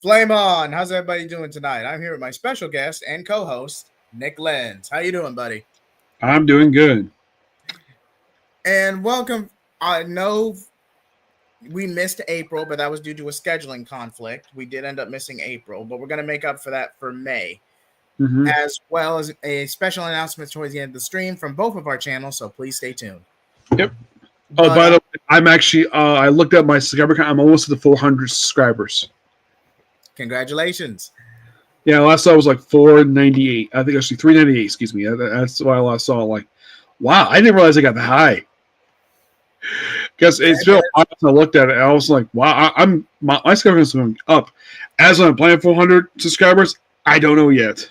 Flame on! How's everybody doing tonight? I'm here with my special guest and co-host, Nick Lenz. How you doing, buddy? I'm doing good. And welcome. I know we missed April, but that was due to a scheduling conflict. We did end up missing April, but we're going to make up for that for May, hmm as well as a special announcement towards the end of the stream from both of our channels, so please stay tuned. Yep. Oh, But by the way, I'm actually, I looked at my subscriber count. I'm almost to the 400 subscribers. congratulations. Yeah, last saw was like 498. I think actually 398, excuse me. That's why I last saw. Like, wow, I didn't realize I got that high. Because it's been a while since I looked at it. And I was like, wow, my subscriber is going up. As I'm planning 400 subscribers, I don't know yet.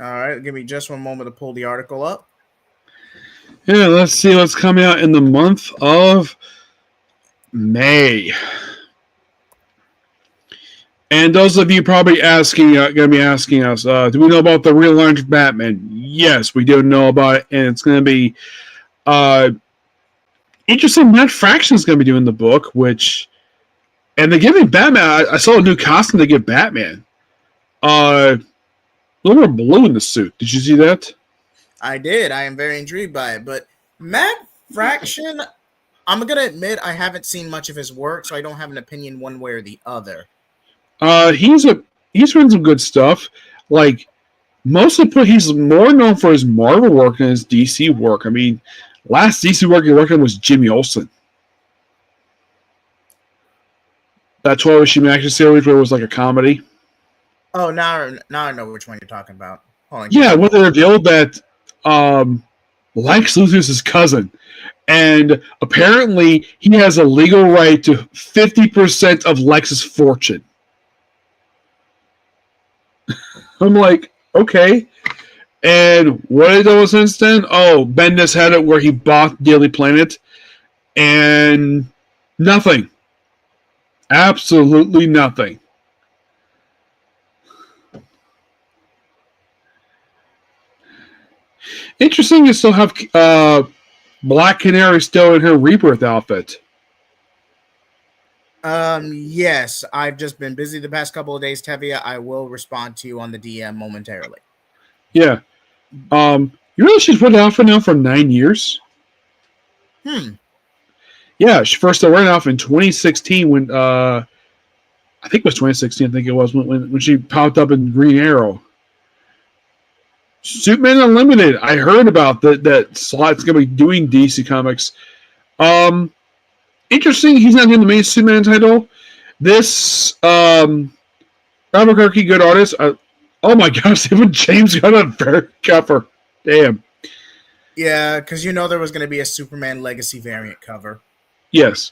All right, give me just one moment to pull the article up. Yeah, let's see what's coming out in the month of May. And those of you probably going to be asking us, do we know about the relaunch of Batman? Yes, we do know about it, and it's going to be interesting. Matt Fraction is going to be doing the book, and they're giving Batman. I saw a new costume they give Batman. A little more blue in the suit. Did you see that? I did. I am very intrigued by it. But Matt Fraction, I'm going to admit I haven't seen much of his work, so I don't have an opinion one way or the other. He's run some good stuff. Like mostly, he's more known for his Marvel work than his DC work. I mean, last DC work he worked on was Jimmy Olsen. That 12-issue action series where it was like a comedy. Oh, now I know which one you're talking about. Hold on, yeah, when they revealed that Lex Luthor's his cousin, and apparently he has a legal right to 50% of Lex's fortune. I'm like, okay. And what did those since then? Oh, Bendis had it where he bought Daily Planet, and nothing. Absolutely nothing. Interesting to still have Black Canary still in her Rebirth outfit. Yes, I've just been busy the past couple of days, Tevia. I will respond to you on the DM momentarily. Yeah. You realize she's been outfit now for 9 years? Yeah, she first started wearing off in 2016 when I think it was 2016. I think it was when she popped up in Green Arrow. Superman Unlimited. I heard about that Slott's going to be doing DC Comics. Interesting. He's not doing the main Superman title. This Robert Kirky, good artist. Oh my gosh, even James got a very cover. Damn. Yeah, because there was going to be a Superman Legacy variant cover. Yes.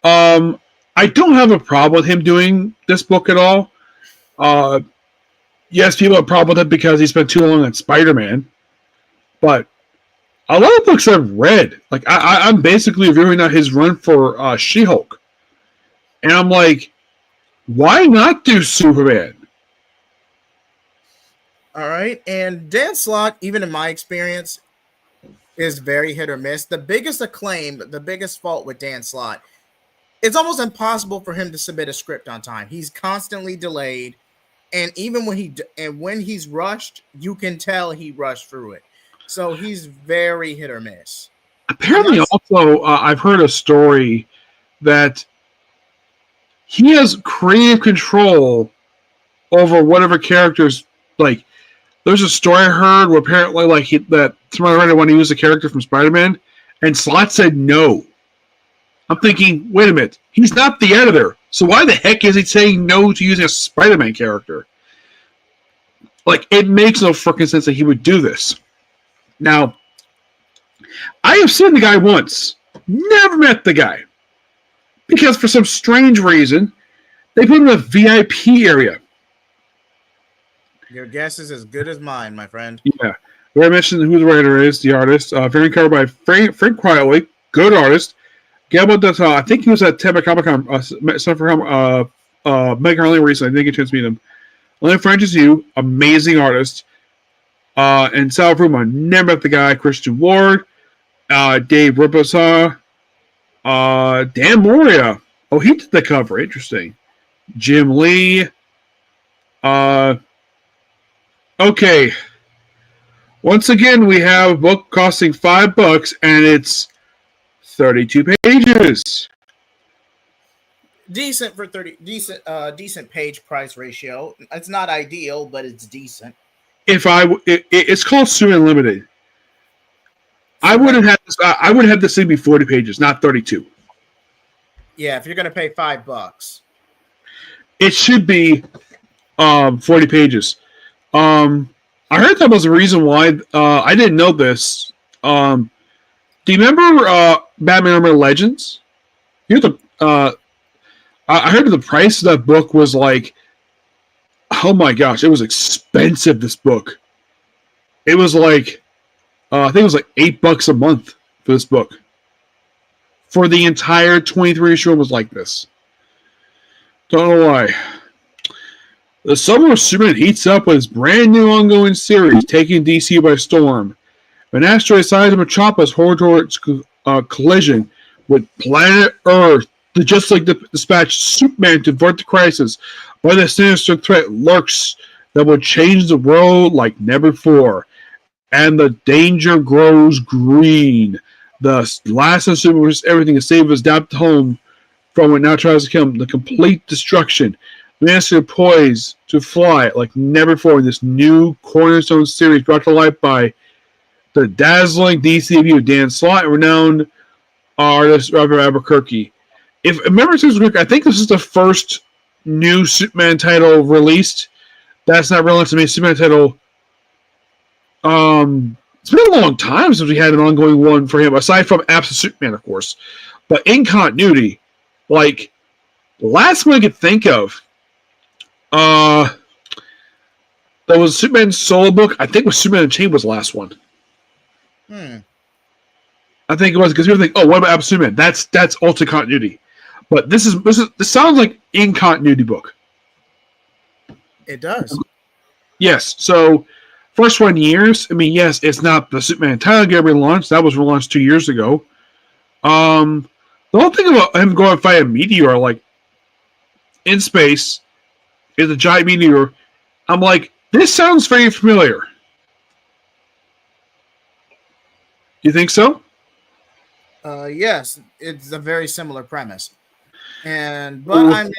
I don't have a problem with him doing this book at all. Yes, people have a problem with it because he spent too long on Spider-Man. But a lot of books I've read, like I'm basically reviewing out his run for She-Hulk. And I'm like, why not do Superman? All right. And Dan Slott, even in my experience, is very hit or miss. The biggest acclaim, the biggest fault with Dan Slott, it's almost impossible for him to submit a script on time. He's constantly delayed. And even when he's rushed, you can tell he rushed through it. So he's very hit or miss. Apparently, also, I've heard a story that he has creative control over whatever characters. Like, there's a story I heard where apparently, that somebody read it when he was a character from Spider-Man, and Slott said no. I'm thinking, wait a minute, he's not the editor, so why the heck is he saying no to using a Spider-Man character? Like, it makes no freaking sense that he would do this. Now, I have seen the guy once. Never met the guy. Because for some strange reason, they put him in a VIP area. Your guess is as good as mine, my friend. Yeah. Where I mentioned who the writer is, the artist. Very covered by Frank Quietly. Good artist. Gabo Dutton, I think he was at Tampa Comic Con, Mega Harley recently. I didn't get a chance to meet him. Lenny Francis Yu, amazing artist. And Sal Vruma, never met the guy. Christian Ward, Dave Riposa, Dan Moria. Oh, he did the cover. Interesting. Jim Lee. Uh, okay. Once again, we have a book costing $5, and it's 32 pages. Decent for 30, decent page price ratio. It's not ideal, but it's decent. It's called Superman Limited. I would have had this. I would have this thing be 40 pages, not 32. Yeah, if you're gonna pay $5. It should be 40 pages. I heard that was the reason why. I didn't know this. Do you remember Batman Armor Legends? You the I heard the price of that book was like, oh my gosh, it was expensive. This book, it was like, I think it was like $8 a month for this book. For the entire 23 issue, it was like this. Don't know why. The summer of Superman heats up with his brand new ongoing series, taking DC by storm. An asteroid size of Metropolis hurled towards collision with planet Earth. The Just Like the dispatched Superman to avert the crisis, but the sinister threat lurks that will change the world like never before. And the danger grows green. The last of Superman was everything to save his adapted home from what now tries to come the complete destruction. The master poised to fly like never before in this new cornerstone series brought to life by the dazzling DC debut of Dan Slott and renowned artist Robert Albuquerque. If memory serves correct, I think this is the first new Superman title released. That's not relevant to me. Superman title. It's been a long time since we had an ongoing one for him, aside from Absent Superman, of course. But in continuity, like the last one I could think of, that was Superman's solo book. I think it was Superman Unchained was the last one. I think it was because people think, oh, what about Absent Superman? That's ultimate continuity. But this sounds like in continuity book. It does. Yes. So first 1 years. I mean, yes, it's not the Superman title get relaunched. That was relaunched 2 years ago. The whole thing about him going to fight a meteor, like in space, is a giant meteor. I'm like, this sounds very familiar. You think so? Yes, it's a very similar premise. But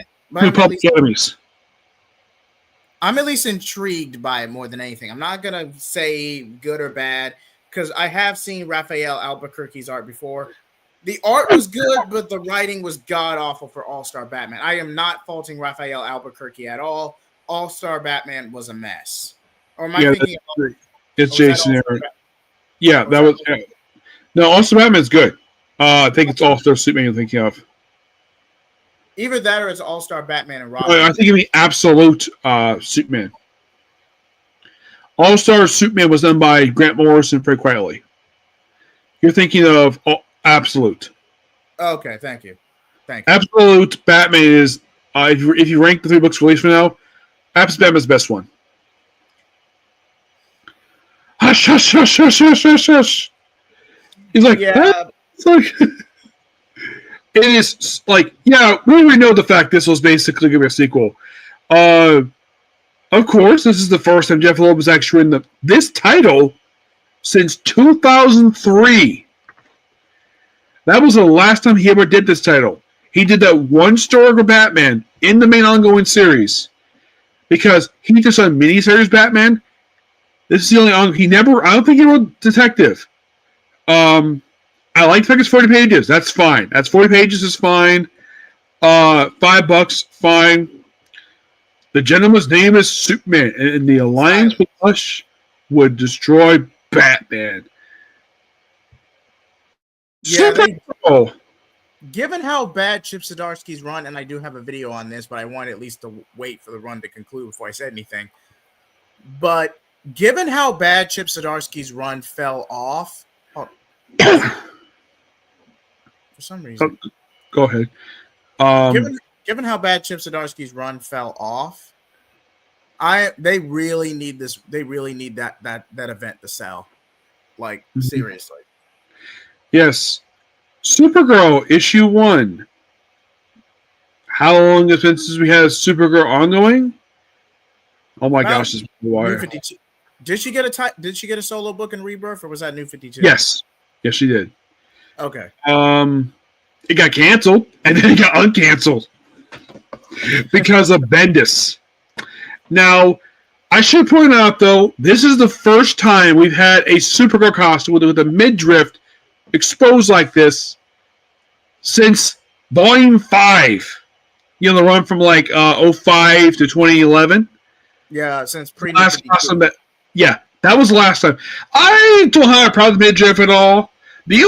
I'm at least intrigued by it more than anything. I'm not gonna say good or bad because I have seen Raphael Albuquerque's art before. The art was good, but the writing was god awful for All-Star Batman. I am not faulting Raphael Albuquerque at all. All-Star Batman was a mess. Or am I thinking? It's Jason Aaron. Yeah, that was. No, All-Star Batman's good. I think it's All-Star Superman you're thinking of. Either that or it's All-Star Batman and Robin. I think it'd be Absolute Superman. All-Star Superman was done by Grant Morrison very quietly. You're thinking of Absolute. Okay, thank you. Thank you. Absolute Batman is, if you rank the 3 books released from now, Absolute Batman is the best one. Hush, hush, hush, hush, hush, hush, hush. He's like, yeah. It's like, it is like, yeah, we already know the fact this was basically going to be a sequel. Of course, this is the first time Jeff Loeb has actually written this title since 2003. That was the last time he ever did this title. He did that one story for Batman in the main ongoing series because he just done miniseries Batman. This is the only I don't think he wrote Detective. I like the fact it's 40 pages. That's fine. That's 40 pages is fine. $5, fine. The gentleman's name is Superman, and the alliance with Hush would destroy Batman. Yeah, given how bad Chip Zdarsky's run, and I do have a video on this, but I wanted at least to wait for the run to conclude before I said anything. But given how bad Chip Zdarsky's run fell off, for some reason, go ahead. Given how bad Chip Zdarsky's run fell off, they really need this. They really need that event to sell. Like seriously. Yes. Supergirl issue 1. how long has it been since we had a Supergirl ongoing? Oh my About gosh, this New wire. 52. Did she get did she get a solo book in Rebirth, or was that New 52? Yes, yes, she did. Okay. It got canceled and then it got uncanceled because of Bendis. Now, I should point out though, this is the first time we've had a Supergirl costume with a midriff exposed like this since Volume 5. You know, the run from like 05 to 2011. Yeah, since pre New Last 52. costume yeah, that was the last time. I don't have a problem with midriff at all. The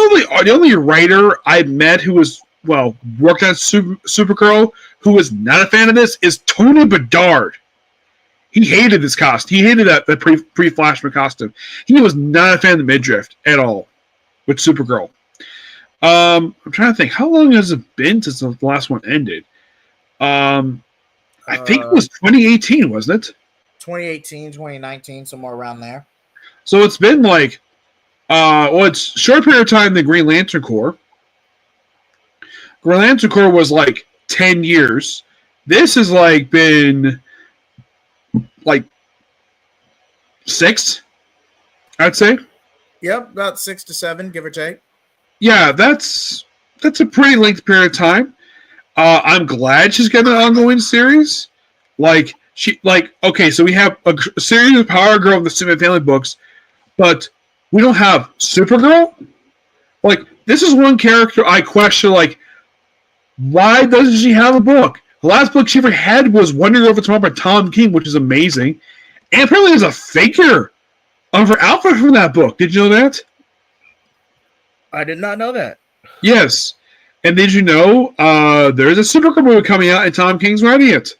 only writer I met who was worked on Supergirl who was not a fan of this is Tony Bedard. He hated this costume. He hated that pre Flashman costume. He was not a fan of the midriff at all with Supergirl. I'm trying to think, how long has it been since the last one ended? I think it was 2018, wasn't it? 2018, 2019, somewhere around there. So it's been like, it's a short period of time than Green Lantern Corps. Green Lantern Corps was like 10 years. This has like been like 6, I'd say. Yep, about 6 to 7, give or take. Yeah, that's a pretty lengthy period of time. I'm glad she's getting an ongoing series. Okay, so we have a series of Power Girl in the Superman Family books, but we don't have Supergirl. Like, this is one character I question. Like, why doesn't she have a book? The last book she ever had was Wonder Girl for Tomorrow by Tom King, which is amazing. And apparently there's a figure of her outfit from that book. Did you know that? I did not know that. Yes. And did you know there's a Supergirl movie coming out and Tom King's writing it?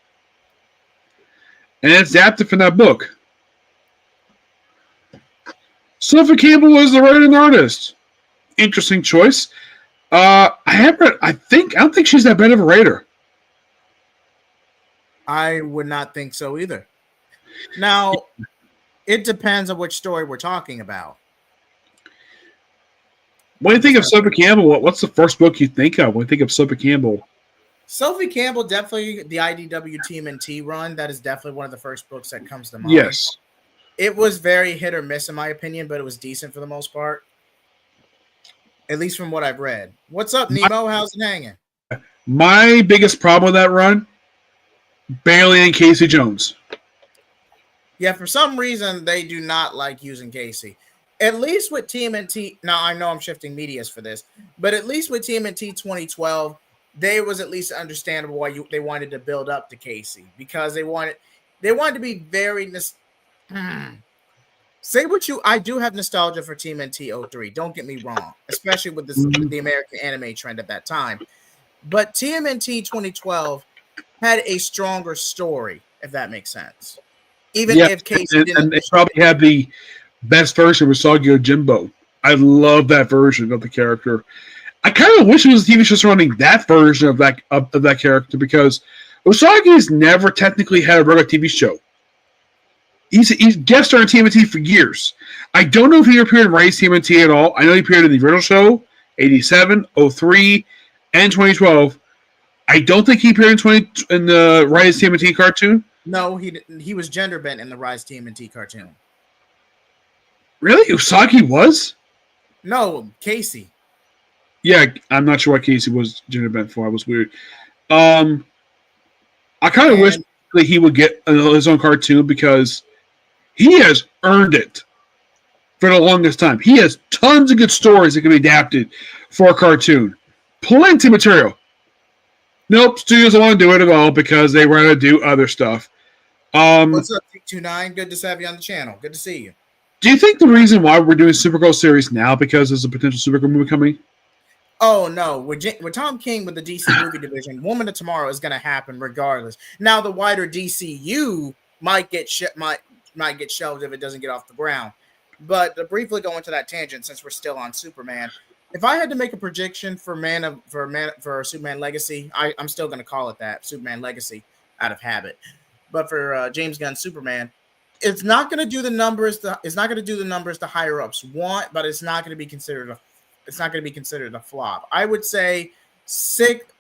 And it's adapted from that book. Sophie Campbell is the writer and artist. Interesting choice. I don't think she's that bad of a writer. I would not think so either. Now, it depends on which story we're talking about. When you think of Sophie Campbell, what's the first book you think of when you think of Sophie Campbell? Sophie Campbell, definitely the IDW TMNT run. That is definitely one of the first books that comes to mind. Yes. It was very hit or miss in my opinion, but it was decent for the most part. At least from what I've read. What's up, Nemo? How's it hanging? My biggest problem with that run, Bailey and Casey Jones. Yeah, for some reason, they do not like using Casey. At least with TMNT, now I know I'm shifting medias for this, but at least with TMNT 2012, they was at least understandable why they wanted to build up to Casey, because they wanted to be very say what you. I do have nostalgia for TMNT 03. Don't get me wrong, especially with the American anime trend at that time. But TMNT 2012 had a stronger story, if that makes sense. Even if Casey didn't, and they probably had the best version with Sagio Jimbo. I love that version of the character. I kind of wish it was a TV show surrounding that version of that character, because Usagi's never technically had a regular TV show. He's guest starred on TMNT for years. I don't know if he appeared in Rise TMNT at all. I know he appeared in the original show, 87, 03, and 2012. I don't think he appeared in the Rise TMNT cartoon. No, he was gender bent in the Rise TMNT cartoon. Really? Usagi was? No, Casey. Yeah, I'm not sure why Casey was gender bent for. I was weird. I kind of wish that he would get his own cartoon, because he has earned it for the longest time. He has tons of good stories that can be adapted for a cartoon. Plenty of material. Nope, studios don't want to do it at all because they want to do other stuff. What's up, 29? Good to have you on the channel. Good to see you. Do you think the reason why we're doing Supergirl series now because there's a potential Supergirl movie coming? Oh no, with Tom King with the DC movie division, Woman of Tomorrow is going to happen regardless. Now the wider DCU might get get shelved if it doesn't get off the ground. But to briefly go into that tangent, since we're still on Superman, if I had to make a prediction for Superman Legacy, I'm still going to call it that, Superman Legacy, out of habit. But for James Gunn's Superman, it's not going to do the numbers. It's not going to do the numbers the higher ups want, but it's not going to be considered a flop. I would say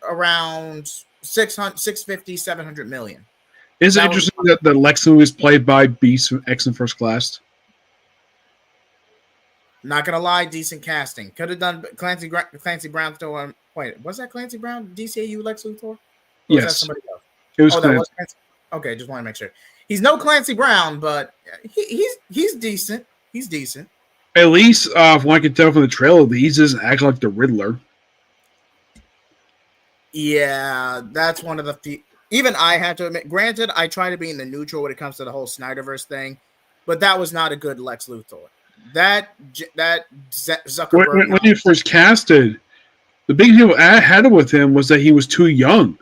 around 650, 700 million. Is it That was interesting that Lex Luthor is played by Beast from X in First Class? not gonna lie, decent casting. Could have done Clancy Brown still on. Wait, was that Clancy Brown DCAU Lex Luthor? Or was that Yes, somebody else? it was Oh, that Clancy. was Clancy. Okay, just want to make sure. He's no Clancy Brown, but he's decent. He's decent. At least, from what I can tell from the trailer, he doesn't act like the Riddler. Yeah, that's one of the few. Even I have to admit. Granted, I try to be in the neutral when it comes to the whole Snyderverse thing, but that was not a good Lex Luthor. That Zuckerberg. When he first casted, the big deal I had with him was that he was too young.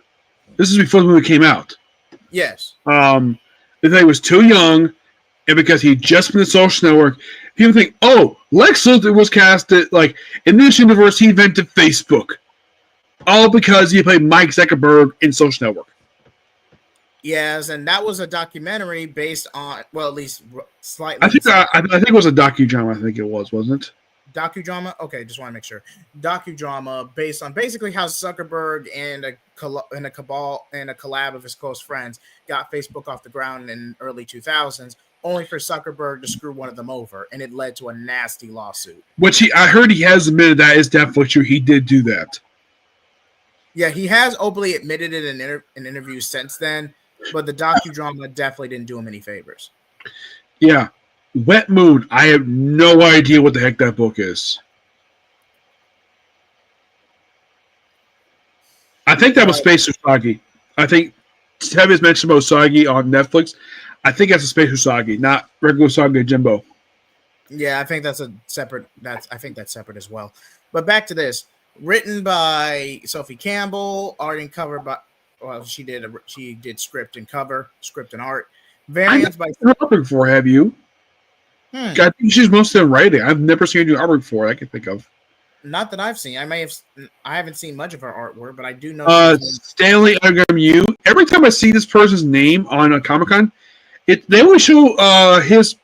This is before the movie came out. Yes. They thought he was too young, and because he just been the Social Network, people think, oh, Lex Luthor was casted, like, in this universe, he invented Facebook. All because he played Mike Zuckerberg in Social Network. Yes, and that was a documentary based on, well, at least slightly. I think it was a docudrama. I think it was, wasn't it? Docudrama. Okay, just want to make sure. Docudrama based on basically how Zuckerberg and a collab of his close friends got Facebook off the ground in early 2000s, only for Zuckerberg to screw one of them over, and it led to a nasty lawsuit. Which I heard he has admitted that is definitely true. He did do that. Yeah, he has openly admitted it in interviews since then, but the docudrama definitely didn't do him any favors. Yeah. Wet Moon. I have no idea what the heck that book is. I think that was Space Usagi. I think Tevis mentioned about Usagi on Netflix. I think that's a Space Usagi, not regular Usagi Jimbo. Yeah, I think that's separate as well. But back to this. Written by Sophie Campbell, art and cover by, well, she did script and art. Variants by. I've never before, have you? I think she's mostly in writing. I've never seen her do artwork before. I can think of. Not that I've seen. I haven't seen much of her artwork, but I do know. Stanley Agramu. Every time I see this person's name on a Comic-Con, they always show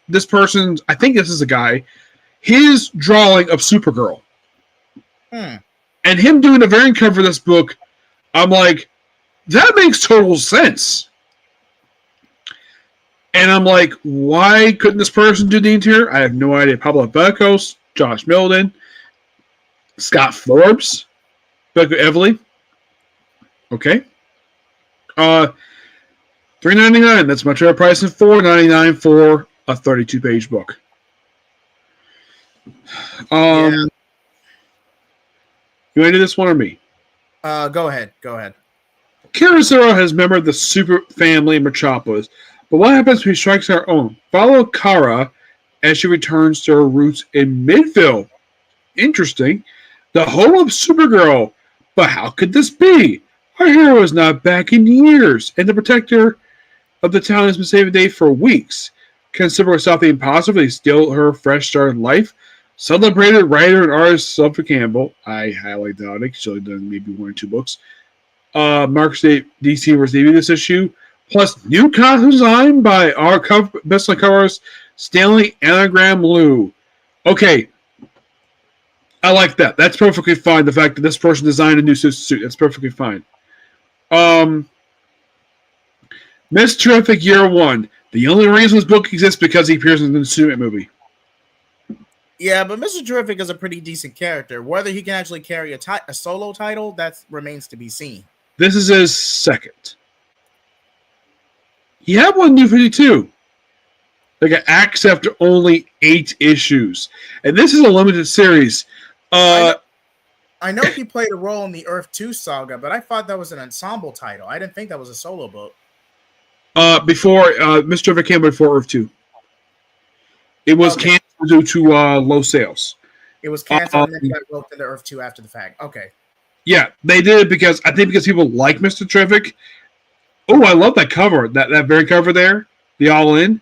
this person's. I think this is a guy. His drawing of Supergirl. And him doing the variant cover of this book, I'm like, that makes total sense. And I'm like, why couldn't this person do the interior? I have no idea. Pablo Becos, Josh Milden, Scott Forbes, Becca Evely. Okay. $3.99. That's much better price than $4.99 for a 32-page book. Yeah. You want to do this one or me? Go ahead. Kara Zero has member of the super family in Metropolis, but what happens when she strikes her own? Follow Kara as she returns to her roots in Midville. Interesting. The home of Supergirl. But how could this be? Our hero is not back in years, and the protector of the town has been saving the day for weeks. Can Supergirl stop the impossible and steal her fresh start in life? Celebrated writer and artist Sophie Campbell. I highly doubt it. She's only done maybe 1 or 2 books. Mark State DC vs. Navy this issue. Plus, new costume design by our best-selling cover artist, Stanley Anagram Liu. Okay. I like that. That's perfectly fine. The fact that this person designed a new suit. That's perfectly fine. Miss Terrific Year 1. The only reason this book exists because he appears in the Superman movie. Yeah, but Mr. Terrific is a pretty decent character. Whether he can actually carry a solo title, that remains to be seen. This is his second. He had one New 52. Like an axe after only 8 issues. And this is a limited series. I know he played a role in the Earth 2 saga, but I thought that was an ensemble title. I didn't think that was a solo book. Before Mr. Terrific came before Earth 2. It was canceled due to low sales. It was canceled and then got roped into Earth 2 after the fact. Okay. Yeah, they did it because people like Mr. Terrific. Oh, I love that cover. That very cover there. The all in.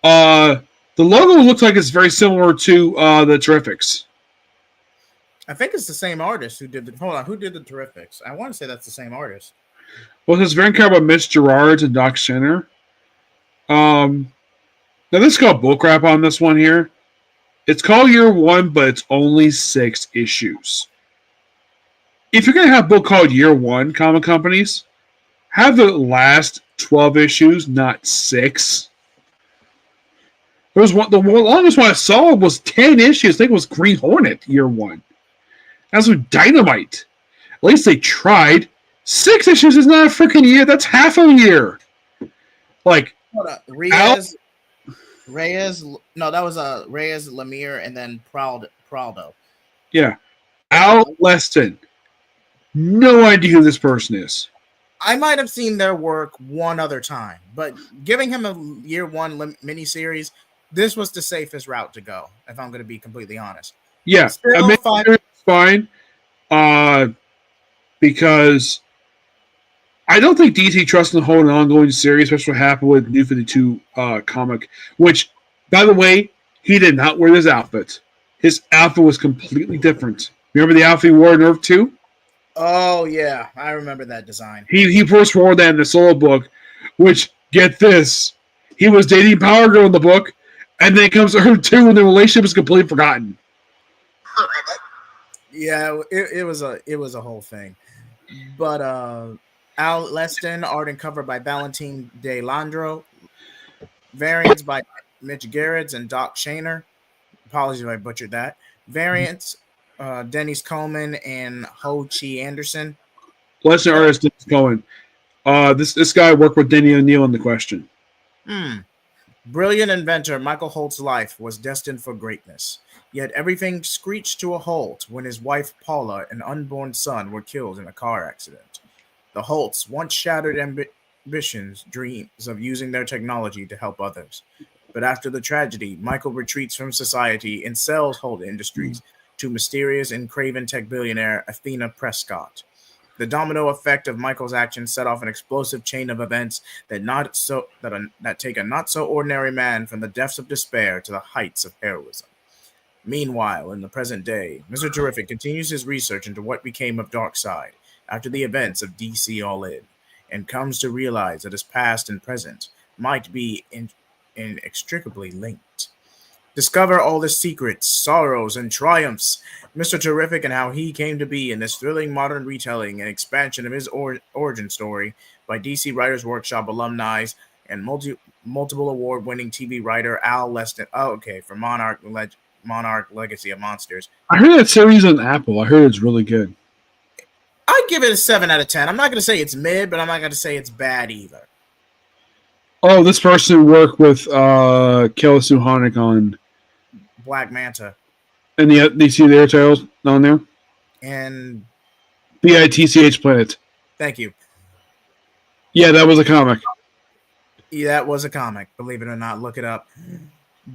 The logo looks like it's very similar to the Terrifics. I think it's the same artist who did who did the Terrifics? I want to say that's the same artist. Well, this very cover by Mitch Gerards and Doc Center. Now, this is called bullcrap on this one here. It's called Year 1, but it's only 6 issues. If you're going to have a book called Year 1, comic companies, have the last 12 issues, not 6. There was one. The longest one I saw was 10 issues. I think it was Green Hornet year 1. That's with Dynamite. At least they tried. 6 issues is not a freaking year. That's half a year. Like Reyes. No, that was Reyes, Lemire, and then Praldo. Yeah, Al Leston. No idea who this person is. I might have seen their work one other time, but giving him a year 1 miniseries, this was the safest route to go. If I'm going to be completely honest. Yeah, still fine. Because I don't think DC trusts in the whole ongoing series, especially what happened with New 52 comic, which, by the way, he did not wear his outfit. His outfit was completely different. Remember the outfit he wore in Earth 2? Oh, yeah. I remember that design. He first wore that in the solo book, which, get this, he was dating Power Girl in the book, and then it comes to Earth 2 and the relationship is completely forgotten. Yeah, it was a whole thing. But Al Leston, art and cover by Valentin De Landro, variants by Mitch Gerrits and Doc Shaner. Apologies if I butchered that. Variants, Dennis Coleman and Ho Chi Anderson. Lesson artist Dennis Cohen. This guy worked with Denny O'Neil in The Question. Brilliant inventor Michael Holt's life was destined for greatness. Yet everything screeched to a halt when his wife Paula and unborn son were killed in a car accident. The Holts once shattered ambitions, dreams of using their technology to help others. But after the tragedy, Michael retreats from society and sells Holt Industries to mysterious and craven tech billionaire Athena Prescott. The domino effect of Michael's actions set off an explosive chain of events that take a not-so-ordinary man from the depths of despair to the heights of heroism. Meanwhile, in the present day, Mr. Terrific continues his research into what became of Darkseid after the events of DC All In, and comes to realize that his past and present might be inextricably linked. Discover all the secrets, sorrows, and triumphs Mr. Terrific and how he came to be in this thrilling modern retelling and expansion of his origin story by DC Writers Workshop alumni and multiple award-winning TV writer Al Leston. Oh, okay, for Monarch Legacy of Monsters. I heard that series on Apple. I heard it's really good. I'd give it a 7 out of 10. I'm not going to say it's mid, but I'm not going to say it's bad either. Oh, this person worked with Kelly Suhanik on Black Manta. And you see their titles on there? And BITCH Planet. Thank you. Yeah, that was a comic. Yeah, that was a comic. Believe it or not, look it up.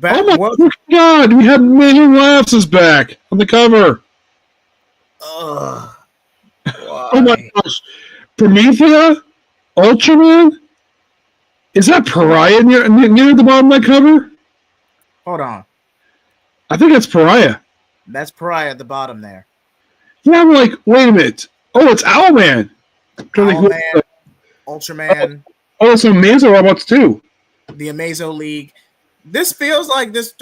Oh my God, we have Megan Lapses back on the cover. Ugh. Oh my gosh. Promethea? Ultraman? Is that Pariah near the bottom of that cover? Hold on. I think that's Pariah. That's Pariah at the bottom there. Yeah, I'm like, wait a minute. Oh, it's Owlman. Owlman, Ultraman. Oh, it's Amazo Robots too. The Amazo League. This feels like this,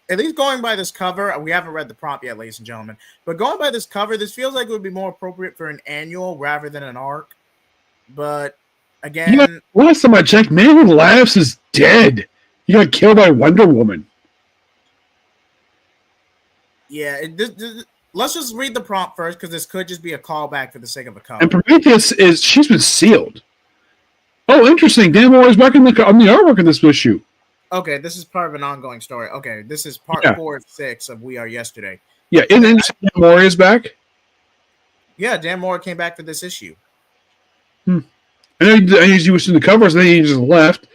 at least going by this cover, we haven't read the prompt yet, ladies and gentlemen, but going by this cover, this feels like it would be more appropriate for an annual rather than an arc. But again... Yeah, last time I checked, Megan Lapses is dead. He got killed by Wonder Woman. Yeah, let's just read the prompt first, because this could just be a callback for the sake of a cover. And Prometheus she's been sealed. Oh, interesting. Dan Moore is back on the artwork in this issue. Okay, this is part of an ongoing story. Okay, this is part 4 of 6 of We Are Yesterday. Yeah, and Dan Moore is back? Yeah, Dan Moore came back for this issue. I know he was in the covers, and then he just left,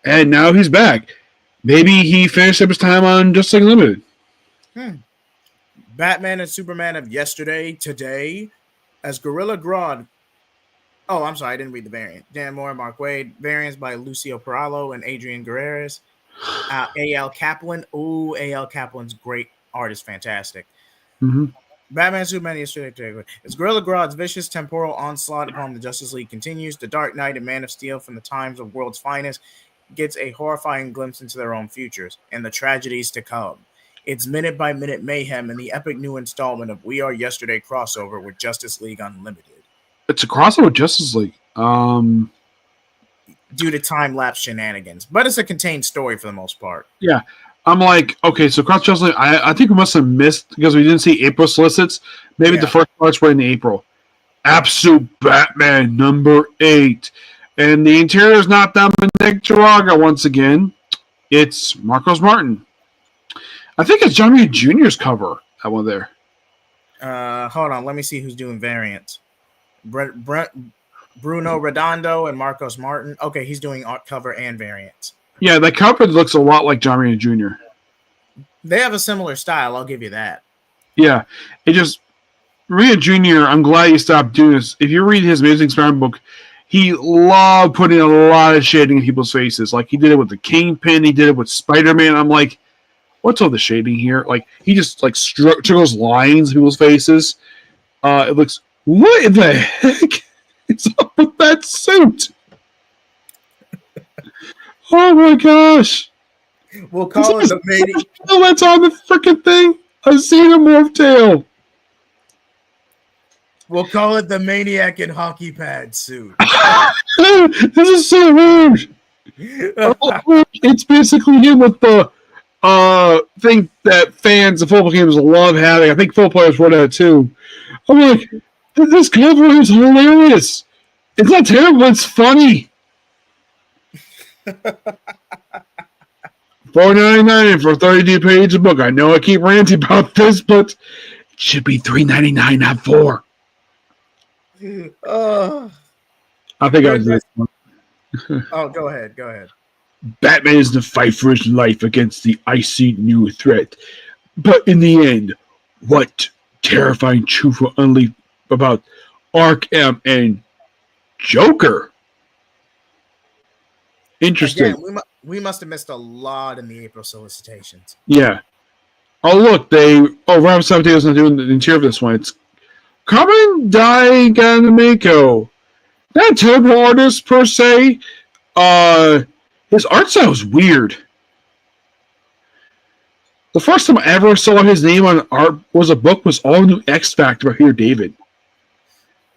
and now he's back. Maybe he finished up his time on Justice League Limited. Batman and Superman of yesterday, today, as Gorilla Grodd. Oh, I'm sorry, I didn't read the variant. Dan Moore, Mark Waid. Variants by Lucio Perallo and Adrian Guerreras. A.L. Kaplan. Ooh, A.L. Kaplan's great art is fantastic. Batman Superman yesterday. As Gorilla Grodd's vicious temporal onslaught upon the Justice League continues, the Dark Knight and Man of Steel from the times of World's Finest gets a horrifying glimpse into their own futures and the tragedies to come. It's minute-by-minute mayhem in the epic new installment of We Are Yesterday crossover with Justice League Unlimited. It's a crossover with Justice League. due to time lapse shenanigans, but it's a contained story for the most part. Yeah. I'm like, okay, so cross wrestling. I think we must have missed because we didn't see April solicits. Maybe the first parts were in April. Absolute Batman #8, and the interior is not Dominic Jaraga once again. It's Marcos Martin. I think it's Johnny Jr.'s cover. That one there. Hold on, let me see who's doing variants. Bruno Redondo and Marcos Martin. Okay, he's doing art cover and variants. Yeah, that cover looks a lot like John Marina Jr. They have a similar style, I'll give you that. Yeah, it just Marina Jr., I'm glad he stopped doing this. If you read his Amazing Spider-Man book, he loved putting a lot of shading in people's faces. Like, he did it with the Kingpin, he did it with Spider-Man. I'm like, what's all the shading here? Like, he just, like, struggles lines in people's faces. It looks, what in the heck is up with that suit? Oh my gosh. We'll call it the Maniac. That's on the freaking thing. A xenomorph tail. We'll call it the Maniac in hockey pad suit. This is so weird. It's basically him with the thing that fans of football games love having. I think football players want that too. I'm like, this cover is hilarious. It's not terrible. It's funny. $4.99 for 32 pages of book. I know I keep ranting about this, but it should be $3.99, not $4. I think I was this one. Oh, go ahead. Batman is in a fight for his life against the icy new threat. But in the end, what terrifying truth will unleash about Arkham and Joker? Interesting. Again, we must have missed a lot in the April solicitations. Yeah. Oh, look, Robert Sabateo's not doing the interior of this one. It's Carmen Diganamico. Not a terrible artist, per se. His art style is weird. The first time I ever saw his name on art was a book was All New X Factor by Peter David.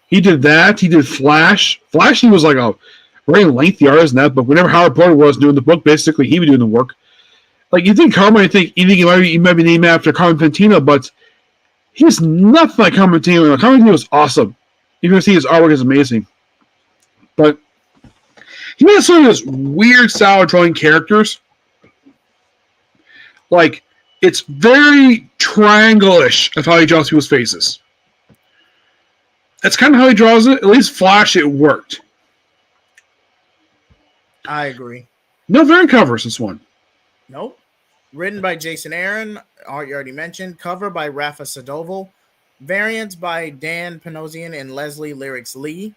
He did that. He did Flash. Flash, he was like a very lengthy artist in that book. Whenever Howard Porter was doing the book, basically he was doing the work. Like, you think Carmen, you think he might be named after Carmen Fantino, but he's nothing like Carmen Fantino. Carmen Fantino was awesome. You can see his artwork is amazing. But he has sort of this weird style of drawing characters. Like, it's very triangle-ish of how he draws people's faces. That's kind of how he draws it. At least Flash, it worked. I agree. No variant covers, this one. Nope. Written by Jason Aaron, art you already mentioned. Cover by Rafa Sadoval. Variants by Dan Panosian and Leslie Lyrics Lee.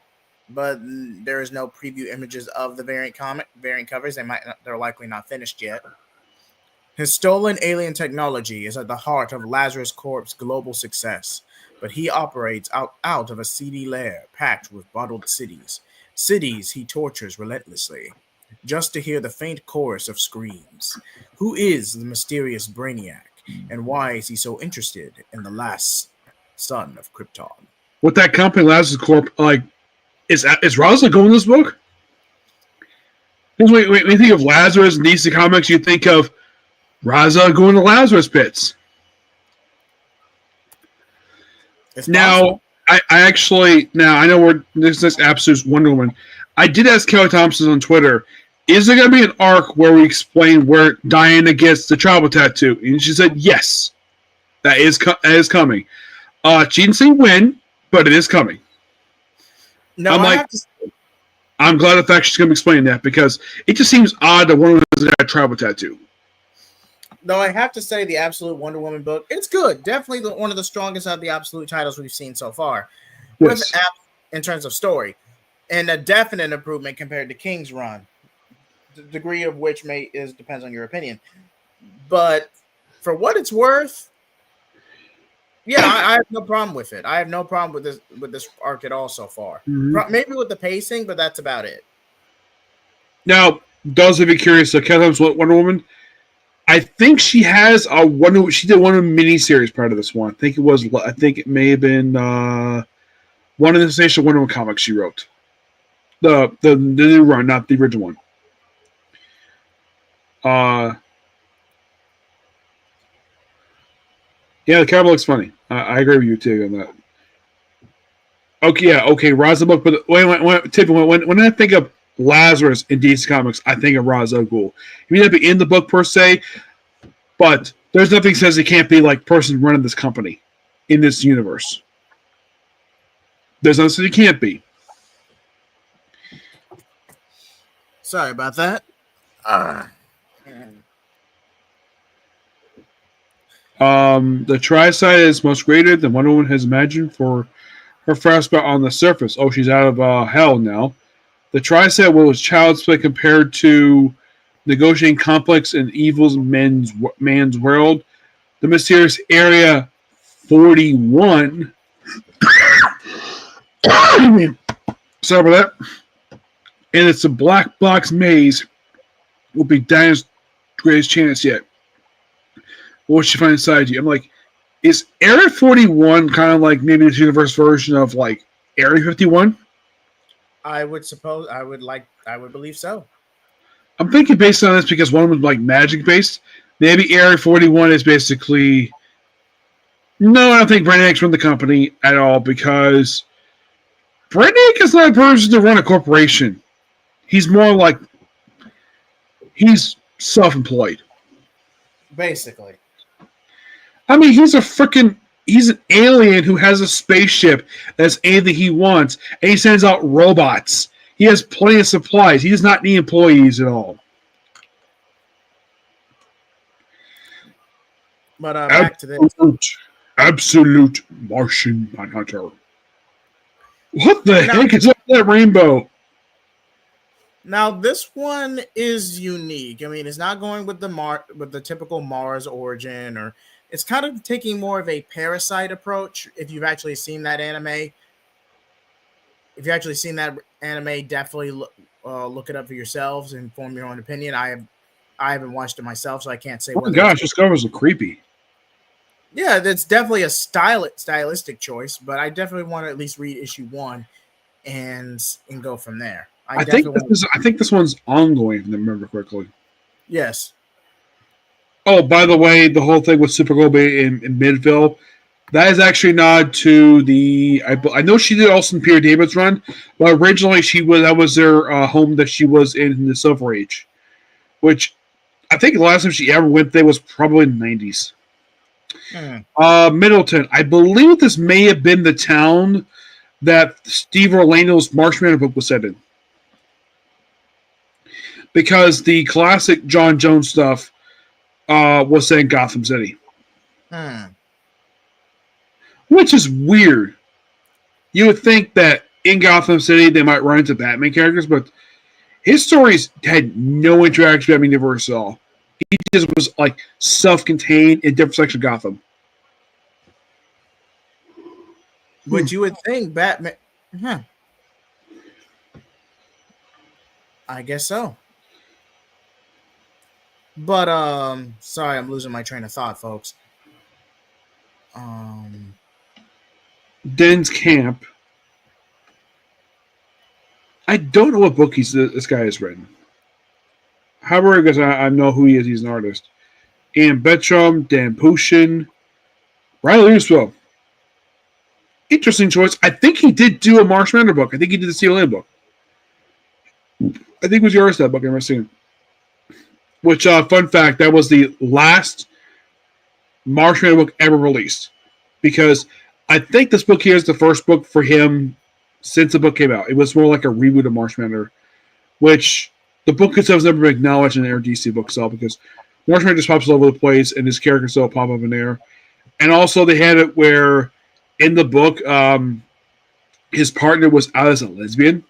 But there is no preview images of the variant covers. They're likely not finished yet. His stolen alien technology is at the heart of Lazarus Corp's global success, but he operates out of a seedy lair packed with bottled cities. Cities he tortures relentlessly, just to hear the faint chorus of screams. Who is the mysterious Brainiac, and why is he so interested in the last son of Krypton? With that company, Lazarus Corp, like, is Raza going in this book? Because when you think of Lazarus in DC Comics, you think of Raza going to Lazarus pits. Now, I know this is absolute Wonder Woman. I did ask Kelly Thompson on Twitter, is there going to be an arc where we explain where Diana gets the tribal tattoo? And she said, yes, that is coming. She didn't say when, but it is coming. No, I'm glad the fact she's going to explain that, because it just seems odd that one of them has got a tribal tattoo. Though I have to say, the Absolute Wonder Woman book, it's good. Definitely one of the strongest of the Absolute titles we've seen so far. Yes. In terms of story. And a definite improvement compared to King's run. The degree of which depends on your opinion. But for what it's worth, yeah, I have no problem with it. I have no problem with this arc at all so far. Mm-hmm. Maybe with the pacing, but that's about it. Now, those of you curious, so Kelly Thompson, Wonder Woman, I think she has she did one of the miniseries part of this one. I think it may have been one of the Sensation Wonder Woman comics she wrote. The new run, not the original one. Yeah, the cover looks funny. I agree with you too on that. Okay, yeah, okay, Ra's al Ghul. But when I think of Lazarus in DC Comics, I think of Ra's al Ghul. He may not be in the book per se, but there's nothing that says he can't be like person running this company in this universe. There's nothing that says he can't be. Sorry about that. The Tri-Side is most greater than Wonder Woman has imagined for her frostbite on the surface. Oh, she's out of hell now. The Tri-Side was child's play compared to negotiating complex and evil's man's world. The mysterious Area 41. Sorry about that. And it's a black box maze. Will be Diana's greatest chance yet. What will she find inside you? I'm like, is Area 41 kind of like maybe the universe version of like Area 51? I would suppose. I would believe so. I'm thinking based on this because one was like magic based. Maybe Area 41 is basically. No, I don't think Brainiac's run the company at all because Brainiac is not a person to run a corporation. He's more like he's self-employed. Basically. I mean, he's an alien who has a spaceship that's anything he wants, and he sends out robots. He has plenty of supplies. He does not need employees at all. But back to this. Absolute Martian Manhunter. What the heck is up that rainbow? Now this one is unique. I mean, it's not going with the typical Mars origin, or it's kind of taking more of a Parasite approach. If you've actually seen that anime, definitely look it up for yourselves and form your own opinion. I haven't watched it myself, so I can't say. Oh my gosh, this covers are creepy. Yeah, that's definitely a stylistic choice, but I definitely want to at least read issue 1 and go from there. I think this one's ongoing, if I remember correctly. Yes. Oh, by the way, the whole thing with Supergirl in Midville, that is actually a nod to the. I know she did also in Peter David's run, but originally that was their home that she was in the Silver Age, which I think the last time she ever went there was probably in the 90s. Middleton. I believe this may have been the town that Steve Orlando's Marshmallow book was set in. Because the classic John Jones stuff was set in Gotham City. Which is weird. You would think that in Gotham City they might run into Batman characters, but his stories had no interaction with Batman universe at all. He just was like self-contained in a different section of Gotham. But you would think Batman. I guess so. But sorry, I'm losing my train of thought, folks. Den's Camp. I don't know what book this guy has written. However, because I know who he is, he's an artist. Ian Bettram, Dan Pushin, Riley Uswell. Interesting choice. I think he did do a Marsh Manor book. I think he did the CLA book. I think it was the artist that book I've ever seen. Which, fun fact, that was the last Marsh Manor book ever released. Because I think this book here is the first book for him since the book came out. It was more like a reboot of Marsh Manor, which the book itself has never been acknowledged in their DC book itself because Marsh Manor just pops all over the place and his characters still pop up in there. And also they had it where in the book, his partner was out as a lesbian.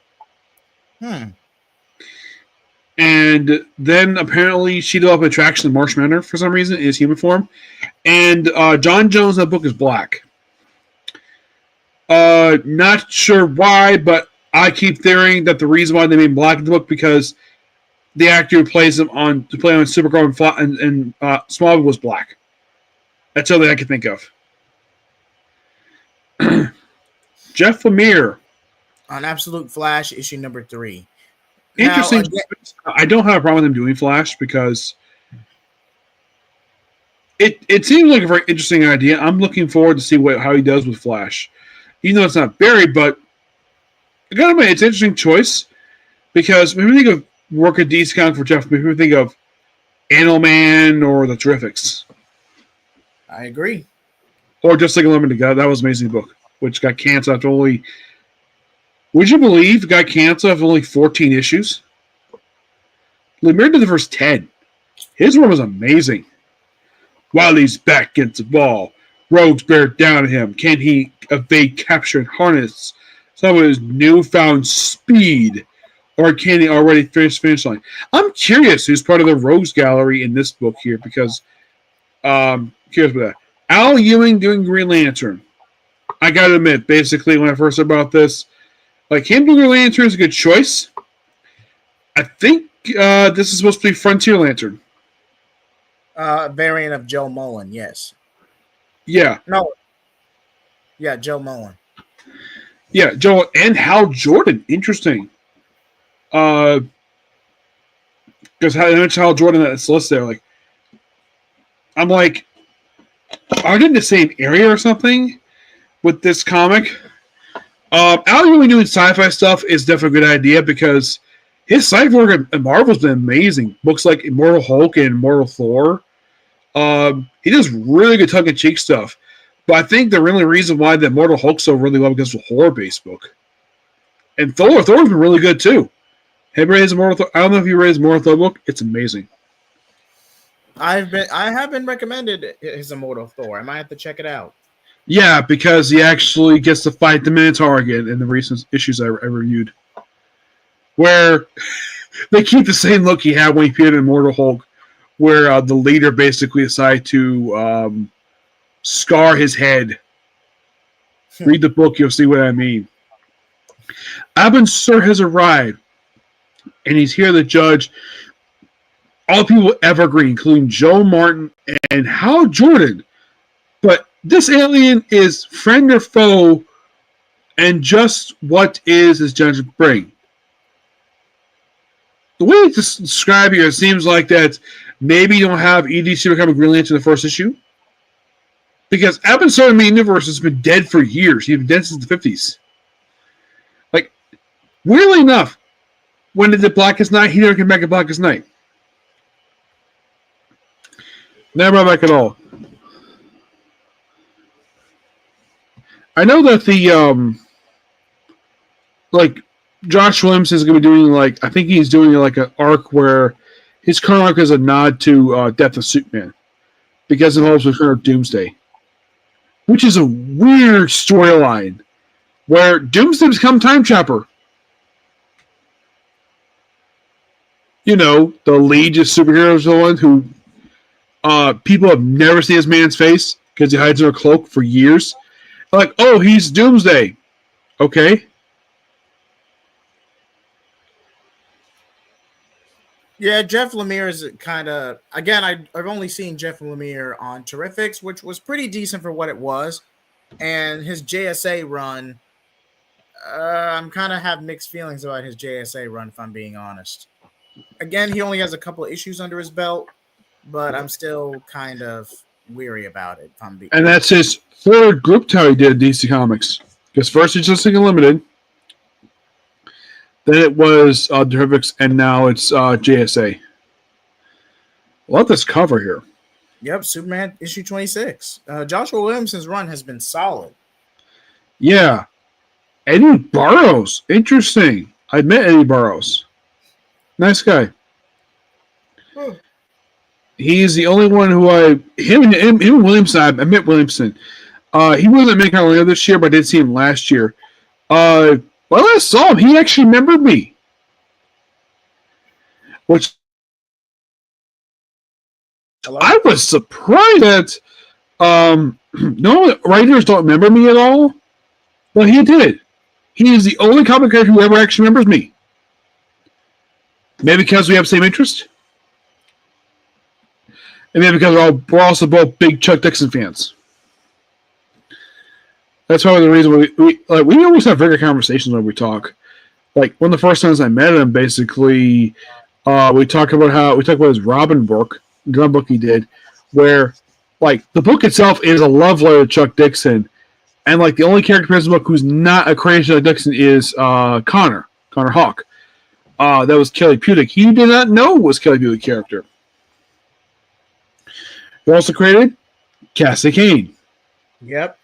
And then apparently she developed attraction to Marsh Manor for some reason in his human form. And John Jones in that book is black. Not sure why, but I keep theorizing that the reason why they made him black in the book because the actor who plays him to play on Supergirl and Smallville was black. That's all that I can think of. Jeff Lemire. on Absolute Flash issue number 3. Now, Interesting. I don't have a problem with them doing Flash because it seems like a very interesting idea. I'm looking forward to see how he does with Flash. Even though it's not Barry, but I gotta admit, it's an interesting choice because when we think of work at DC Comics for Jeff, maybe we think of Animal Man or the Terrifics. I agree. Or Just Like a Limited God. That was an amazing book, which got canceled after only. Would you believe it got canceled after only 14 issues? Lemire did the first 10. His run was amazing. While he's back against the wall, rogues bear down on him. Can he evade capture and harness some of his newfound speed? Or can he already finish line? I'm curious who's part of the rogues gallery in this book here because curious about that. Al Ewing doing Green Lantern. I gotta admit, basically, when I first heard about this, like him doing Green Lantern is a good choice. I think this is supposed to be Frontier Lantern. Variant of Joe Mullen, yes. Yeah. No. Yeah, Joe Mullen. Yeah, Joe and Hal Jordan. Interesting. Because I mentioned Hal Jordan that's listed there. Like, I'm like, are they in the same area or something with this comic? Al Ewing doing sci-fi stuff is definitely a good idea because his sci-fi work at Marvel's been amazing. Books like Immortal Hulk and Immortal Thor. He does really good tongue-in-cheek stuff. But I think the only reason why the Immortal Hulk's so really well because it's a horror-based book. And Thor's been really good too. Have you read his Immortal Thor? I don't know if you read his Immortal Thor book. It's amazing. I have been recommended his Immortal Thor. I might have to check it out. Yeah, because he actually gets to fight the Minotaur again in the recent issues I reviewed. Where they keep the same look he had when he appeared in Immortal Hulk, where the leader basically decided to scar his head. Read the book, you'll see what I mean. Abin Sur has arrived, and he's here to judge all people evergreen, including Joe Martin and Hal Jordan. But this alien is friend or foe, and just what is his judgment bring? The way it's described here, it seems like that maybe you don't have EDC become Green Lantern in the first issue. Because Abin Sur in the universe has been dead for years. He's been dead since the 50s. Like, weirdly enough, when it did Blackest Night, he never came back at Blackest Night. Never brought back at all. I know that the like Josh Williams is going to be doing I think he's doing like an arc where his current arc is a nod to Death of Superman because it involves Return of Doomsday, which is a weird storyline where Doomsday becomes Time Trapper. You know, the Legion of Superheroes villain who people have never seen this man's face because he hides in a cloak for years. Like, oh, he's Doomsday. Okay. Yeah, Jeff Lemire is kind of... Again, I've only seen Jeff Lemire on Terrifics, which was pretty decent for what it was. And his JSA run, I'm kind of have mixed feelings about his JSA run, if I'm being honest. Again, he only has a couple of issues under his belt, but I'm still kind of weary about it. And that's his third group title he did at DC Comics. Because first it's just Limited, then it was Terrifics, and now it's JSA. Love this cover here. Yep, Superman issue 26. Joshua Williamson's run has been solid. Yeah. Eddie Burrows. Interesting. I met Eddie Burrows. Nice guy. Oh. He's the only one who him and Williamson, I met Williamson. He wasn't making it earlier this year, but I did see him last year. When I saw him, he actually remembered me. Which Hello? I was surprised that no writers don't remember me at all. But he did. He is the only comic character who ever actually remembers me. Maybe because we have the same interest. And maybe because we're also both big Chuck Dixon fans. That's probably the reason we always have regular conversations when we talk. Like one of the first times I met him, basically, we talk about his Robin book, gun book he did, where like the book itself is a love letter to Chuck Dixon, and like the only character in the book who's not a creation of Dixon is Connor Hawk. That was Kelly Pudick. He did not know it was Kelly Pudick's character. He also created Cassie Kane. Yep.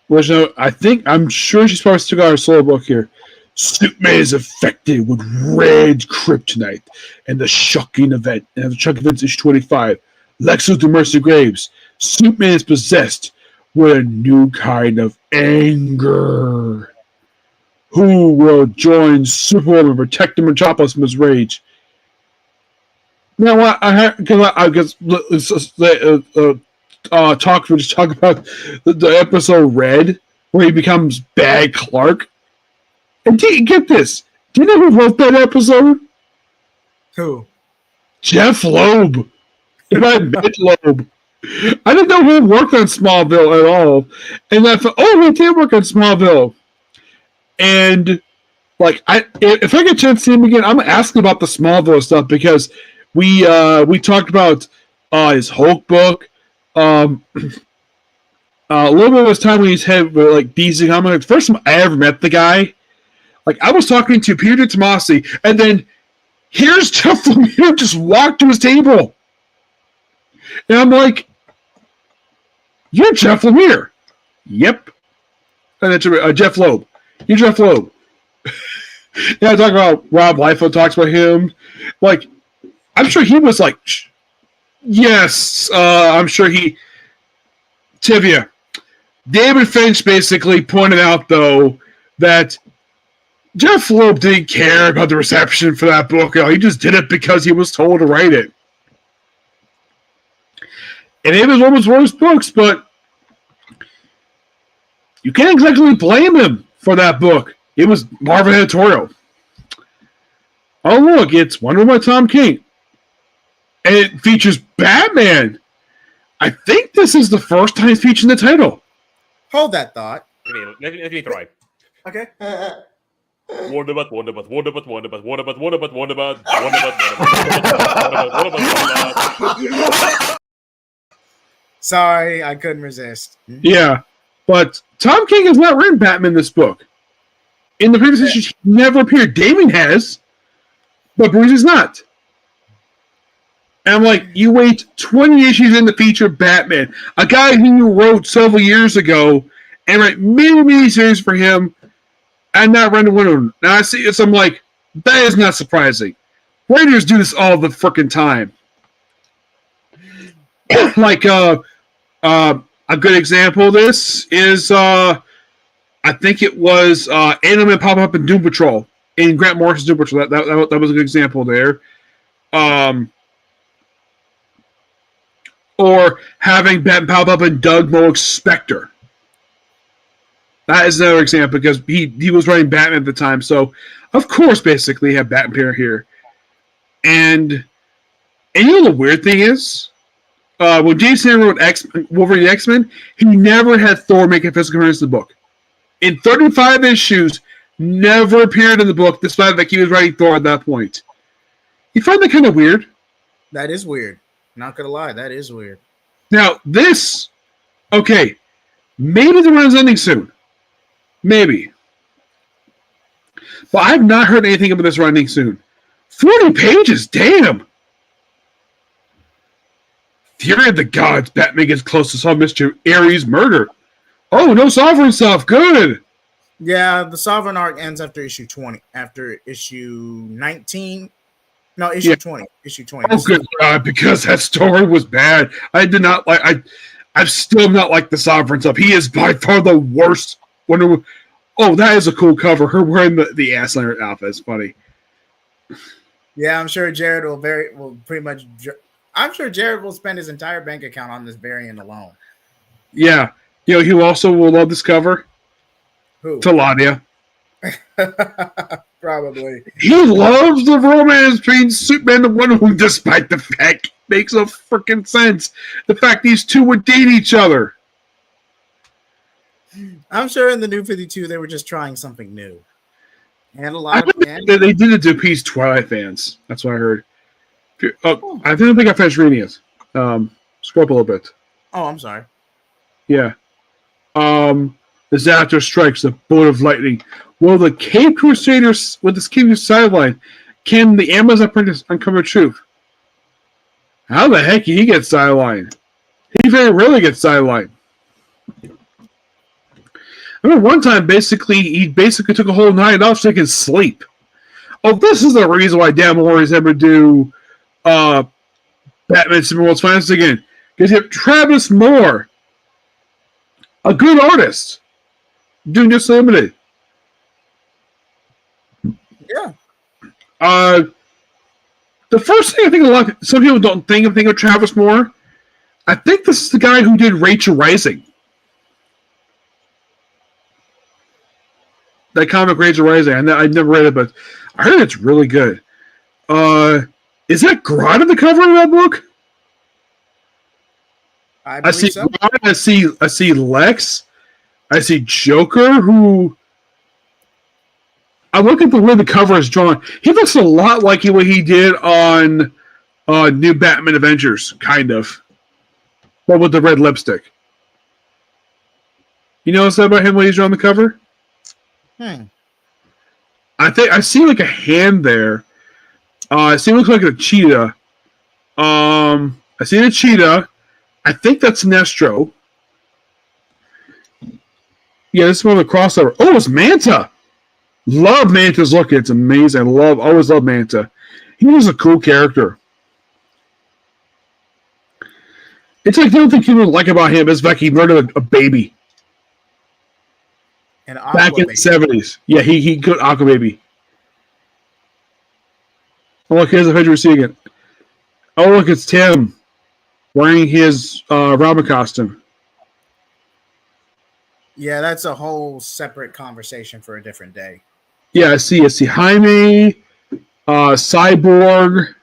Which I'm sure she's probably still got her solo book here. Superman is affected with red kryptonite and the shocking event. And the shocking event issue 25. Lex Luthor Mercy Graves. Superman is possessed with a new kind of anger. Who will join Superwoman and protect the Metropolis from his rage? Now, I guess talk about the episode Red, where he becomes Bad Clark. And get this. Do you know who wrote that episode? Who? Jeff Loeb. I met Loeb. I didn't know who worked on Smallville at all. And I thought, he did work on Smallville. And like if I get a chance to see him again, I'm asking about the Smallville stuff because we talked about his Hulk book. A little bit of his time when he's had like DC Comics. First time I ever met the guy. Like I was talking to Peter Tomasi, and then here's Jeff Lemire just walked to his table. And I'm like, "You're Jeff Lemire." Yep. And then Jeff Loeb. You're Jeff Loeb. Yeah, I talk about Rob Liefeld talks about him. Like, I'm sure he was like, yes, I'm sure he. Tivia. David Finch basically pointed out, though, that Jeff Loeb didn't care about the reception for that book. He just did it because he was told to write it. And it was one of his worst books, but you can't exactly blame him for that book. It was Marvel editorial. Oh, look, it's Wonder Woman by Tom King. And it features Batman. I think this is the first time it's featured in the title. Hold that thought. Let me try. Okay. Wonderbot. Sorry, I couldn't resist. Yeah, but Tom King has not written Batman in this book. In the previous issues, he never appeared. Damon has, but Bruce is not. And I'm like, you wait 20 issues in to feature Batman, a guy who you wrote several years ago, and write many series for him, and not run the winner. Now I see this, I'm like, that is not surprising. Writers do this all the freaking time. Like, a good example of this is, I think it was Animal pop up in Doom Patrol, in Grant Morrison's Doom Patrol. That was a good example there. Or having Batman pop up in Doug Moak's Spectre. That is another example because he was writing Batman at the time. So, of course, basically, you have Batman appear here. And you know the weird thing is? When James Tynion wrote Wolverine X-Men, he never had Thor make a physical appearance in the book. In 35 issues, never appeared in the book, despite that he was writing Thor at that point. You find that kind of weird? That is weird. Not gonna lie, that is weird. Now, this, okay, maybe the run's ending soon. Maybe. But I've not heard anything about this running soon. 40 pages, damn! Fury of the Gods, Batman gets close to some Mr. Ares murder. Oh, no Sovereign stuff, good! Yeah, the Sovereign arc ends after issue 20. After issue 19. No, issue 20. Issue 20. Oh, good God, because that story was bad. I did not like, I've still not liked the Sovereign stuff. He is by far the worst Wonder Woman. Oh, that is a cool cover. Her wearing the ass on her outfit is funny. Yeah, I'm sure Jared will pretty much. I'm sure Jared will spend his entire bank account on this variant alone. Yeah. You know, who also will love this cover? Who? Teladia. Probably. He loves the romance between Superman and Wonder Woman, despite the fact it makes no freaking sense. The fact these two would date each other. I'm sure in the New 52 they were just trying something new. And a I lot of think they did it to appease Twilight fans. That's what I heard. oh, I don't think I finished reading it. Scroll up a little bit. I'm sorry. Yeah. Disaster strikes the bolt of lightning. Will the Cave Crusaders, with this Cave sideline, can the Amazon apprentice uncover truth? How the heck did he get sidelined? He very rarely gets sidelined. I remember one time, he took a whole night off so he could sleep. Oh, this is the reason why Dan Morris ever do Batman Super World's Finest again. Because you have Travis Moore, a good artist, doing Just Limited. Yeah. The first thing I think some people don't think of Travis Moore. I think this is the guy who did Rachel Rising. That comic Rachel Rising. I never read it, but I heard it's really good. Is that Grodd on the cover of that book? I see so. Grodd, I see Lex. I see Joker, who I look at the way the cover is drawn. He looks a lot like what he did on New Batman Avengers, kind of. But with the red lipstick. You know what's about him when he's on the cover? I think I see like a hand there. I see it looks like a cheetah. I see a cheetah. I think that's Nestro. Yeah, this is one of the crossover. Oh, it's Manta. Love Manta's look. It's amazing. Always love Manta. He was a cool character. It's like the only thing people like about him is like he murdered a baby. Back in the 70s. Yeah, he killed Aqua Baby. Oh, look, here's the picture we're seeing it. Oh, look, it's Tim wearing his Robin costume. Yeah, that's a whole separate conversation for a different day. Yeah, I see Jaime, Cyborg,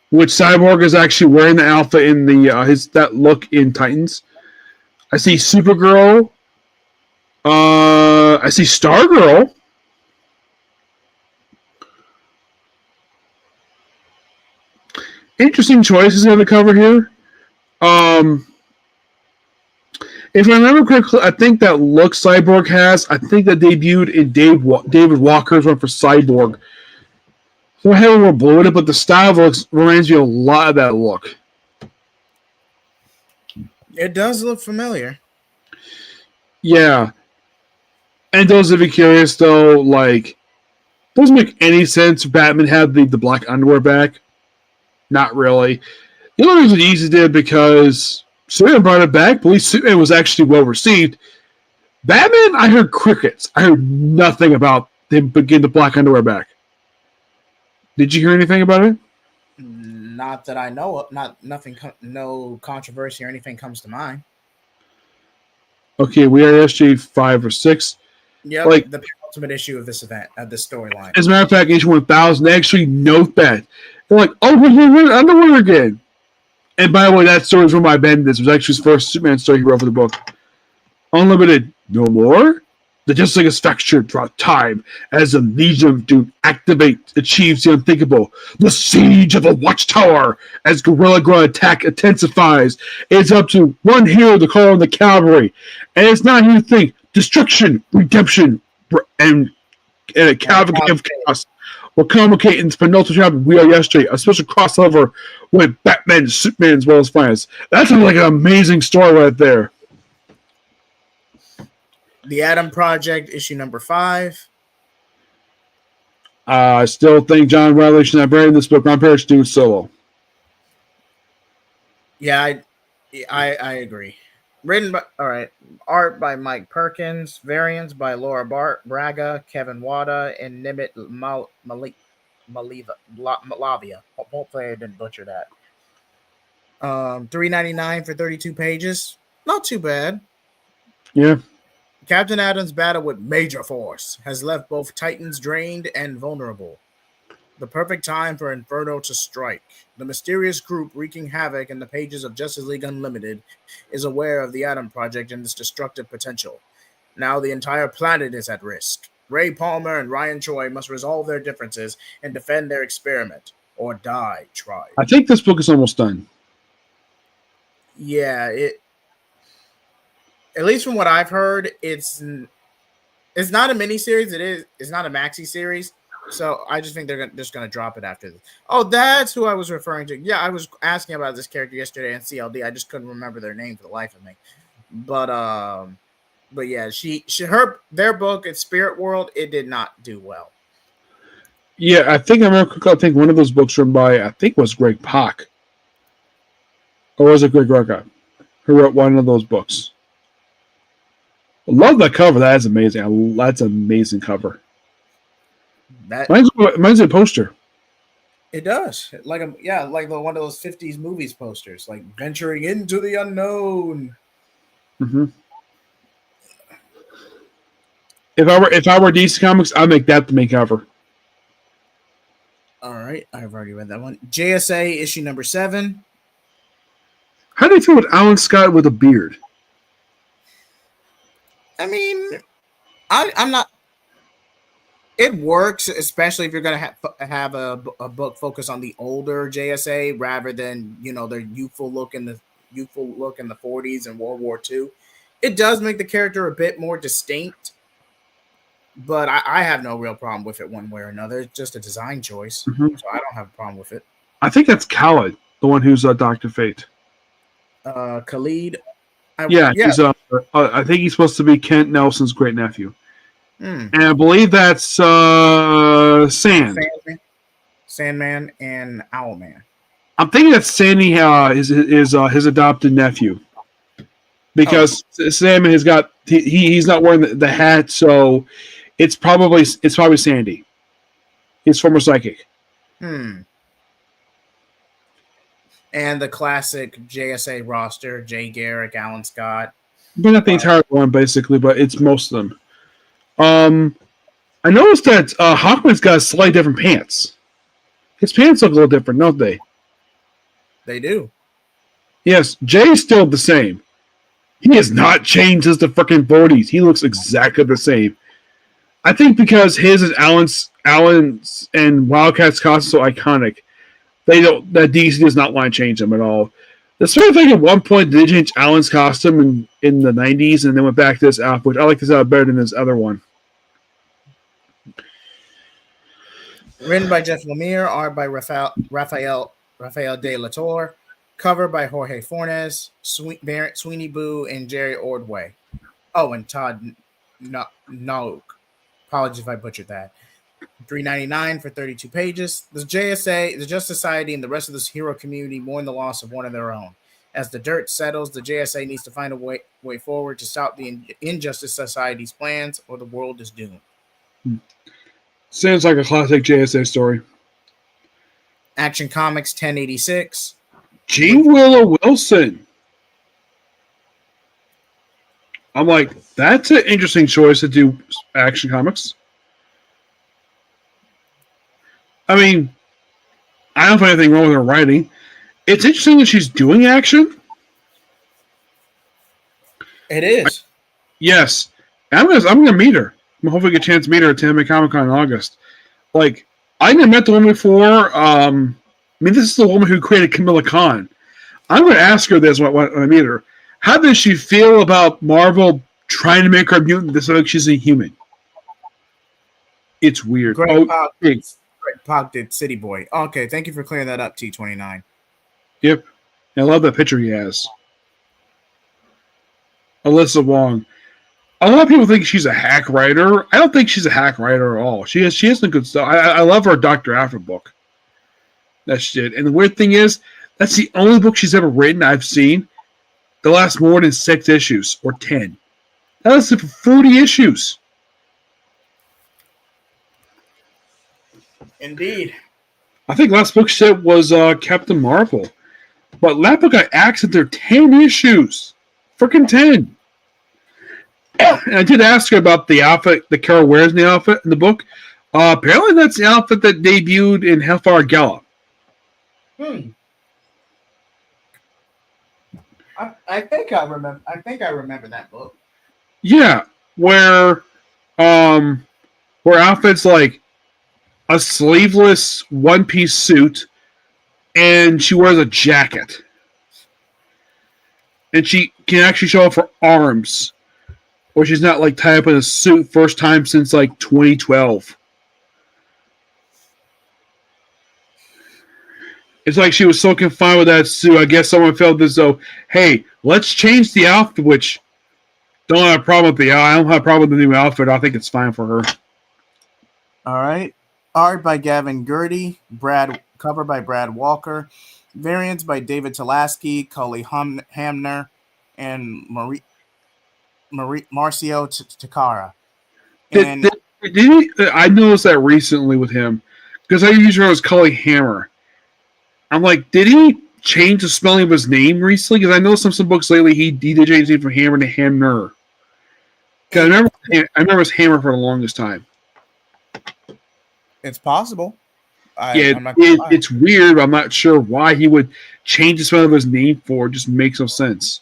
which Cyborg is actually wearing the outfit in the that look in Titans. I see Supergirl. I see Stargirl. Interesting choices on the cover here. If I remember correctly, I think that look Cyborg has, I think that debuted in David Walker's one for Cyborg. So I have a more blue in it, but the style reminds me a lot of that look. It does look familiar. Yeah. And those of you curious, though, like, doesn't make any sense Batman had the black underwear back. Not really. The only reason he did because Superman brought it back. Believe Superman was actually well received. Batman, I heard crickets. I heard nothing about him getting the black underwear back. Did you hear anything about it? Not that I know of. Nothing. No controversy or anything comes to mind. Okay, we are SG 5 or 6. Yeah, like the penultimate issue of this event, of this storyline. As a matter of fact, issue 1000, they actually note that. They're like, oh, we're underwear again. And by the way, that story is from my Bendis. It was actually his first Superman story he wrote for the book. Unlimited, no more? The Justice League is fractured throughout time as the Legion of Doom achieves the unthinkable. The siege of the Watchtower as Guerrilla Ground attack intensifies. It's up to one hero to call on the cavalry. And it's not who you think. Destruction, redemption, and a cavalcade of chaos will complicate in the penultimate chapter We Are Yesterday, a special crossover with Batman, Superman, as well as Finance. That sounds like an amazing story right there. The Atom Project, issue number 5. I still think John Riley should not bury this book. Ron Perry should do solo. Yeah, I agree. Written by art by Mike Perkins, variants by Laura Braga, Kevin Wada, and Nimit Malavia. Hopefully I didn't butcher that. $3.99 for 32 pages. Not too bad. Yeah. Captain Atom's battle with Major Force has left both Titans drained and vulnerable. The perfect time for Inferno to strike. The mysterious group wreaking havoc in the pages of Justice League Unlimited is aware of the Atom Project and its destructive potential. Now the entire planet is at risk. Ray Palmer and Ryan Choi must resolve their differences and defend their experiment, or die trying. I think this book is almost done. Yeah, at least from what I've heard, it's not a miniseries. It's not a maxi series. So I just think they're just going to drop it after this. Oh, that's who I was referring to. Yeah, I was asking about this character yesterday in CLD. I just couldn't remember their name for the life of me. But yeah, their book at Spirit World, it did not do well. Yeah, I think one of those books written by, I think it was Greg Pak. Or was it Greg Rucka who wrote one of those books? I love that cover. That is amazing. That's an amazing cover. Mine's a poster. It does. Like one of those 50s movies posters, like venturing into the unknown. Mm-hmm. If I were DC Comics, I'd make that the main cover. All right, I've already read that one. JSA issue number 7. How do you feel with Alan Scott with a beard? I mean, I'm not. It works, especially if you're going to have a book focus on the older JSA rather than their youthful look in the 40s and World War II. It does make the character a bit more distinct, but I have no real problem with it one way or another. It's just a design choice, so I don't have a problem with it. I think that's Khaled, the one who's Dr. Fate. Khalid. He's, I think he's supposed to be Kent Nelson's great nephew. And I believe that's Sandman and Owlman. I'm thinking that Sandy is his adopted nephew, because Sandman has got he's not wearing the hat, so it's probably Sandy, his former psychic. And the classic JSA roster: Jay Garrick, Alan Scott. But not the entire one, basically, but it's most of them. I noticed that Hawkman's got slightly different pants. His pants look a little different, don't they? They do. Yes, Jay's still the same. He has not changed since the freaking 40s. He looks exactly the same. I think because his is Alan's and Wildcat's costumes so iconic, that DC does not want to change them at all. The sort of thing at one point they changed Alan's costume in the 90s and then went back to this outfit, which I like this outfit better than this other one. Written by Jeff Lemire, art by Rafael de la Torre, cover by Jorge Fornes, Sweeney Boo, and Jerry Ordway. Oh, and Todd Noak. Apologies if I butchered that. $3.99 for 32 pages. The JSA, the Justice Society, and the rest of this hero community mourn the loss of one of their own. As the dirt settles, the JSA needs to find a way forward to stop the Injustice Society's plans, or the world is doomed. Sounds like a classic JSA story. Action Comics 1086. G. Willow Wilson. I'm like, that's an interesting choice to do Action Comics. I mean, I don't find anything wrong with her writing. It's interesting that she's doing action. It is. Yes. I'm gonna meet her. I'm hopefully get a chance to meet her at Tampa Comic Con in August. Like, I never met the woman before. This is the woman who created Camilla Khan. I'm going to ask her this when I meet her. How does she feel about Marvel trying to make her a mutant to like she's a human? It's weird. Greg Pak did City Boy. Okay, thank you for clearing that up, T29. Yep. I love that picture he has. Alyssa Wong. A lot of people think she's a hack writer. I don't think she's a hack writer at all. She has some good stuff. I love her Dr. After book. That she did. And the weird thing is, that's the only book she's ever written I've seen that lasts more than 6 issues or 10. That lasted for 40 issues. Indeed. I think last book she said was Captain Marvel. But that book got axed at their 10 issues. Freaking 10. And I did ask her about the outfit that Carol wears in the outfit in the book. Apparently, that's the outfit that debuted in Hellfire Gala. I think I remember. I think I remember that book. Yeah, where where outfits like a sleeveless one piece suit and she wears a jacket. And she can actually show off her arms. Or she's not like tied up in a suit first time since like 2012. It's like she was so confined with that suit. I guess someone felt as though, hey, let's change the outfit, which don't have a problem with I don't have a problem with the new outfit. I think it's fine for her. All right. Art by Gavin Gertie. Cover by Brad Walker. Variants by David Talaski, Cully Hamner, and Marcio Takara. And I noticed that recently with him because I usually was Cully Hammer. I'm like, did he change the spelling of his name recently? Because I know some books lately he did change his name from Hammer to Hamner. Because I remember it was Hammer for the longest time. it's possible. Yeah, I'm not it's weird. But I'm not sure why he would change the spelling of his name for. It just makes no sense.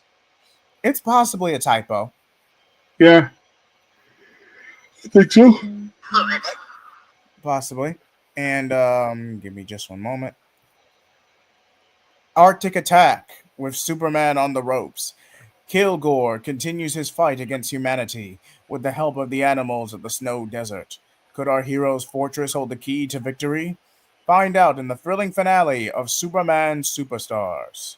It's possibly a typo. Yeah, I think so. Possibly. And give me just one moment. Arctic Attack with Superman on the ropes. Kilgore continues his fight against humanity with the help of the animals of the snow desert. Could our hero's fortress hold the key to victory? Find out in the thrilling finale of Superman Superstars.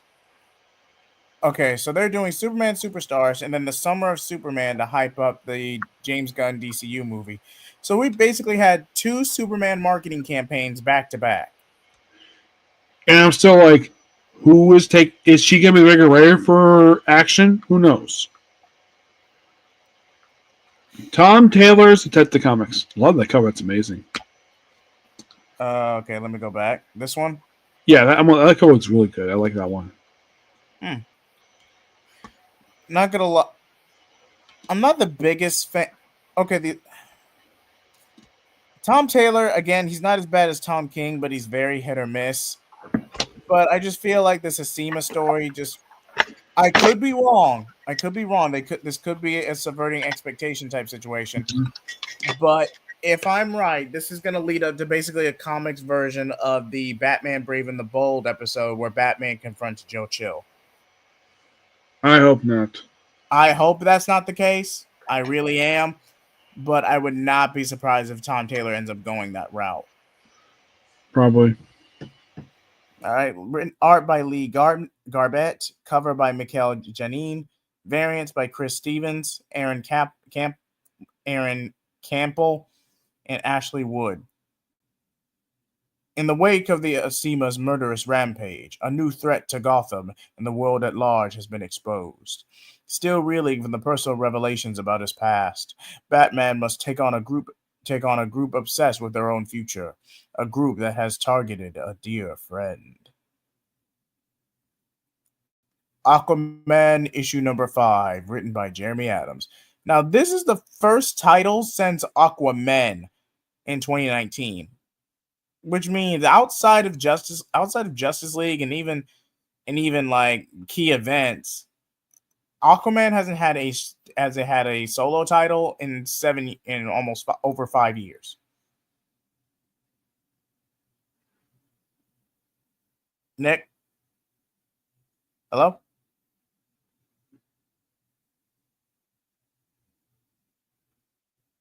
Okay, so they're doing Superman Superstars and then the Summer of Superman to hype up the James Gunn DCU movie. So we basically had two Superman marketing campaigns back to back. And I'm still like, is she gonna be the regular writer for action? Who knows? Tom Taylor's Detective Comics. Love that cover. It's amazing. Okay, let me go back. This one? Yeah, that cover looks really good. I like that one. Not gonna lie. I'm not the biggest fan. Okay, the Tom Taylor, again, he's not as bad as Tom King, but he's very hit or miss. But I just feel like this Asima story just I could be wrong. I could be wrong. This could be a subverting expectation type situation. But if I'm right, this is going to lead up to basically a comics version of the Batman Brave and the Bold episode where Batman confronts Joe Chill. I hope not. I hope that's not the case. I really am. But I would not be surprised if Tom Taylor ends up going that route. Probably. All right. Written art by Lee Garbett. Cover by Mikhail Janine. Variants by Chris Stevens, Aaron Campbell, and Ashley Wood. In the wake of the Asima's murderous rampage, a new threat to Gotham and the world at large has been exposed. Still reeling from the personal revelations about his past, Batman must take on a group obsessed with their own future, a group that has targeted a dear friend. Aquaman issue number 5, written by Jeremy Adams. Now, this is the first title since Aquaman in 2019, which means outside of Justice League and even like key events, Aquaman hasn't had a solo title in almost over 5 years. Nick, hello?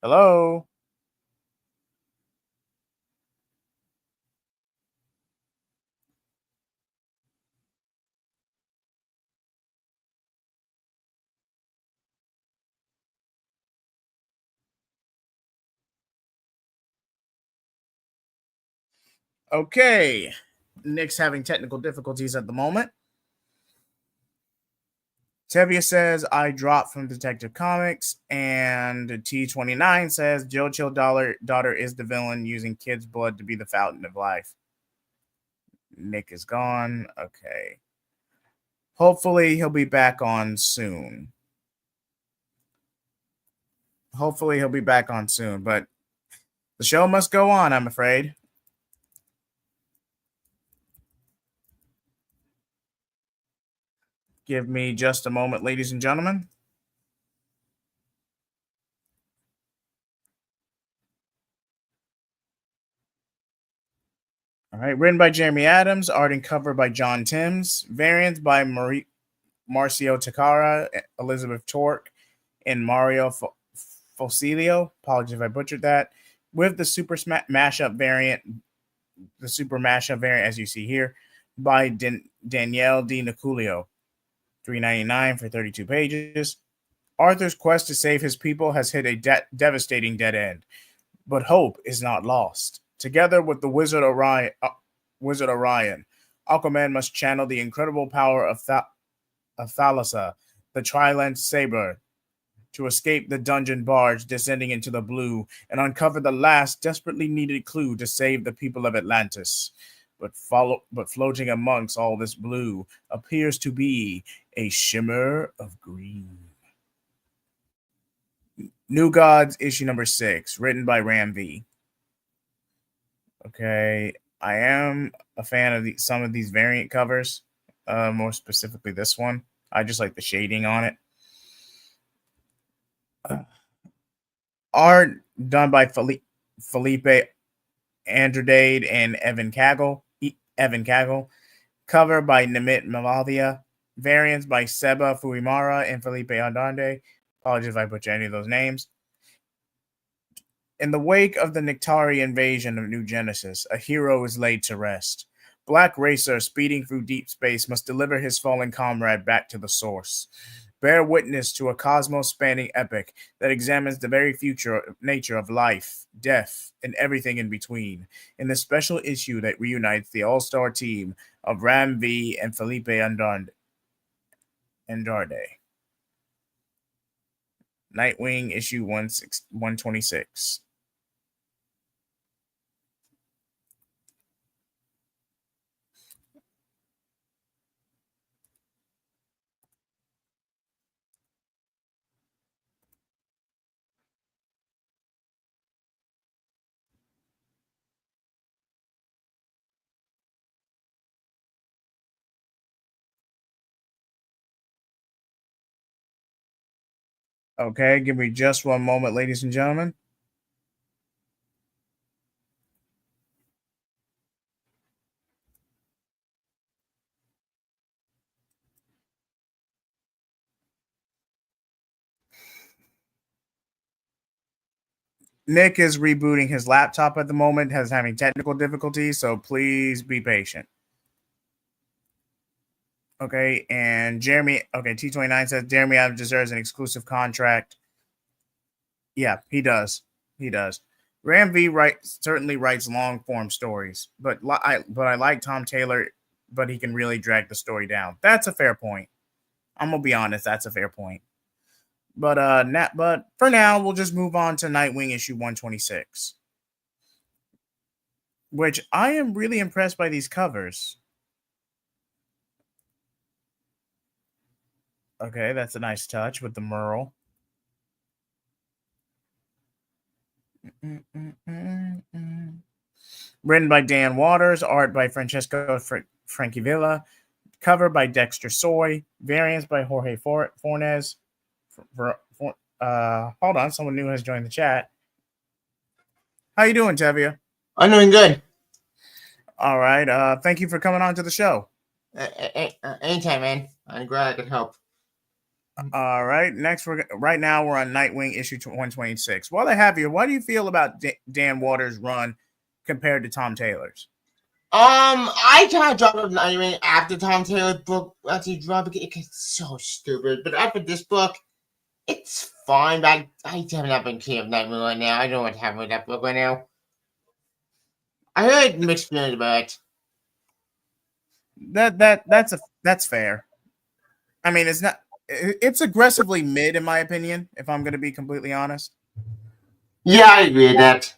Hello? Okay. Nick's having technical difficulties at the moment. Tevia says, I dropped from Detective Comics. And T29 says, Joe Chill daughter is the villain using kids' blood to be the fountain of life. Nick is gone. Okay. Hopefully he'll be back on soon. But The show must go on, I'm afraid. Give me just a moment, ladies and gentlemen. All right, written by Jeremy Adams, art and cover by John Timms, variants by Marcio Takara, Elizabeth Torque, and Mario Fosilio. Apologies if I butchered that. With the super mashup variant, as you see here, by Danielle Di Niculio, $3.99 for 32 pages. Arthur's quest to save his people has hit a devastating dead end, but hope is not lost. Together with the Wizard Orion, Aquaman must channel the incredible power of Thalassa, the Tri-Lance Saber, to escape the dungeon barge descending into the blue and uncover the last desperately needed clue to save the people of Atlantis. But floating amongst all this blue appears to be a shimmer of green. New Gods, issue number 6, written by Ram V. Okay, I am a fan of some of these variant covers, more specifically this one. I just like the shading on it. Art done by Felipe Andrade and Evan Cagle. Cover by Namit Malavia. Variants by Seba Fuimara and Felipe Andrade. Apologies if I butcher any of those names. In the wake of the Nictari invasion of New Genesis, a hero is laid to rest. Black Racer, speeding through deep space, must deliver his fallen comrade back to the source. Bear witness to a cosmos-spanning epic that examines the very nature of life, death, and everything in between, in the special issue that reunites the all-star team of Ram V and Felipe Andrade. Nightwing, issue 126. Okay, give me just one moment, ladies and gentlemen. Nick is rebooting his laptop at the moment, having technical difficulties, so please be patient. Okay, and Jeremy, T29 says Jeremy Adams deserves an exclusive contract. Yeah, he does. Ram V certainly writes long form stories, but I like Tom Taylor, but he can really drag the story down. That's a fair point. I'm gonna be honest, that's a fair point. But for now, we'll just move on to Nightwing issue 126, which I am really impressed by these covers. Okay, that's a nice touch with the Merle. Written by Dan Waters, art by Francesco Francavilla, cover by Dexter Soy, variants by Jorge Fornes. Hold on, someone new has joined the chat. How you doing, Tevia? I'm doing good. All right. Thank you for coming on to the show. Anytime, man. I'm glad I could help. All right. Next, right now we're on Nightwing issue 126. While I have you, what do you feel about Dan Waters' run compared to Tom Taylor's? I kind of dropped off Nightwing after Tom Taylor's book actually dropped. It's so stupid. But after this book, it's fine. But I haven't up in key of Nightwing right now. I don't know what's happening with that book right now. I heard mixed feelings about it. That's fair. I mean, it's aggressively mid in my opinion, if I'm going to be completely honest. Yeah, I agree with that.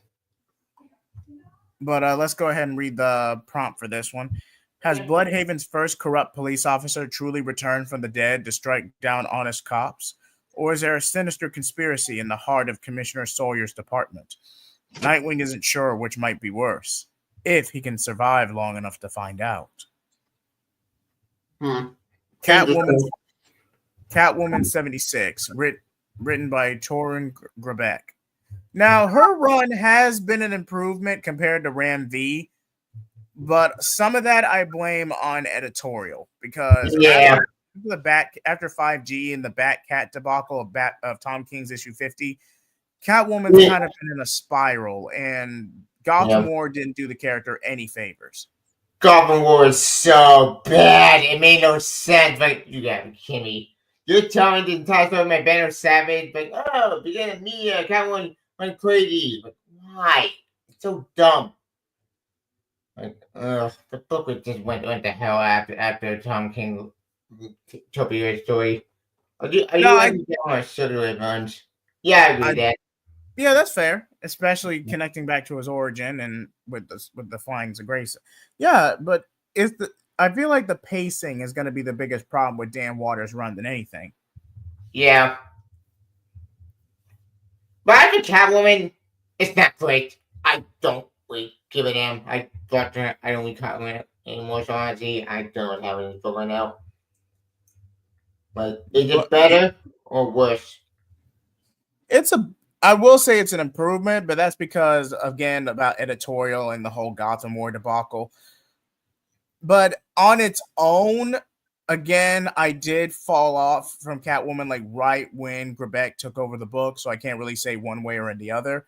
But let's go ahead and read the prompt for this one. Has Bloodhaven's first corrupt police officer truly returned from the dead to strike down honest cops? Or is there a sinister conspiracy in the heart of Commissioner Sawyer's department? Nightwing isn't sure which might be worse, if he can survive long enough to find out. Catwoman 76, written by Torun Grabek. Now, her run has been an improvement compared to Ram V, but some of that I blame on editorial because after 5G and the Batcat debacle of Tom King's issue 50, Catwoman's kind of been in a spiral, and Gotham War didn't do the character any favors. Gotham War is so bad. It made no sense. Like, you gotta be kidding me. You're telling the entire story of my Banner Savage, like, oh, beginning of me, Catwoman went crazy. Like, why? It's so dumb. Like, the book just went to hell after Tom King took your story. Are you down my sugar runs? Yeah, I agree with that. Yeah, that's fair, especially connecting back to his origin and with the Flyings of Grace. Yeah, but I feel like the pacing is going to be the biggest problem with Dan Waters' run than anything. Yeah, but I think Catwoman, it's not great. I don't really give a damn. I don't read Catwoman anymore, so honestly, I don't have any book right now. Like, is it better or worse? I will say it's an improvement, but that's because, again, about editorial and the whole Gotham War debacle. But on its own, again, I did fall off from Catwoman like right when Grabek took over the book, so I can't really say one way or the other.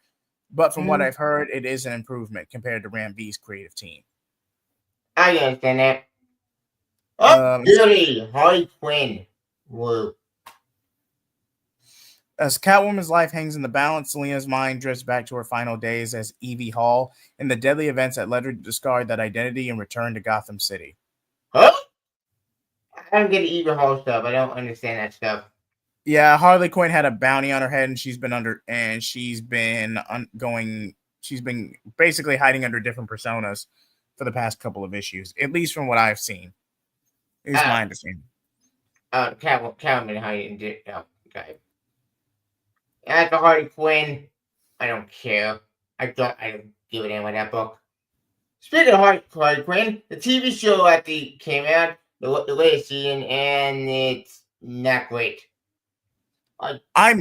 But from what I've heard, it is an improvement compared to Ram V's creative team. I understand that. Oh, really? Harley Quinn. Whoa. As Catwoman's life hangs in the balance, Selina's mind drifts back to her final days as Evie Hall and the deadly events that led her to discard that identity and return to Gotham City. Huh? I don't get Evie Hall stuff. I don't understand that stuff. Yeah, Harley Quinn had a bounty on her head, and she's been basically hiding under different personas for the past couple of issues, at least from what I've seen. Is my understanding. Catwoman hiding. Okay. As for Harley Quinn, I don't care. I don't give a damn about that book. Speaking of Harley Quinn, the TV show came out, the latest season, and it's not great. I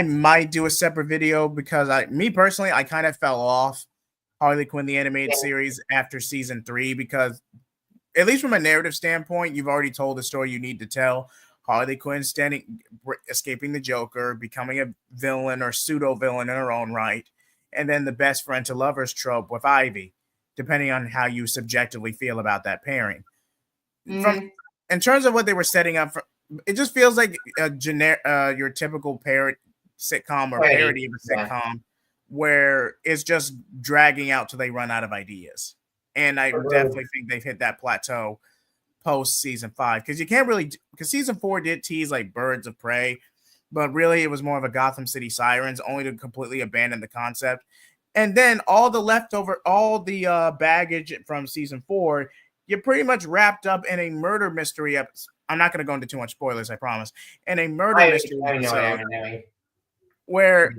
might do a separate video because me personally, I kind of fell off Harley Quinn the animated series after season 3 because, at least from a narrative standpoint, you've already told the story you need to tell. Harley Quinn escaping the Joker, becoming a villain or pseudo villain in her own right, and then the best friend to lovers trope with Ivy, depending on how you subjectively feel about that pairing. In terms of what they were setting up for, it just feels like a your typical sitcom or parody of a sitcom where it's just dragging out till they run out of ideas. And I definitely think they've hit that plateau post season 5 because you can't really, because season 4 did tease like Birds of Prey, but really it was more of a Gotham City Sirens, only to completely abandon the concept. And then all the baggage from season 4, you pretty much wrapped up in a murder mystery episode. I'm not going to go into too much spoilers, I promise. In a murder mystery episode where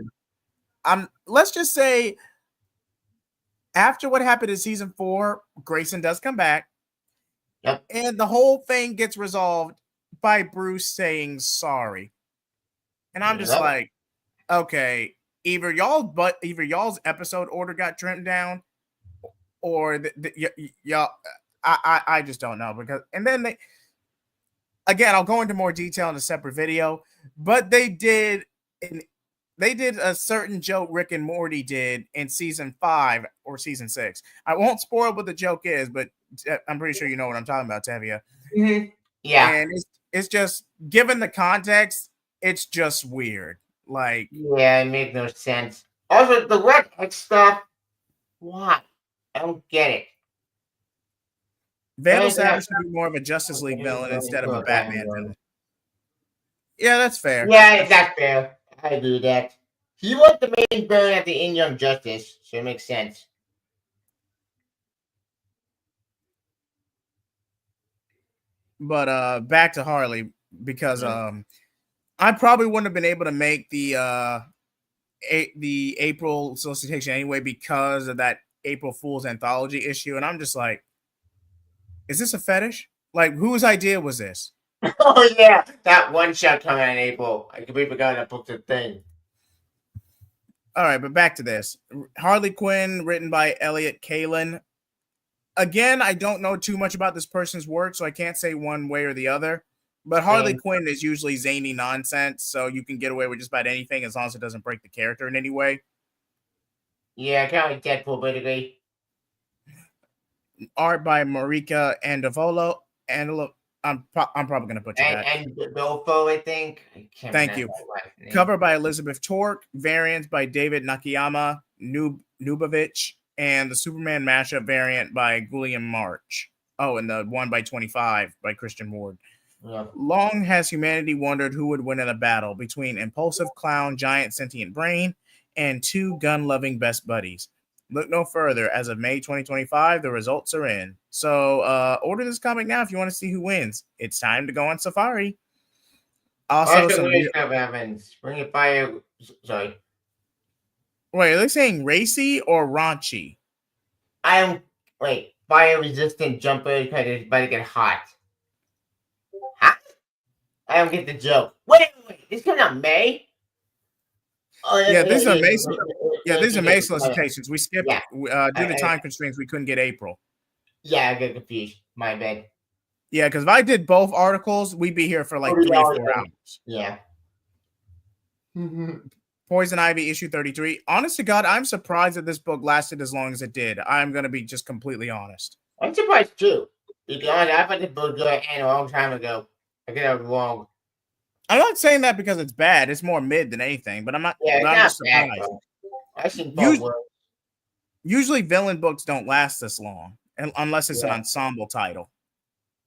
let's just say after what happened in season 4, Grayson does come back. Yep. And the whole thing gets resolved by Bruce saying sorry. And I'm just like, okay, either y'all's episode order got trimmed down, or y'all, I just don't know. Because, and then again, I'll go into more detail in a separate video, but they did a certain joke Rick and Morty did in season 5 or season 6. I won't spoil what the joke is, but I'm pretty sure you know what I'm talking about, Tevia. Mm-hmm. Yeah. And it's just, given the context, it's just weird. Like, yeah, it makes no sense. Also, the Red X stuff, why? I don't get it. Vandal Savage should be more of a Justice League villain instead of a Batman villain. Yeah, that's fair. Yeah, that's fair. I agree with that. He was the main villain at the In Young Justice, so it makes sense. But back to Harley, because I probably wouldn't have been able to make the the April solicitation anyway because of that April Fool's anthology issue, and I'm just like, is this a fetish? Like, whose idea was this? Oh yeah, that one shot coming out in April. I completely forgot that book's a thing. All right, but back to this. Harley Quinn, written by Elliot Kalin. Again, I don't know too much about this person's work, so I can't say one way or the other. But Harley Quinn is usually zany nonsense, so you can get away with just about anything as long as it doesn't break the character in any way. Yeah, kind of like Deadpool, basically. Art by Marika Andavolo. I'm probably going to butcher that. And Bilfo, I think. Thank you. Cover by Elizabeth Torque. Variants by David Nakayama, Nubovich, and the Superman mashup variant by Guillaume March. Oh, and the 1/25 by Christian Ward. Yeah. Long has humanity wondered who would win in a battle between impulsive clown, giant sentient brain, and two gun-loving best buddies. Look no further. As of May 2025, the results are in. So order this comic now if you want to see who wins. It's time to go on safari. Also, Bring it fire. Sorry. Wait, are they saying racy or raunchy? Fire-resistant jumper because it's about to get hot. Hot? I don't get the joke. Wait. This coming out May? Oh, yeah, these are May. Yeah, these are May solicitations. We skipped due to time constraints. We couldn't get April. Yeah, I get confused. My bad. Yeah, because if I did both articles, we'd be here for like 3 or 4 hours. Yeah. Poison Ivy issue 33. Honest to God, I'm surprised that this book lasted as long as it did. I'm going to be just completely honest. I'm surprised too. Because I thought this book was going to end a long time ago. I get it wrong. I'm not saying that because it's bad. It's more mid than anything, but I'm not. Yeah, it's I'm not just surprised. bad, I've seen both works. Usually, villain books don't last this long unless it's an ensemble title.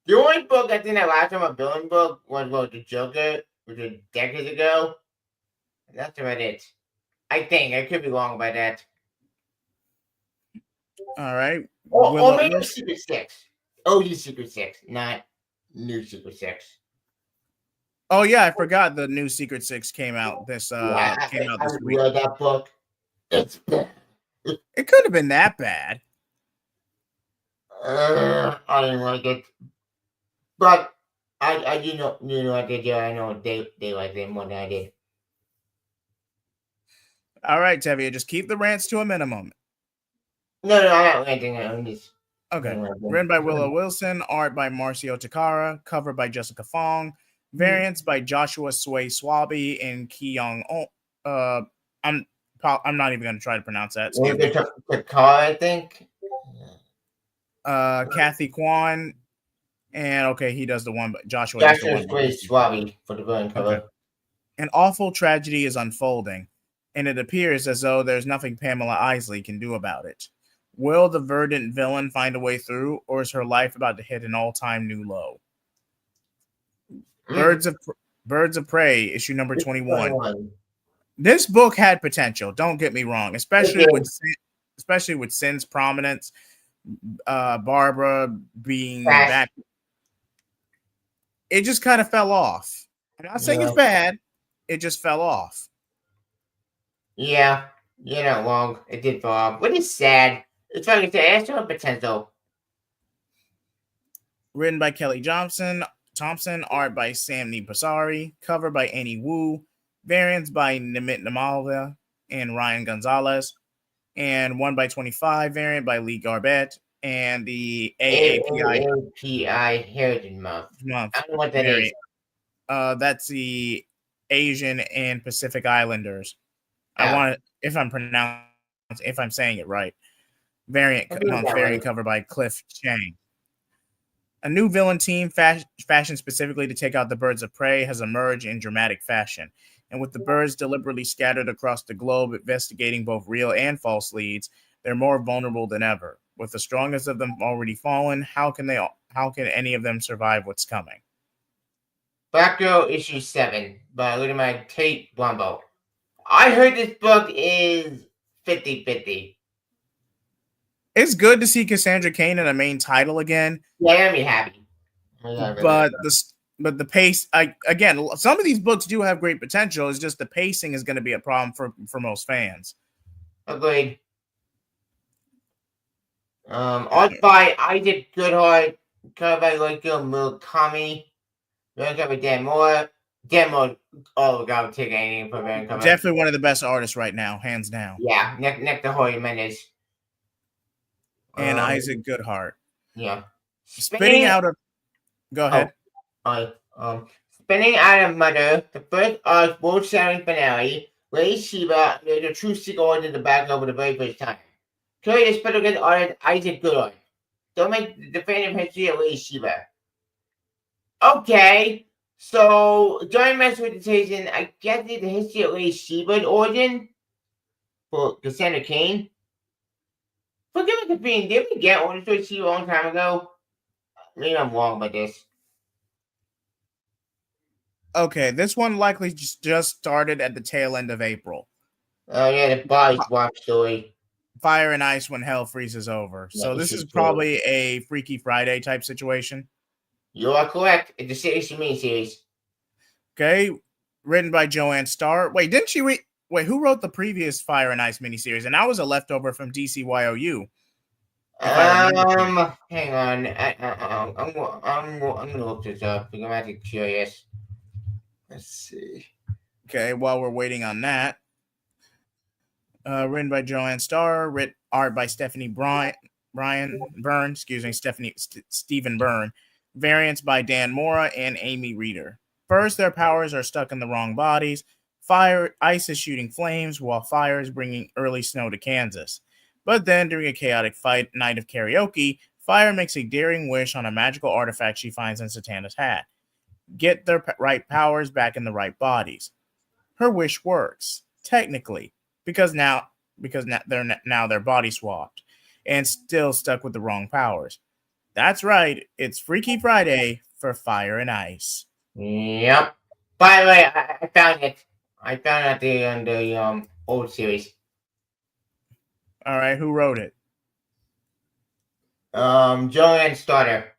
The only book I think that last time a villain book was The Joker, which was decades ago. And that's about it. I think I could be wrong about that. All right. Or maybe Secret Six. OG Secret Six, not New Secret Six. Oh yeah, I forgot the new Secret Six came out this week. Read that book. It's bad. It could have been that bad. I didn't like it, but I I did. Yeah, I know they liked it more than I did. All right, Tevia, just keep the rants to a minimum. No, I'm not ranting. I'm just okay. Written by Willow Wilson, art by Marcio Takara, cover by Jessica Fong. Variants by Joshua Sway Swaby and Ki-Young. I'm not even going to try to pronounce that. Takara, I think. Kathy Kwan, and okay, he does the one, but Joshua Sway Swaby for the villain cover. Okay. An awful tragedy is unfolding, and it appears as though there's nothing Pamela Isley can do about it. Will the verdant villain find a way through, or is her life about to hit an all-time new low? Birds of Prey, issue number 21. This book had potential. Don't get me wrong, especially with Sin's prominence. Barbara being back, it just kind of fell off. I'm not saying it's bad. It just fell off. Yeah, you're not wrong. It did fall off. What is sad? It's like it has no potential. Written by Kelly Thompson, art by Sam Nibasari, cover by Annie Wu, variants by Nimit Namalva and Ryan Gonzalez, and 1/25 variant by Lee Garbett, and the AAPI Heritage Month. I don't know what that variant is. That's the Asian and Pacific Islanders. I want to, if I'm saying it right. Variant cover by Cliff Chang. A new villain team fashioned specifically to take out the Birds of Prey has emerged in dramatic fashion. And with the birds deliberately scattered across the globe investigating both real and false leads, they're more vulnerable than ever. With the strongest of them already fallen, how can any of them survive what's coming? Black Girl issue 7 by Littlemag Tate Blumbo. I heard this book is 50-50. It's good to see Cassandra Cain in a main title again. Yeah, I'm happy. But but the pace, again, some of these books do have great potential. It's just the pacing is going to be a problem for most fans. Agreed. Art by Isaac Goodhart, cover by Rico Murakami, cover Dan Moore. Dan Moore, oh god, take anything for Van cover. Definitely one of the best artists right now, hands down. Yeah, next to Jorge Mendes. And Isaac Goodhart. Yeah. Spitting out of. Go ahead. Spinning out of Mother, the first arc world-shattering finale, Ray Shiba made a true sequel into the back over the very first time. Curious special guest artist Isaac Goodhart. Don't make the definitive history of Ray Shiba. Okay, so during my presentation, I guess the history of Ray Shiba's origin for Cassandra Cain. Forgive me for being, did we get Order to Shiba a long time ago? Maybe I'm wrong about this. Okay, this one likely just started at the tail end of April. Oh yeah, the body swap story. Fire and Ice when hell freezes over. Yeah, So this is probably a Freaky Friday type situation. You are correct. It's a series to miniseries. Okay, written by Joanne Starr. Wait, didn't she read? Wait, who wrote the previous Fire and Ice miniseries? And that was a leftover from DCYOU. Hang on. I'm gonna look this up because I'm actually curious. Let's see. Okay, while we're waiting on that, written by Joanne Starr, art by Stephanie Byrne, Stephen Byrne, variants by Dan Mora and Amy Reeder. First, their powers are stuck in the wrong bodies. Ice is shooting flames, while fire is bringing early snow to Kansas. But then, during a chaotic night of karaoke, Fire makes a daring wish on a magical artifact she finds in Satana's hat. Get their right powers back in the right bodies. Her wish works, technically, because now they're body swapped and still stuck with the wrong powers. That's right, it's Freaky Friday for Fire and Ice. Yep. By the way, I found it. I found it in the old series. All right, who wrote it? Joanne Starr.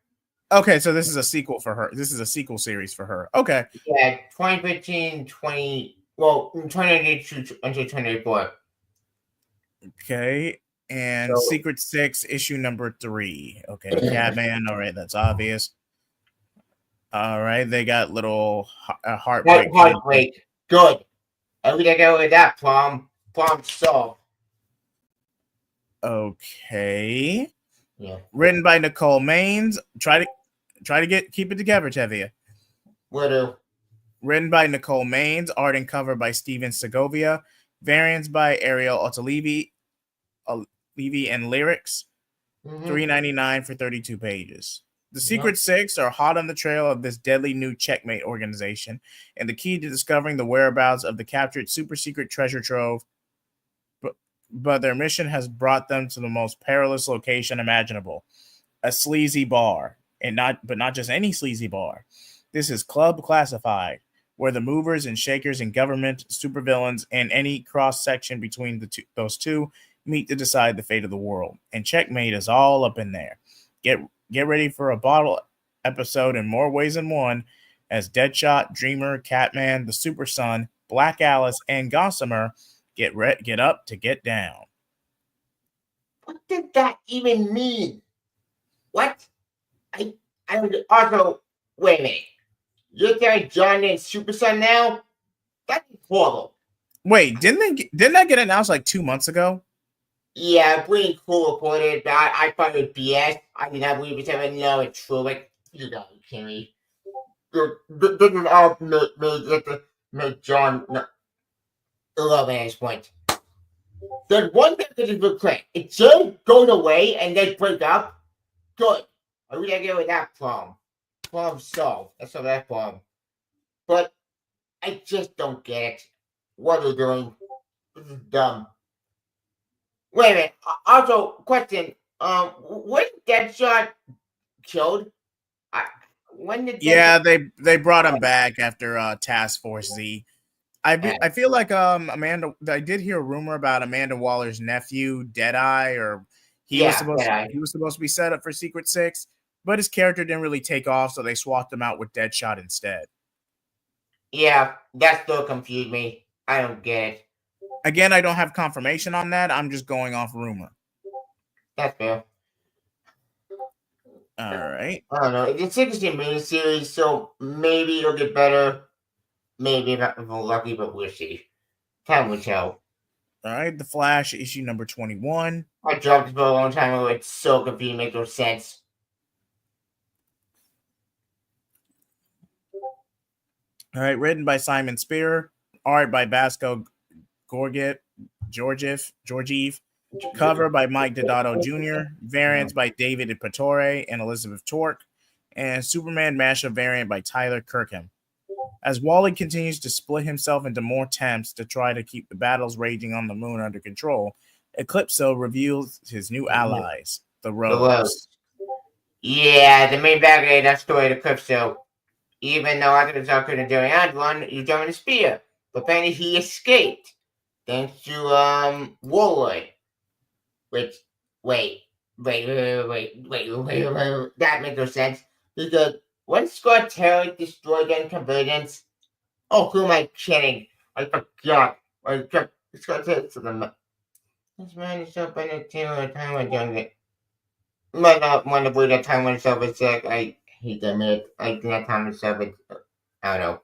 Okay, so this is a sequel for her. This is a sequel series for her. Okay. Yeah, 2015, 2022 until 2024. Okay, and Secret Six, issue number 3. Okay, Catman. All right, that's obvious. All right, they got little heartbreak. Heartbreak. Good. I'm gonna go with that problem solved. Okay. Yeah. Written by Nicole Maines. Try to keep it together, Tevia. Will do. Written by Nicole Maines. Art and cover by Steven Segovia. Variants by Ariel Ottolenghi and lyrics. $3.99 for 32 pages. The Secret Six are hot on the trail of this deadly new checkmate organization and the key to discovering the whereabouts of the captured super secret treasure trove. But their mission has brought them to the most perilous location imaginable, a sleazy bar, but not just any sleazy bar. This is Club Classified, where the movers and shakers in government, supervillains, and any cross section between those two meet to decide the fate of the world. And checkmate is all up in there. Get ready for a bottle episode in more ways than one, as Deadshot, Dreamer, Catman, the Super Son, Black Alice, and Gossamer get up to get down. What did that even mean? What? I would also wait a minute. You're telling John and Super Son now? That's horrible. Wait, didn't that get announced like 2 months ago? Yeah, pretty cool reported, but I thought it was BS. I did not believe it. No, it's true. Like, you gotta be kidding me. This is all make John irrelevant at this point. There's one thing that is real quick. It just goes away and they break up. Good. I really get with that problem. Problem solved. That's not that problem. But I just don't get it. What are they doing? This is dumb. Wait a minute. Also, question. When Deadshot killed? When did Deadshot... they brought him back after Task Force Z. I feel like Amanda. I did hear a rumor about Amanda Waller's nephew, Deadeye, or he was supposed to be set up for Secret Six. but his character didn't really take off, so they swapped him out with Deadshot instead. Yeah, that still confused me. I don't get it. Again, I don't have confirmation on that. I'm just going off rumor. That's fair. All right. I don't know. It's an interesting miniseries, so maybe it'll get better. Maybe if we're lucky, but we'll see. Time will tell. All right. The Flash, issue number 21. I dropped this book a long time ago. It's so confusing, makes no sense. All right. Written by Simon Spear. Art by Vasco Georgiev. Cover by Mike Deodato Jr. Variants by David Pittore and Elizabeth Torque. And Superman mashup variant by Tyler Kirkham. As Wally continues to split himself into more attempts to try to keep the battles raging on the moon under control, Eclipso reveals his new allies, the Rogues. Yeah, the main bad guy of that story, the Eclipso. Even though I thought I couldn't do one, you don't spear. But apparently he escaped. Thanks to Warlord. Which wait. That makes no sense. Because when Scott Terry destroyed the Convergence, oh, who am I kidding? I forgot. Scott Terry to the this man is so bad at the time when doing it. But not one of the time when self is sick. I hate that minute. I think that time myself. I don't know.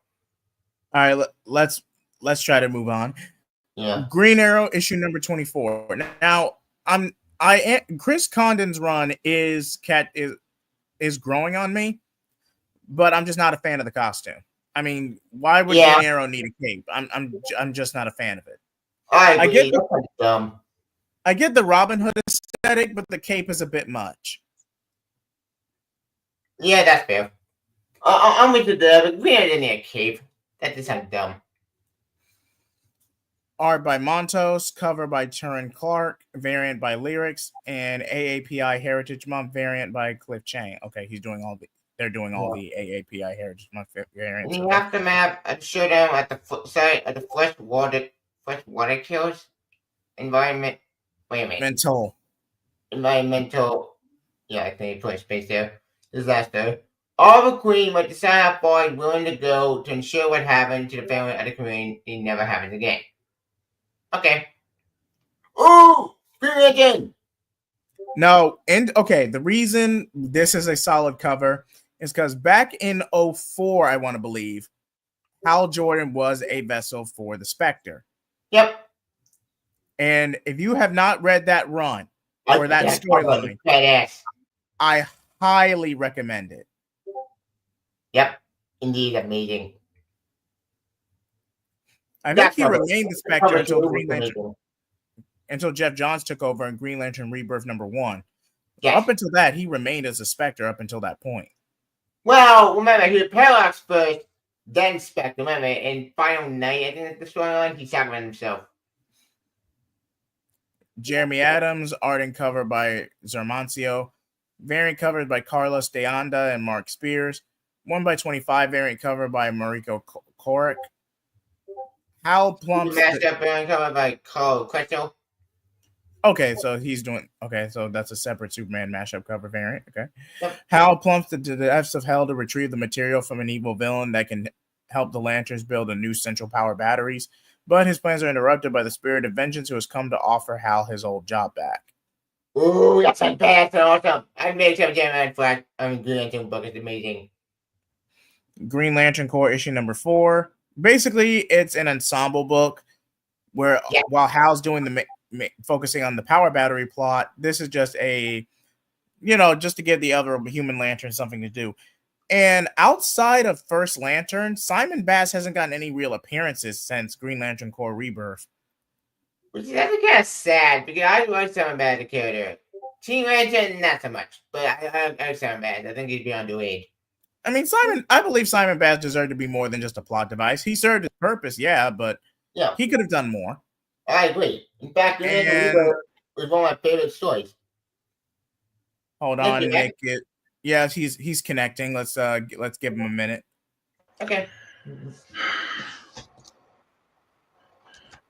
All right, let's try to move on. Yeah. Green Arrow issue number 24. Now, Chris Condon's run is growing on me, but I'm just not a fan of the costume. I mean, why would Green Arrow need a cape? I'm just not a fan of it. I get dumb. I get the Robin Hood aesthetic, but the cape is a bit much. Yeah, that's fair. I'm with you there, but Green Arrow didn't need a cape. That just sounds dumb. Art by Montos, cover by Turin Clark, variant by Lyrics, and AAPI Heritage Month variant by Cliff Chang. Okay, they're doing all the AAPI Heritage Month variants. In the aftermath, I showed them at the site at the fresh water kills environment. Wait a minute. Environmental. Yeah, I think put space there. Disaster. All the Queen might decide how far he's willing to go to ensure what happened to the family of the community never happens again. Okay. Ooh! Scream again! No, and okay, the reason this is a solid cover is because back in 2004, I want to believe, Hal Jordan was a vessel for the Spectre. Yep. And if you have not read that run or that storyline, I highly recommend it. Yep. Indeed, amazing. I think he remained the Spectre until Jeff Johns took over in Green Lantern Rebirth #1. Yes. Up until that, he remained as a Spectre up until that point. Well, remember, he was Parallax first, then Spectre. Remember, in Final Night, I think that's the storyline, he sacrificed himself. Jeremy Adams, art and cover by Zermancio. Variant covered by Carlos De Anda and Mark Spears. 1/25 variant cover by Mariko Korik. Hal Plumps. Mashed up variant cover by Carl Quetzal. Okay, so so that's a separate Superman mashup cover variant. Okay. Yep. Hal plumps to the depths of hell to retrieve the material from an evil villain that can help the Lanterns build a new central power batteries, but his plans are interrupted by the spirit of vengeance who has come to offer Hal his old job back. Ooh, that's a bad awesome. I made some Gemini Flash. Green Lantern book is amazing. Green Lantern Corps issue number 4. Basically, it's an ensemble book where while Hal's doing the focusing on the power battery plot, this is just just to give the other human lanterns something to do. And outside of First Lantern, Simon Bass hasn't gotten any real appearances since Green Lantern Corps Rebirth. Which is actually kind of sad because I like Simon Bass as a character. Teen Lantern, not so much, but I like Simon Bass. I think he's beyond the age. I mean, I believe Simon Bass deserved to be more than just a plot device. He served his purpose, but he could have done more. I agree. In fact, Rebirth was one of my favorite stories. Hold on, Nick. Yeah, he's connecting. Let's give him a minute. Okay.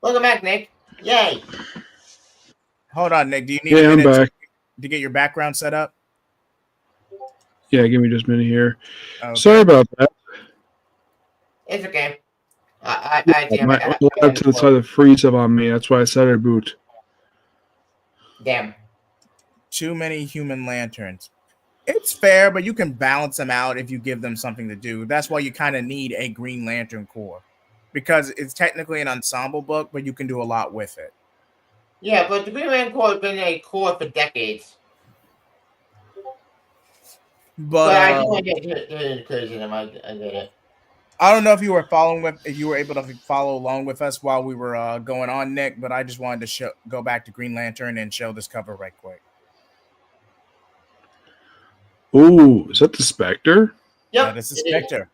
Welcome back, Nick. Yay. Hold on, Nick. Do you need a minute to get your background set up? Yeah, give me just a minute here. Okay. Sorry about that. It's okay. I damn My it. laptop decided to freeze up on me. That's why I set it boot. Damn. Too many human lanterns. It's fair, but you can balance them out if you give them something to do. That's why you kind of need a Green Lantern Corps, because it's technically an ensemble book, but you can do a lot with it. Yeah, but the Green Lantern Corps has been a core for decades. But But I just want to get criticism. I get it. I don't know if you were if you were able to follow along with us while we were going on, Nick. But I just wanted to go back to Green Lantern and show this cover right quick. Ooh, is that the Spectre? Yep. That is the Spectre.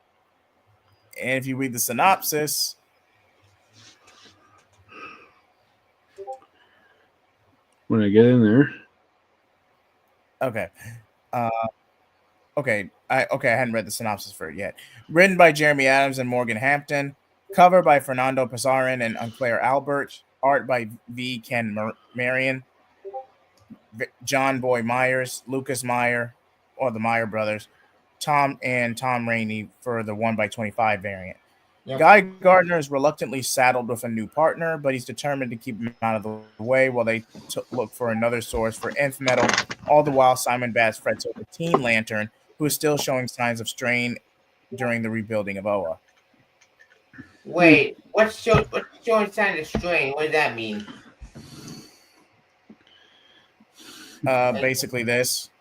And if you read the synopsis, When I get in there. okay. Okay, I hadn't read the synopsis for it yet. Written by Jeremy Adams and Morgan Hampton. Cover by Fernando Pizarrin and Claire Albert. Art by V. Ken Marion. John Boy Myers. Lucas Meyer, or the Meyer brothers. Tom Rainey for the 1x25 variant. Yep. Guy Gardner is reluctantly saddled with a new partner, but he's determined to keep him out of the way while they look for another source for nth metal. All the while, Simon Bass frets over Teen Lantern, who is still showing signs of strain during the rebuilding of Oa. Wait, what's showing signs of strain? What does that mean? Basically this.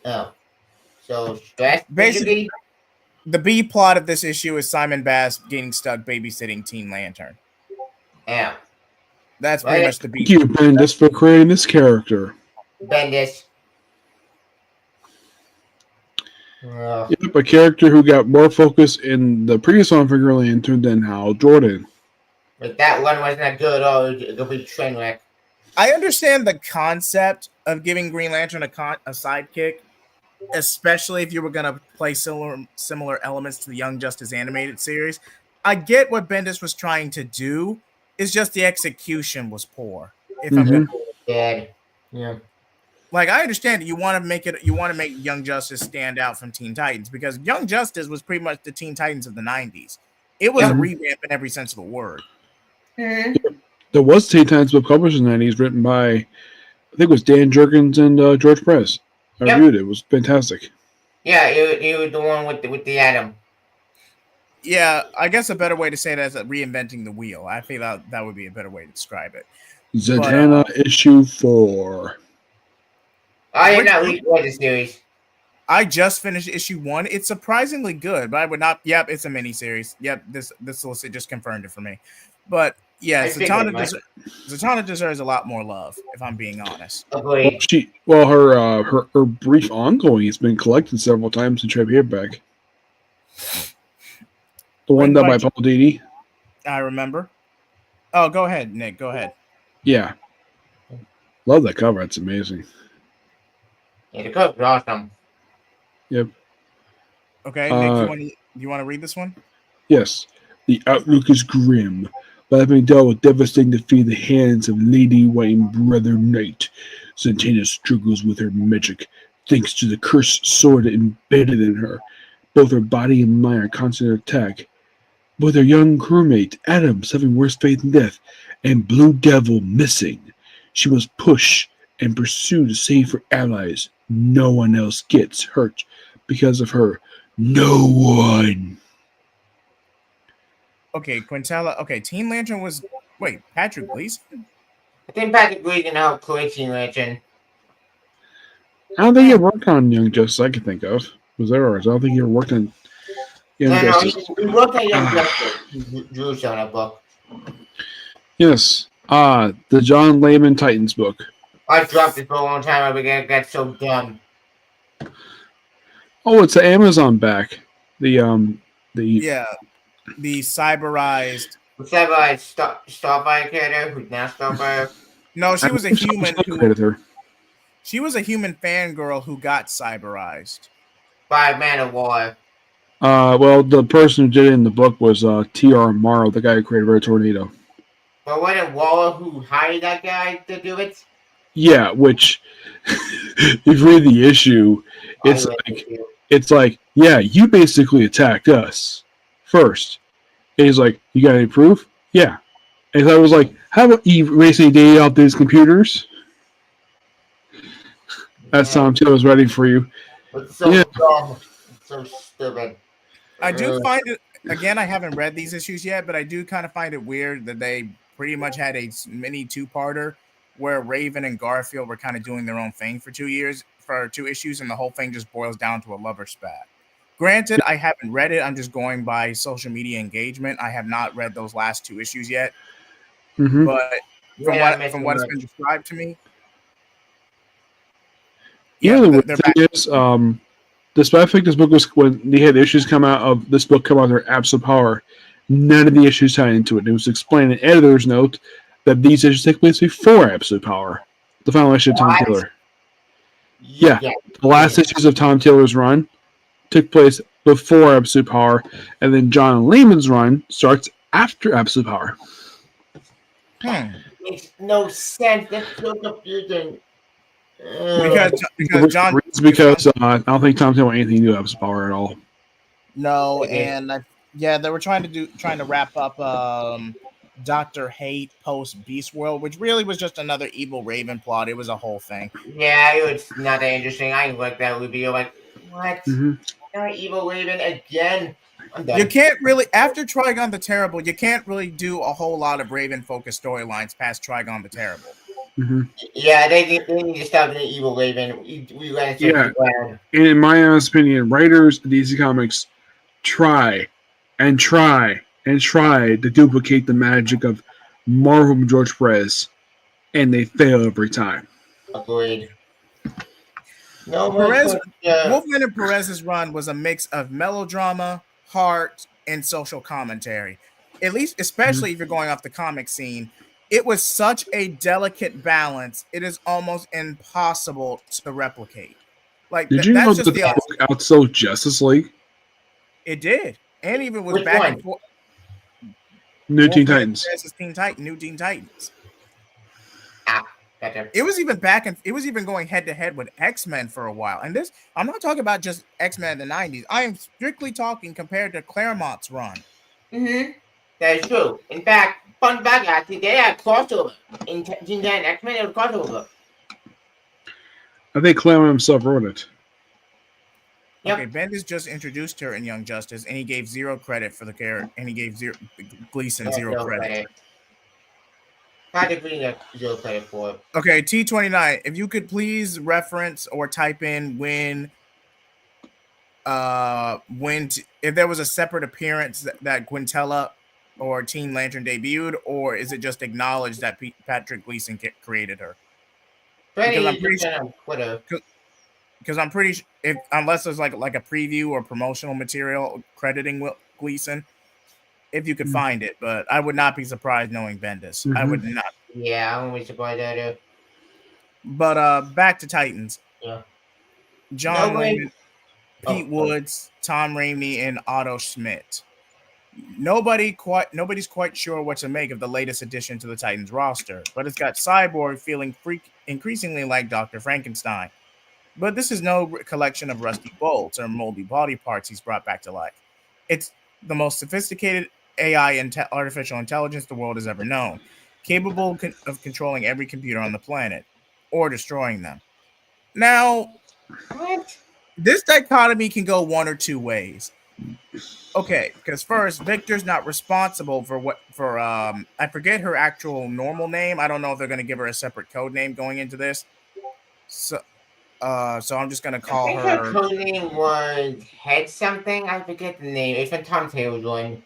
Oh. So, stress, basically? The B plot of this issue is Simon Bass getting stuck babysitting Teen Lantern. Yeah. That's pretty much the B. Thank you, Bendis, for creating this character. Bendis. Yep, a character who got more focus in the previous one for Green Lantern than Hal Jordan. But that one wasn't that good at all. It was a complete train wreck. I understand the concept of giving Green Lantern a sidekick, especially if you were going to play similar elements to the Young Justice animated series. I get what Bendis was trying to do. It's just the execution was poor. If I'm dead. Yeah. Like, I understand that you want to make Young Justice stand out from Teen Titans, because Young Justice was pretty much the Teen Titans of the 90s. It was a revamp in every sense of the word. Mm-hmm. There was Teen Titans book published in the 90s, written by, I think it was Dan Jurgens and George Perez. I reviewed it. It was fantastic. Yeah, it was the one with the Atom. Yeah, I guess a better way to say that is reinventing the wheel. I feel that would be a better way to describe it. Zatanna issue 4. I did not read the series. I just finished issue 1. It's surprisingly good, but I would not. Yep, it's a miniseries. Yep, this solicit just confirmed it for me. But yeah, Zatanna deserves a lot more love, if I'm being honest. Her brief ongoing has been collected several times in trade paperback. The one done by Paul Dini. I remember. Oh, go ahead, Nick. Go ahead. Yeah. Love that cover. It's amazing. Yeah, the cover's awesome. Yep. Okay, Nick, you want to read this one? Yes. The outlook is grim, but having dealt with devastating defeat at the hands of Lady White and Brother Knight, Zatanna struggles with her magic, thanks to the cursed sword embedded in her. Both her body and mind are constant attack. With her young crewmate, Adam, suffering worse fate than death, and Blue Devil missing, she must push and pursue to save her allies. No one else gets hurt because of her. No one. Okay, Quintella. Okay, Teen Lantern was... Wait, Patrick Gleason? I think Patrick Gleason helped create Teen Lantern. I don't think he worked on Young Justice I can think of. Was there ours? I don't think he ever worked on Young Justice. He worked on Young Justice. He drew on that book. Yes. The John Layman Titans book. I dropped it for a long time ago because it got so dumb. Oh, it's the Amazon back. The cyberized. The cyberized Starfire character who's now Starfire. No, she was a human. She was a human fangirl who got cyberized by Man of War. Well, the person who did it in the book was T.R. Morrow, the guy who created Red Tornado. But wasn't Waller who hired that guy to do it? Yeah, which, if you read the issue, It's like, yeah, you basically attacked us first. And he's like, you got any proof? Yeah. And I was like, how about you erase any data off these computers? That's Tom Taylor's writing for you. It's so dumb. It's so stupid. I do find it, again, I haven't read these issues yet, but I do kind of find it weird that they pretty much had a mini two-parter where Raven and Garfield were kind of doing their own thing for 2 years, for 2 issues, and the whole thing just boils down to a lover spat. Granted, I haven't read it. I'm just going by social media engagement. I have not read those last 2 issues yet. Mm-hmm. But from what has been described to me, the weird thing is, despite the fact this book was, when they had issues come out of this book come out of their absolute power, none of the issues tied into it. It was explained in editor's note that these issues take place before absolute power, the final issue of Tom Taylor. Yeah, the last issues of Tom Taylor's run took place before absolute power, and then John Lehman's run starts after absolute power. Makes no sense. That's so confusing. Because John, I don't think Tom Taylor had anything to do with absolute power at all. No, and they were trying to wrap up Dr. Hate post Beast World, which really was just another evil Raven plot. It was a whole thing. Yeah, it was not that interesting. I like that review. Like, what? Mm-hmm. Not evil Raven again. I'm done. You can't really, after Trigon the Terrible, you can't really do a whole lot of Raven-focused storylines past Trigon the Terrible. Mm-hmm. Yeah, they need to stop doing evil Raven. We let it and in my honest opinion, writers of DC Comics try to duplicate the magic of Marvel and George Perez, and they fail every time. Agreed. Wolfman and Perez's run was a mix of melodrama, heart, and social commentary. At least, especially if you're going off the comic scene, it was such a delicate balance. It is almost impossible to replicate. Like, did you know that the book outsold Justice League? It did, and even was back and forth. New Teen Titans. New Teen Titans. Gotcha. It was even going head to head with X-Men for a while. And this, I'm not talking about just X-Men in the 90s. I am strictly talking compared to Claremont's run. Mm-hmm. That is true. In fact, fun fact, actually, they had crossover. In Teen Titans X-Men, they had crossover. I think Claremont himself wrote it. Yep. Okay, Bendis just introduced her in Young Justice, and he gave 0 credit for the character, and he gave Gleason 0 credit. Okay, T29, if you could please reference or type in if there was a separate appearance that Quintella or Teen Lantern debuted, or is it just acknowledged that Patrick Gleason created her? Because I'm pretty sure, unless there's like a preview or promotional material crediting Gleason, if you could find it, but I would not be surprised knowing Bendis. Mm-hmm. I would not. Yeah, I wouldn't be surprised either. But back to Titans. Yeah. John Layman, Pete Woods, Tom Raimi, and Otto Schmidt. Nobody's quite sure what to make of the latest addition to the Titans roster, but it's got Cyborg feeling increasingly like Dr. Frankenstein. But this is no collection of rusty bolts or moldy body parts he's brought back to life. It's the most sophisticated AI and artificial intelligence the world has ever known, capable of controlling every computer on the planet or destroying them. Now, this dichotomy can go one or two ways. Okay, because first, Victor's not responsible for I forget her actual normal name. I don't know if they're going to give her a separate code name going into this. So I'm just going to call her. Her code name was Head something. I forget the name. It's from Tom Taylor's one.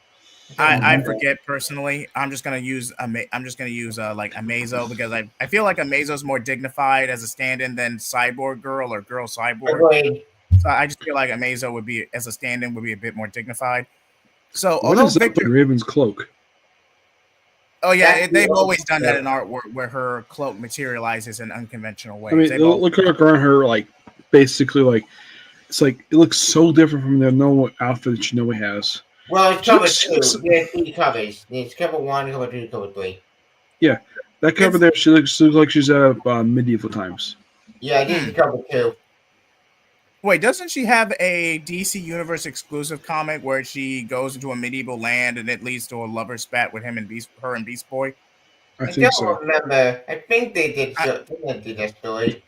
I forget personally. I'm just gonna use like Amazo because I feel like Amazo's more dignified as a stand-in than Cyborg Girl or Girl Cyborg. Agreed. So I just feel like Amazo would be as a stand-in would be a bit more dignified. So what is Victor Raven's cloak? Oh yeah, they've always done that in artwork where her cloak materializes in unconventional ways. I mean, look on her like basically like it's like it looks so different from the normal outfit that she normally has. Well, it's cover 2. There's 3 covers. There's cover 1, cover 2, cover 3. Yeah, that cover there, she looks like she's out of medieval times. Yeah, this is cover 2. Wait, doesn't she have a DC Universe exclusive comic where she goes into a medieval land and it leads to a lover spat with her and Beast Boy? I I think so. don't remember. I think they did I, that story.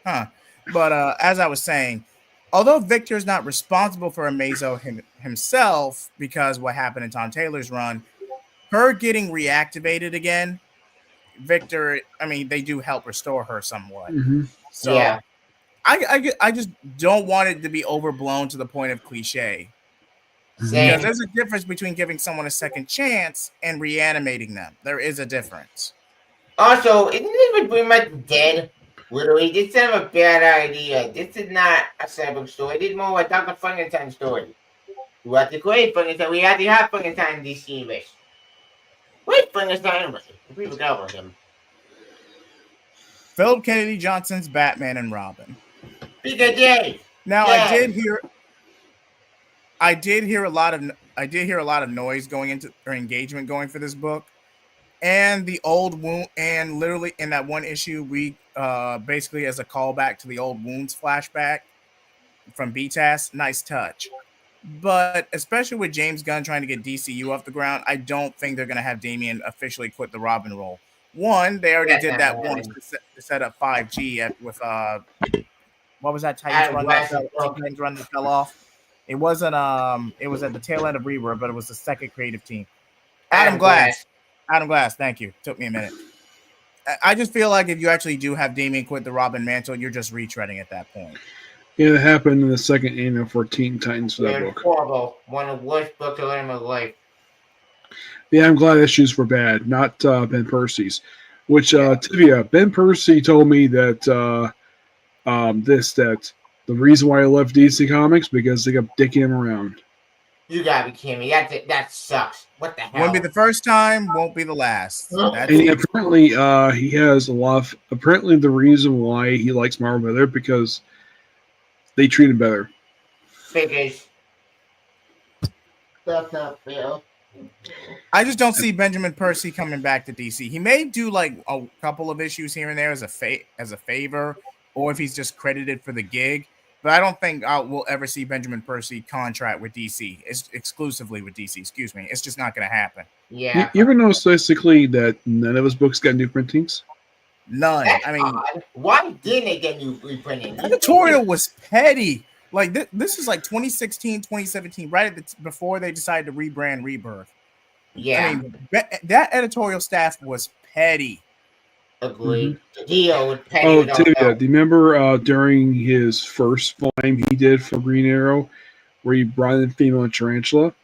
huh. But as I was saying, although Victor is not responsible for Amazo himself because what happened in Tom Taylor's run, her getting reactivated again, Victor, I mean, they do help restore her somewhat. Hmm. So Yeah. I just don't want it to be overblown to the point of cliche. Because Same. there's a difference between giving someone a second chance and reanimating them. There is a difference. Also, isn't it with Bring Back the Dead? Literally, this is a bad idea. This is not a cyber story. This is more like Dr. Frankenstein story. We have to create Frankenstein. We have to have Frankenstein in this universe. Where's Frankenstein anyway? We forgot about him. Philip Kennedy Johnson's Batman and Robin. Bigger Dave. Now Yeah. I did hear a lot of noise going into or engagement going for this book. And the old wound, and literally in that one issue, we basically as a callback to the old wounds flashback from BTAS, nice touch. But especially with James Gunn trying to get DCU off the ground, I don't think they're going to have Damian officially quit the Robin role. One, they already did that once to set up 5G with what was that Titans run that fell off? It wasn't it was at the tail end of Rebirth, but it was the second creative team. Adam Glass. Adam Glass, thank you. Took me a minute. I just feel like if you actually do have Damian quit the Robin mantle, you're just retreading at that point. Yeah, it happened in the second annual for Teen Titans for that book. Horrible. One of the worst books I've read in my life. Yeah, I'm glad issues were bad, not Ben Percy's. Which, Tivia, Ben Percy told me that that the reason why I left DC Comics because they kept dicking him around. You gotta be kidding me. That sucks. What the hell? Won't be the first time, won't be the last. And apparently, he has a lot of. Apparently, the reason why he likes Marvel better because they treat him better. Figures. That's not fair. I just don't see Benjamin Percy coming back to DC. He may do like a couple of issues here and there as a favor, or if he's just credited for the gig. But I don't think we'll ever see Benjamin Percy contract with DC. It's exclusively with DC. Excuse me. It's just not going to happen. Yeah. You ever notice basically that none of his books got new printings? None. That's I mean, odd. Why didn't they get new reprinting? editorial was petty. Like this is like 2016, 2017, right before they decided to rebrand Rebirth. Yeah. I mean, that editorial staff was petty. Agreed. The deal with petty. Oh, Tivia, do you remember during his first volume he did for Green Arrow, where he brought in female tarantula?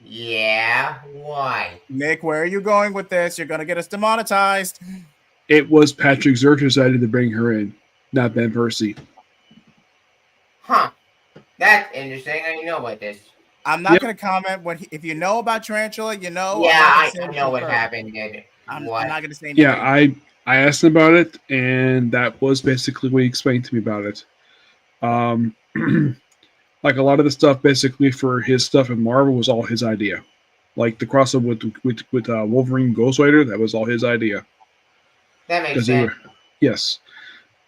Yeah. Why? Nick, where are you going with this? You're going to get us demonetized. It was Patrick Zirch who decided to bring her in, not Ben Percy. Huh. That's interesting. I didn't know about this. I'm not going to comment if you know about Tarantula, you know. Yeah, I know what happened. I'm not going to say anything. Yeah, I asked him about it, and that was basically what he explained to me about it. Like a lot of the stuff, basically for his stuff in Marvel was all his idea. Like the crossover with Wolverine Ghost Rider, that was all his idea. That makes sense. Yes.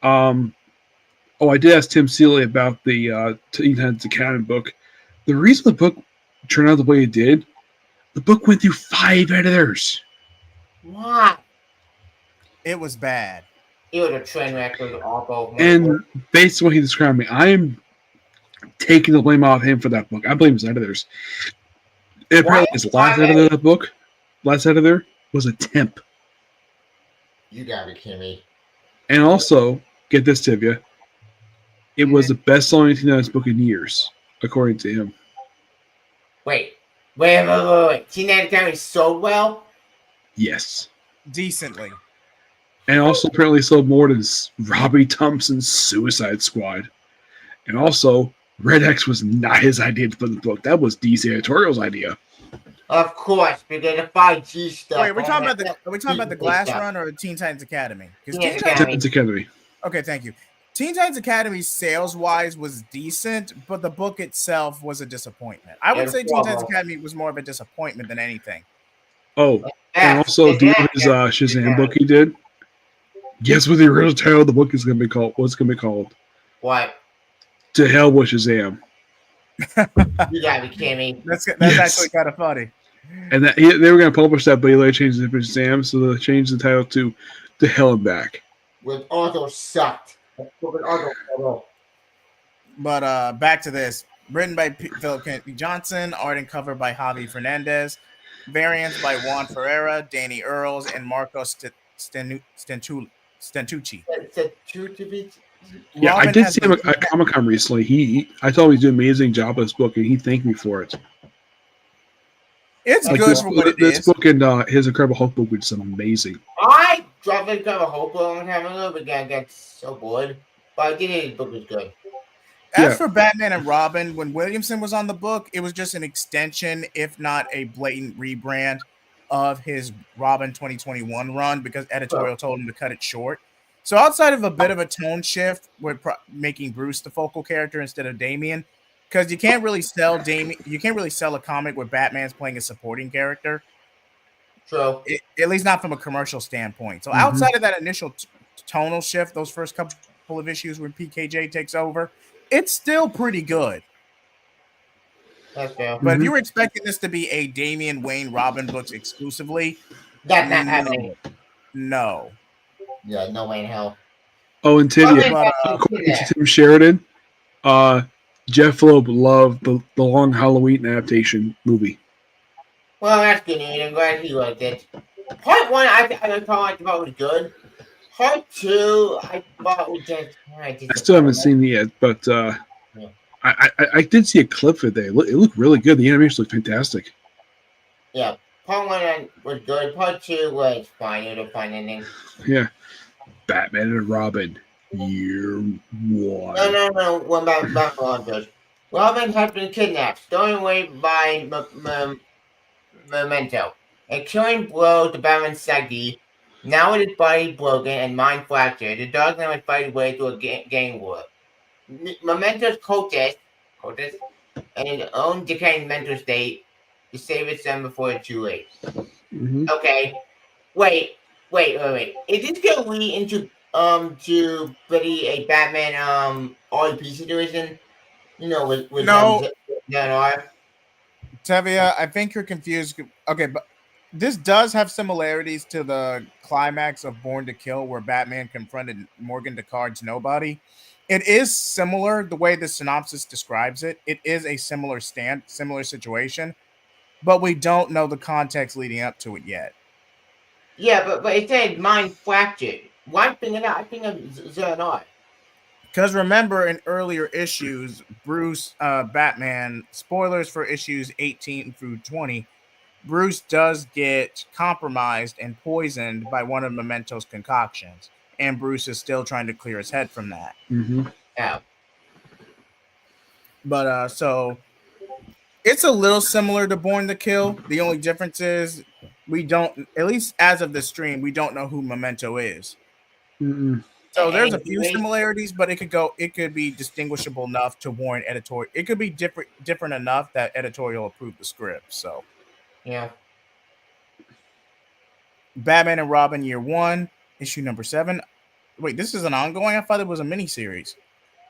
I did ask Tim Seeley about the Teen Titans Academy book. The reason the book turned out the way it did, the book went through 5 editors. What? It was bad. It was a train wreck. It was awful. And based on what he described me, I am taking the blame off him for that book. I blame his editors. And apparently his last editor was a temp. You gotta be kidding me. And also, get this, Tivia, it was the best-selling Teen Titans book in years, according to him. Wait. Teen Titans Academy sold well? Yes. Decently. And also apparently sold more than Robbie Thompson's Suicide Squad. And also, Red X was not his idea to put in the book. That was DC Editorial's idea. Of course, because the 5G stuff. Wait, are we talking about the Glass Run or Teen Titans Academy? Teen Titans Academy. Okay, thank you. Teen Titans Academy sales-wise was decent, but the book itself was a disappointment. I would say Teen Titans Academy was more of a disappointment than anything. Oh, and also, do you know his Shazam book he did? Guess what the original title of the book is going to be called? What's going to be called? What? To hell with Shazam. You gotta be kidding me. That's Yes. actually kind of funny. And that they were going to publish that, but he later changed it to Shazam, so they changed the title to Hell and Back. With Arthur sucked. With Arthur. But back to this. Written by Philip Kennedy Johnson, art and cover by Javi Fernandez, variants by Juan Ferreira, Danny Earls, and Marco Stentucci. It's a true to be. Yeah, I Robin did has see him been at Comic Con recently. I thought he was doing an amazing job with this book, and he thanked me for it. It's Like good for what it this is. book and his Incredible Hulk book was amazing. I dropped it kind of hope a long time ago, but I got so bored. But I did think the book was good. As Yeah. for Batman and Robin, when Williamson was on the book, it was just an extension, if not a blatant rebrand of his Robin 2021 run because editorial told him to cut it short. So outside of a bit of a tone shift with making Bruce the focal character instead of Damian, because you can't really sell a comic where Batman's playing a supporting character, True. at least not from a commercial standpoint. So Mhm. outside of that initial tonal shift, those first couple of issues when PKJ takes over, it's still pretty good. That's fair. But if you were expecting this to be a Damian Wayne Robin books exclusively, That's not happening. no. Yeah, no way in hell. Oh, and Well, Tidia, But according to Tim Sheridan, Jeff Loeb loved the Long Halloween adaptation movie. Well, that's good news. I'm glad he liked it. Part 1, I thought was good. Part 2, I thought was just. I still haven't seen it yet, but I did see a clip of it. It looked really good. The animation looked fantastic. Yeah, Part 1 was good. Part 2 was fine. It was a fine ending. Yeah, Batman and Robin, year 1. No. What about Robin? Robin has been kidnapped, stolen away by Memento. A killing blow to Batman's psyche. Now with his body broken and mind fractured, the Dark Knight must fight his way through a gang war. Memento's cultists, and his own decaying mental state to save his son before it's too late. Mm-hmm. Okay, wait. Is this gonna lead into to pretty a Batman RP situation? You know, with No. Leonard. Tevia, I think you're confused. Okay, but this does have similarities to the climax of Born to Kill, where Batman confronted Morgan Descartes' Nobody. It is similar the way the synopsis describes it. It is a similar situation, but we don't know the context leading up to it yet. Yeah, but it said mind fractured. Why bring it out? I think of Leonard. Because remember, in earlier issues, Bruce, Batman, spoilers for issues 18 through 20, Bruce does get compromised and poisoned by one of Memento's concoctions, and Bruce is still trying to clear his head from that. Mm-hmm. Yeah. But so it's a little similar to Born to Kill. The only difference is we don't, at least as of the stream, we don't know who Memento is. Mm-mm. So there's a few similarities, but it could be distinguishable enough to warrant editorial. It could be different enough that editorial approved the script. So yeah. Batman and Robin Year 1, issue number 7. Wait, this is an ongoing? I thought it was a miniseries.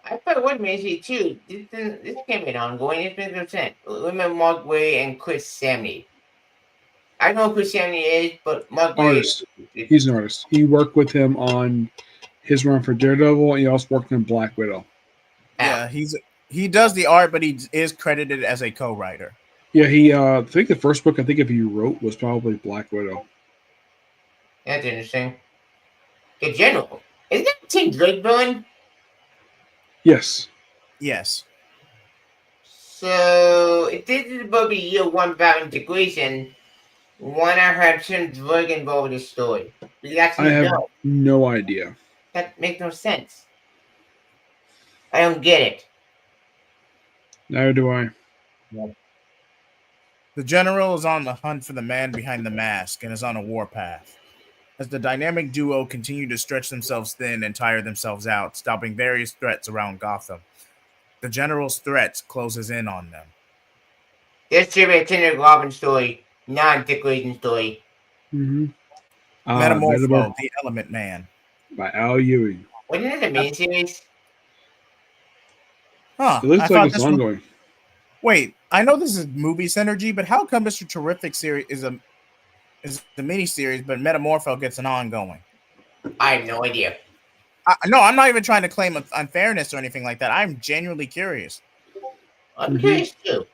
I thought it was miniseries too. This can't be an ongoing. It's been percent. Remember Mark Way and Chris Samney. I know who Chris Samney is, but Mark Artist. Way. He's an artist. He worked with him on his run for Daredevil, and he also worked on Black Widow. Yeah, he does the art, but he is credited as a co-writer. Yeah, he I think the first book if he wrote was probably Black Widow. That's interesting. The General. Isn't that Tim Drake villain? Yes. Yes. So if this is about the Year 1 Batman integration, why not have Tim Drake involved in the story? I have no idea. That makes no sense. I don't get it. Neither do I. The General is on the hunt for the man behind the mask and is on a warpath. As the dynamic duo continue to stretch themselves thin and tire themselves out, stopping various threats around Gotham, the General's threats closes in on them. This should be a Tim Robin story, not a Dick Grayson story. Mm-hmm. Metamorpho, the Element Man. By Al Ewing. Wasn't it a miniseries? Huh. It looks I like thought it's this one. ongoing. Wait, I know this is movie synergy, but how come Mr. Terrific series is a mini series, but Metamorpho gets an ongoing? I have no idea. No, I'm not even trying to claim unfairness or anything like that. I'm genuinely curious. I'm Mhm. curious too.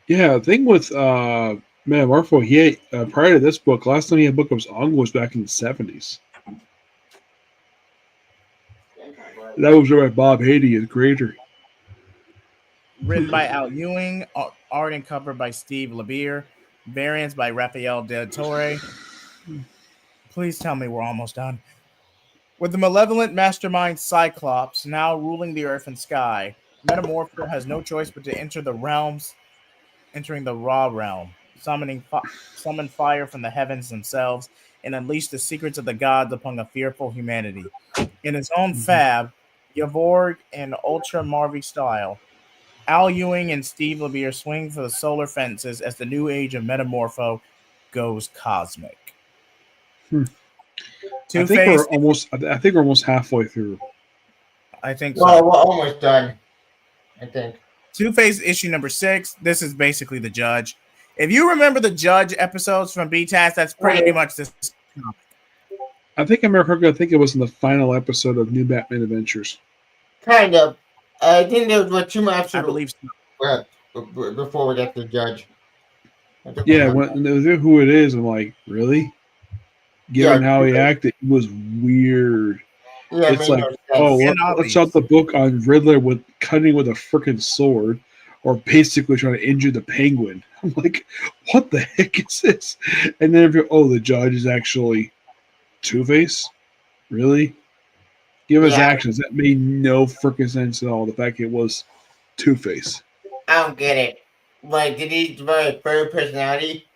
Yeah, the thing with Metamorpho, prior to this book, last time he had a book was ongoing was back in the 70s. That was written by Bob Haiti as creator. Written by Al Ewing, art and cover by Steve Labier, variants by Rafael de Torre. Please tell me we're almost done. With the malevolent mastermind Cyclops now ruling the earth and sky, Metamorpho has no choice but to enter the realms, entering the raw realm, summon fire from the heavens themselves, and unleash the secrets of the gods upon a fearful humanity. In his own Mhm. fab, Yavorg and Ultra Marvy style, Al Ewing and Steve Labier swing for the solar fences as the new age of Metamorpho goes cosmic. Hmm. I Two think we're Face, almost. I think we're almost halfway through. I think Well, so. we're almost done. I think. Two Face issue number 6. This is basically the Judge. If you remember the Judge episodes from BTAS, that's pretty much this comic. I think I remember correctly. I think it was in the final episode of New Batman Adventures. Kind of. I think there was 2 more I episodes believe so. before we get to the judge. I don't Yeah, remember. when they knew who it is, I'm like, really? Yeah, Given how he acted, it was weird. yeah, it It's made like, no oh, sense. And let's start the book on Riddler with cutting with a freaking sword, or basically trying to injure the Penguin. I'm like, what the heck is this? And then the Judge is actually Two Face. Really? Give his Yeah, actions. That made no freaking sense at all. The fact it was Two Face. I don't get it. Like, did he develop a third personality?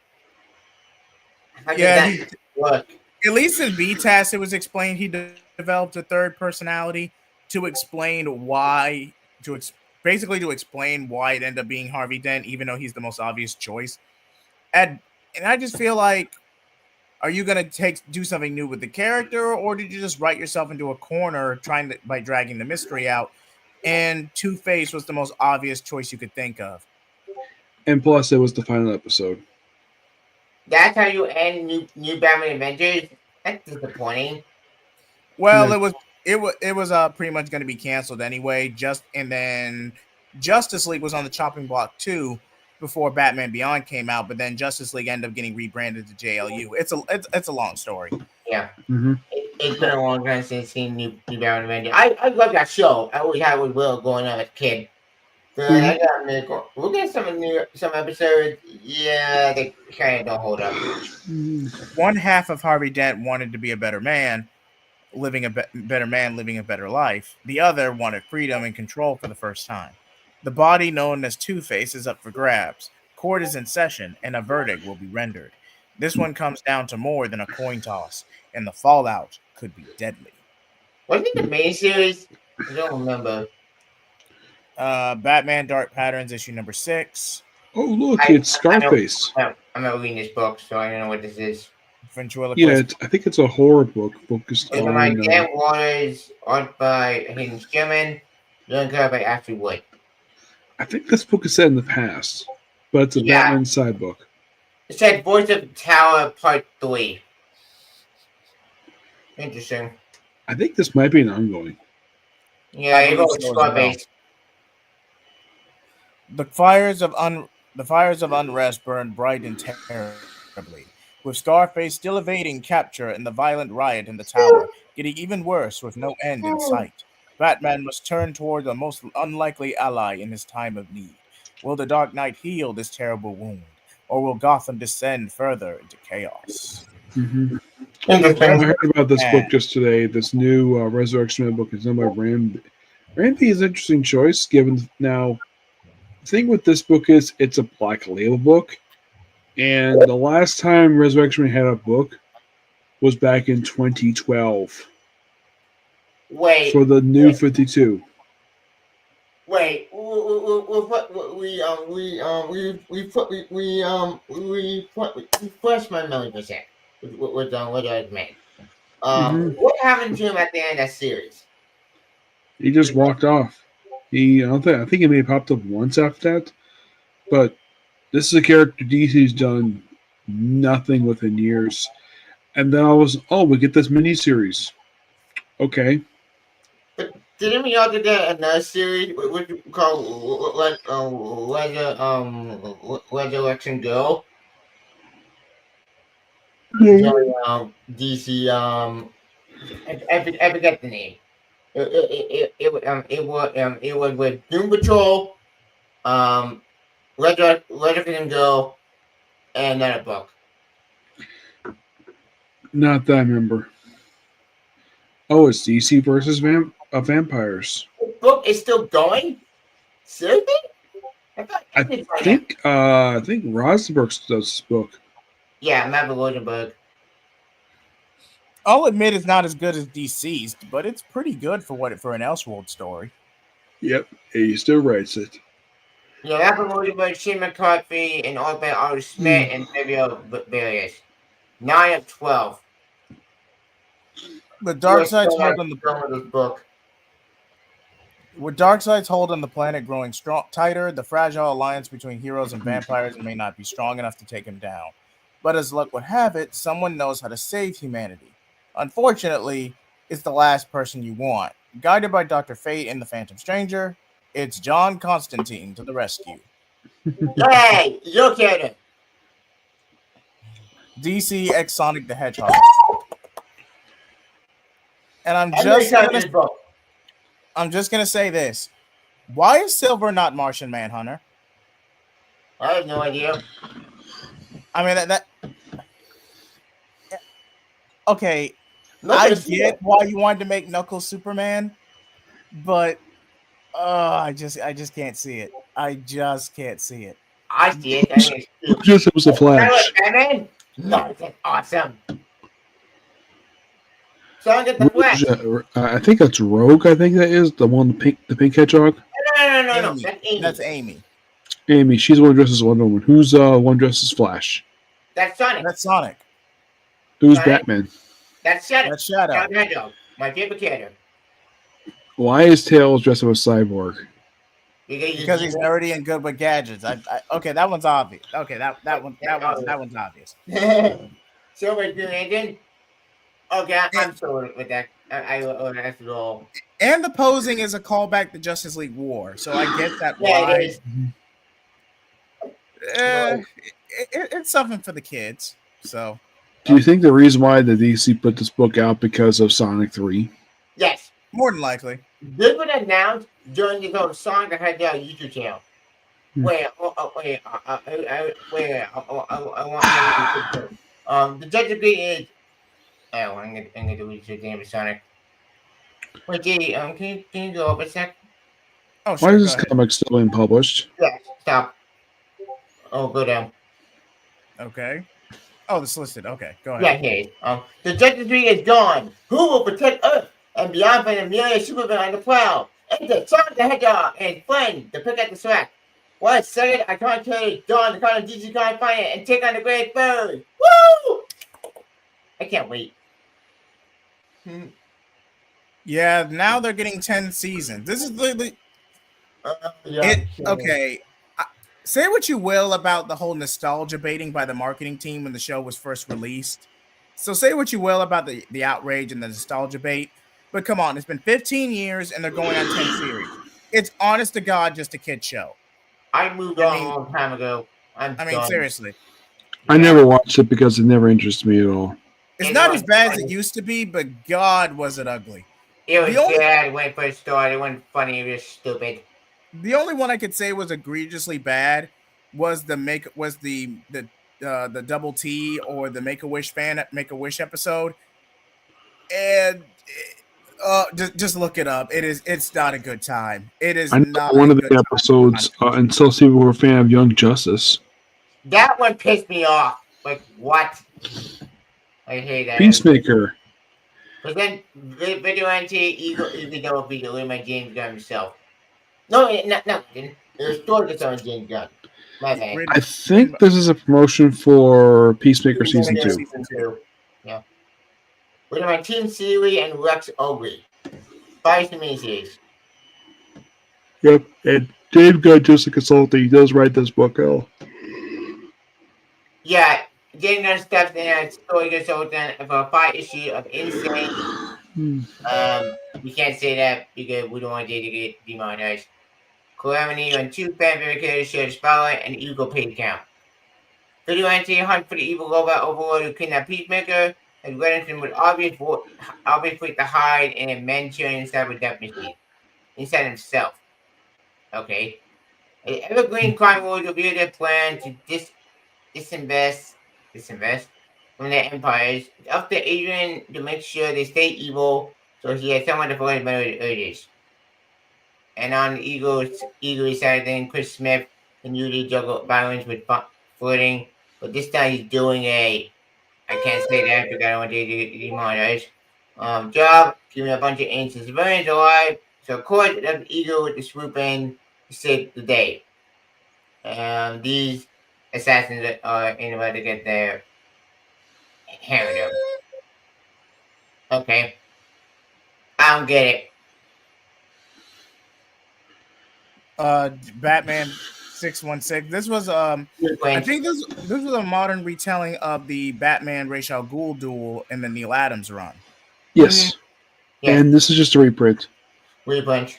How did Yeah, that he work? at least in BTAS it was explained he developed a third personality to explain why basically to explain why it ended up being Harvey Dent, even though he's the most obvious choice. And I just feel like, are you gonna do something new with the character, or did you just write yourself into a corner trying to by dragging the mystery out? And Two Face was the most obvious choice you could think of. And plus, it was the final episode. That's how you end New Batman Adventures? That's disappointing. Well, Yeah. it was pretty much going to be canceled anyway. And then Justice League was on the chopping block too before Batman Beyond came out, but then Justice League ended up getting rebranded to JLU. It's a long story. Yeah. Mm-hmm. It's been a long time since I've seen New Batman Adventures. I love that show. I always had with Will going on as a kid. So I got me. We'll get some episodes. Yeah, they kind of don't hold up. One half of Harvey Dent wanted to be a better man, better man, living a better life. The other wanted freedom and control for the first time. The body known as Two Face is up for grabs. Court is in session, and a verdict will be rendered. This one comes down to more than a coin toss, and the fallout could be deadly. Wasn't it the main series? I don't remember. Batman Dark Patterns, issue number 6. Oh, look, I it's I know Scarface. I'm not reading this book, so I don't know what this is. Ventriloquist. I think it's a horror book focused It's by on. Dan Waters, art by Hayden Sherman, written cover by Ashley Wood. I think this book is set in the past, but it's a Yeah. Batman side book. It said Voice of the Tower Part 3. Interesting. I think this might be an ongoing. Yeah, I you believe go so as Scarface. The fires of unrest burn bright and terribly, with Scarface still evading capture and the violent riot in the tower, getting even worse with no end in sight. Batman must turn toward the most unlikely ally in his time of need. Will the Dark Knight heal this terrible wound, or will Gotham descend further into chaos? Mm-hmm. I Interesting. heard about this book Man. just today. This new Resurrection Man book is done by Ram. Rampy is an interesting choice, given now. The thing with this book is it's a Black Label book, and the last time Resurrection Man had a book was back in 2012 Wait, for the new 52. wait. Refresh my memory for a sec. With man. Mm-hmm. What happened to him at the end of that series? He just walked off. I think he may have popped up once after that, but this is a character DC's done nothing with in years. And then we get this miniseries. Okay. But didn't we also get another series which we call Resurrection Girl? DC I forget the name. It was with Doom Patrol, Resurrection Girl, and another book. Not that I remember. Oh, it's DC versus vampires. The book is still going? Seriously? I thought I think Rosenberg does this book. Yeah, Matt Rosenberg. I'll admit it's not as good as DC's, but it's pretty good for an Elseworld story. Yep, he still writes it. Yeah, Matt Rosenberg, Shane McCarthy, and all by Arthur Smith and Fabio Various. 9 of 12. The Darkseid's hold on this book. With Darkseid's hold on the planet growing tighter, the fragile alliance between heroes and vampires may not be strong enough to take him down. But as luck would have it, someone knows how to save humanity. Unfortunately, it's the last person you want. Guided by Dr. Fate and the Phantom Stranger, it's John Constantine to the rescue. Hey, look at it. DC X Sonic the Hedgehog. And I'm just gonna say this. Why is Silver not Martian Manhunter? I have no idea. I mean that okay. I get why you wanted to make Knuckles Superman, but I just can't see it. I just can't see it. I see it. It was a Flash. Batman? No, that's awesome. So get the Flash. I think that's Rogue. I think that is the one, the pink hedgehog. No. That's Amy. Amy, she's the one dressed as Wonder Woman. Who's one dressed as Flash? That's Sonic. That's Sonic. Who's Batman? That's Shadow. That's Shadow. My favorite character. Why is Tails dressed as a cyborg? Because he's nerdy and good with gadgets. Okay, that one's obvious. Okay, that one's obvious. Silver Green Lantern. Okay, I'm sorry with that. I have to go. And the posing is a callback to Justice League War, so I get that. Yeah, it is. It's something for the kids. So, do you think the reason why the DC put this book out because of Sonic 3? Yes, more than likely. This was announced during the whole Sonic had their YouTube channel. Wait, the judge degree is. Oh, I'm gonna do the name of Sonic. Wait, J, can you go up a sec? Oh, sure, why is this comic still being published? Yes, stop. Oh, go down. Okay. Oh, the solicited. Okay, go ahead. Yeah, hey. The judge degree is gone. Who will protect Earth and beyond from the million Superman on the prowl? Enter Sonic the Hedgehog and Flynn to pick up the slack. 1 second, I can't carry Dawn, the kind of DC can't find it, and take on the Great Bird. Woo! I can't wait. Yeah, now they're getting 10 seasons. This is literally okay. Say what you will about the whole nostalgia baiting by the marketing team when the show was first released. So say what you will about the outrage and the nostalgia bait, but come on, it's been 15 years and they're going on 10 series. It's honest to God just a kid show. I moved on a long time ago. I mean, seriously. I never watched it because it never interested me at all. It's not as bad as it used to be, but God, was it ugly. It was bad when it first started. It wasn't funny. It was stupid. The only one I could say was egregiously bad was the Double T or the Make-A-Wish episode. And just look it up. It's not a good time. It is not one of the episodes until people were a fan of Young Justice. That one pissed me off. Like, what? I hate that. Peacemaker. But then Vigilante Eagle Double Beetle with my James Gunn himself. No, it was George's on James Gunn. My bad. I think this is a promotion for Peacemaker Season 2. Yeah. With my Team Seeley and Rex Ogre. 5 miniseries. Yep. And Dave Gunn, just a consultant, he does write this book, Al. Yeah, Dana steps in as story consultant for a 5 issue of Insane. We can't say that because we don't want Jay to get demonetized. Calamity on 2 fan characters share the spotlight and equal page count. Vigilante hunt for the evil robot overlord who kidnapped Peacemaker has Reddington with obvious way to hide in a Manchurian inside of a death machine. Inside himself. Okay. An evergreen crime lord revealed their plan to disinvest from their empires. It's up to Adrian to make sure they stay evil, so he has someone to fight his better urges. And on the Eagles side, then Chris Smith can usually juggle violence with flirting, but this time he's doing I can't say that because I don't want to demonetize. Job, keeping a bunch of ancient civilians alive. So, of course, the Eagle with the swoop in to save the day. These assassins are in order to get their Harrido. Okay. I don't get it. Batman 616. This was I think this was a modern retelling of the Batman Ra's al Ghul duel in the Neil Adams run. Yes. Yes. And this is just a reprint. Reprint.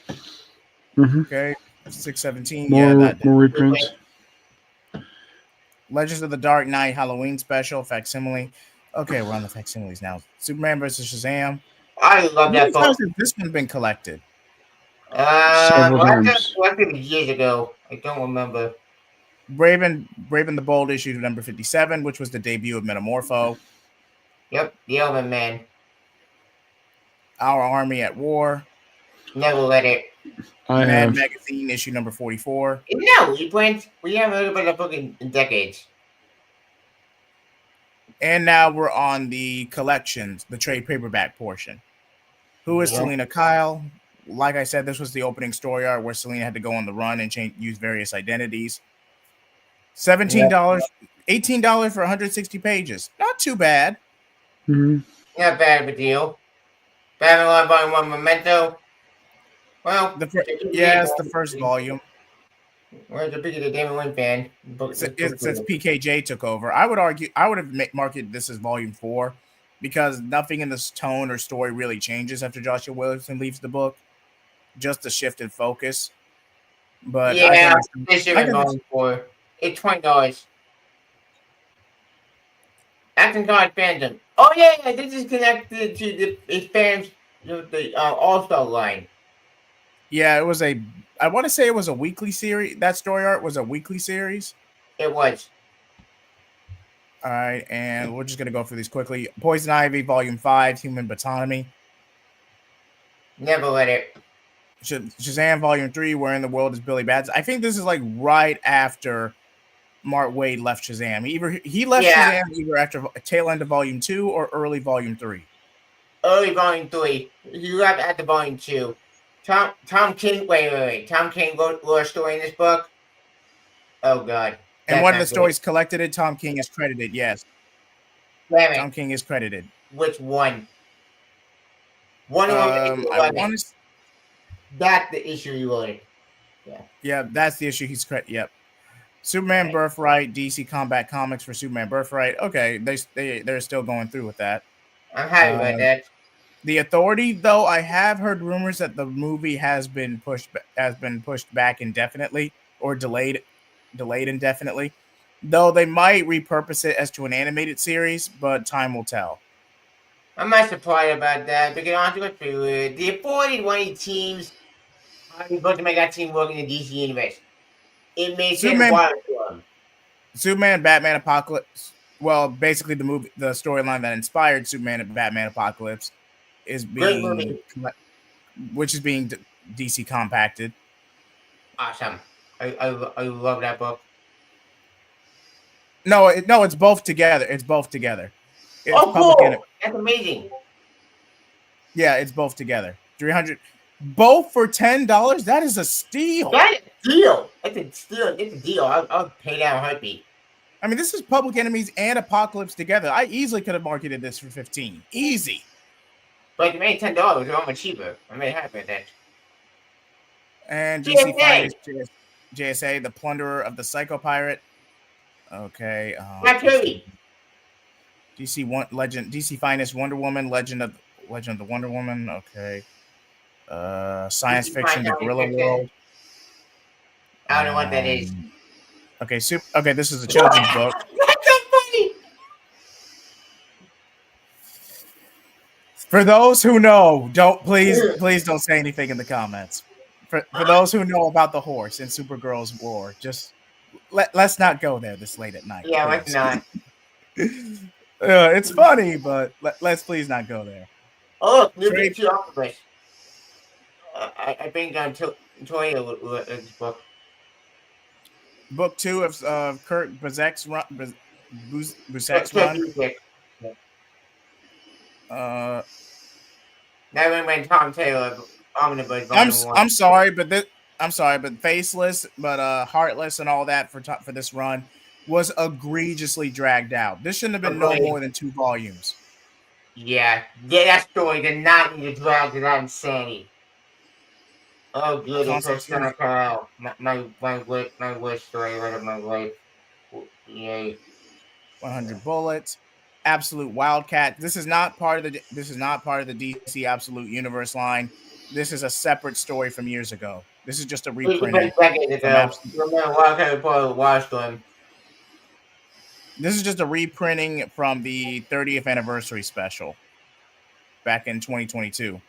Okay. 617. Yeah, that more reprints. Legends of the Dark Knight Halloween special facsimile. Okay, we're on the facsimiles now. Superman versus Shazam. I love How many that book. times has this one been collected? Several times. Collected years ago. I don't remember. Brave and the Bold issue number 57, which was the debut of Metamorpho. Yep, the Elven Man. Our Army at War. Never read it. Mad Magazine issue number 44. No, we haven't heard about that book in decades. And now we're on the collections, the trade paperback portion. Who is Selena Kyle? Like I said, this was the opening story arc where Selena had to go on the run and use various identities. $17, $18 for 160 pages. Not too bad. Not bad of a deal. Babylon Volume 1 Memento. Well, it's the first volume. Well, the bigger the Damon Wayne fan. Since PKJ took over, I would have marketed this as volume 4 because nothing in this tone or story really changes after Joshua Williamson leaves the book. Just a shift in focus. But yeah, this year volume 4. It's $20. Action Card Phantom. Oh yeah, this is connected to the fans the All-Star line. Yeah, it was I want to say it was a weekly series. That story art was a weekly series. It was. All right, and we're just gonna go through these quickly. Poison Ivy, Volume 5, Human Botany. Never read it. Shazam, Volume 3, Where in the World is Billy Bats? I think this is like right after Mark Waid left Shazam. He left Shazam either after tail end of Volume 2 or early Volume 3. Early Volume 3. You left at the Volume 2. Tom King. Wait. Tom King wrote a story in this book. Oh God. And one of the stories collected Tom King is credited. Yes. Tom King is credited. Which one? One of them. That's the issue you wrote. Yeah, that's the issue he's credited. Yep. Superman Birthright, DC Combat Comics for Superman Birthright. Okay, they're still going through with that. I'm happy about that. The Authority, though, I have heard rumors that the movie has been pushed back indefinitely or delayed indefinitely. Though they might repurpose it as to an animated series, but time will tell. I'm not surprised about that because honestly, the Authority wanted teams. I'm supposed to make that team work in the DC universe. It makes Superman, Batman, Apocalypse. Well, basically the storyline that inspired Superman and Batman Apocalypse is being DC compacted. Awesome. I love that book. No, it's both together. It's cool. That's amazing. Yeah, it's both together. 300, both for $10. That is a steal. That's a deal. It's a deal. I'll pay that in a heartbeat. I mean, this is Public Enemies and Apocalypse together. I easily could have marketed this for $15. Easy. But you made $10. They're almost cheaper. I'm very happy with that. And DC GSA. Finest JSA, the plunderer of the Psycho Pirate. Okay. Raccoon. DC Finest Wonder Woman, Legend of the Wonder Woman. Okay. Science DC Fine fiction, The Science Gorilla Fiction. World. I don't know what that is. Okay, this is a children's book. That's so funny. For those who know, please don't say anything in the comments. For those who know about the horse in Supergirl's war, just let's not go there this late at night. Yeah, let's Please. not. It's funny, but let's please not go there. Oh, look, new Trade Picture Octopus. I think Toya this book. book 2 of Kurt Busiek's run. Busiek's Check run. music. Uh, That when Tom Taylor Omnibus I'm Volume 1. I'm sorry, but Faceless, but Heartless, and all that for this run was egregiously dragged out. This shouldn't have been no Agreed. more than 2 volumes. Yeah, that story did not need to drag to that insanity. Oh, good, it's just gonna come out. My worst story of my life. Yay. 100 Bullets, Absolute Wildcat. This is not part of the DC Absolute Universe line. This is a separate story from years ago. This is just a reprinting. This is just a reprinting from the 30th anniversary special back in 2022.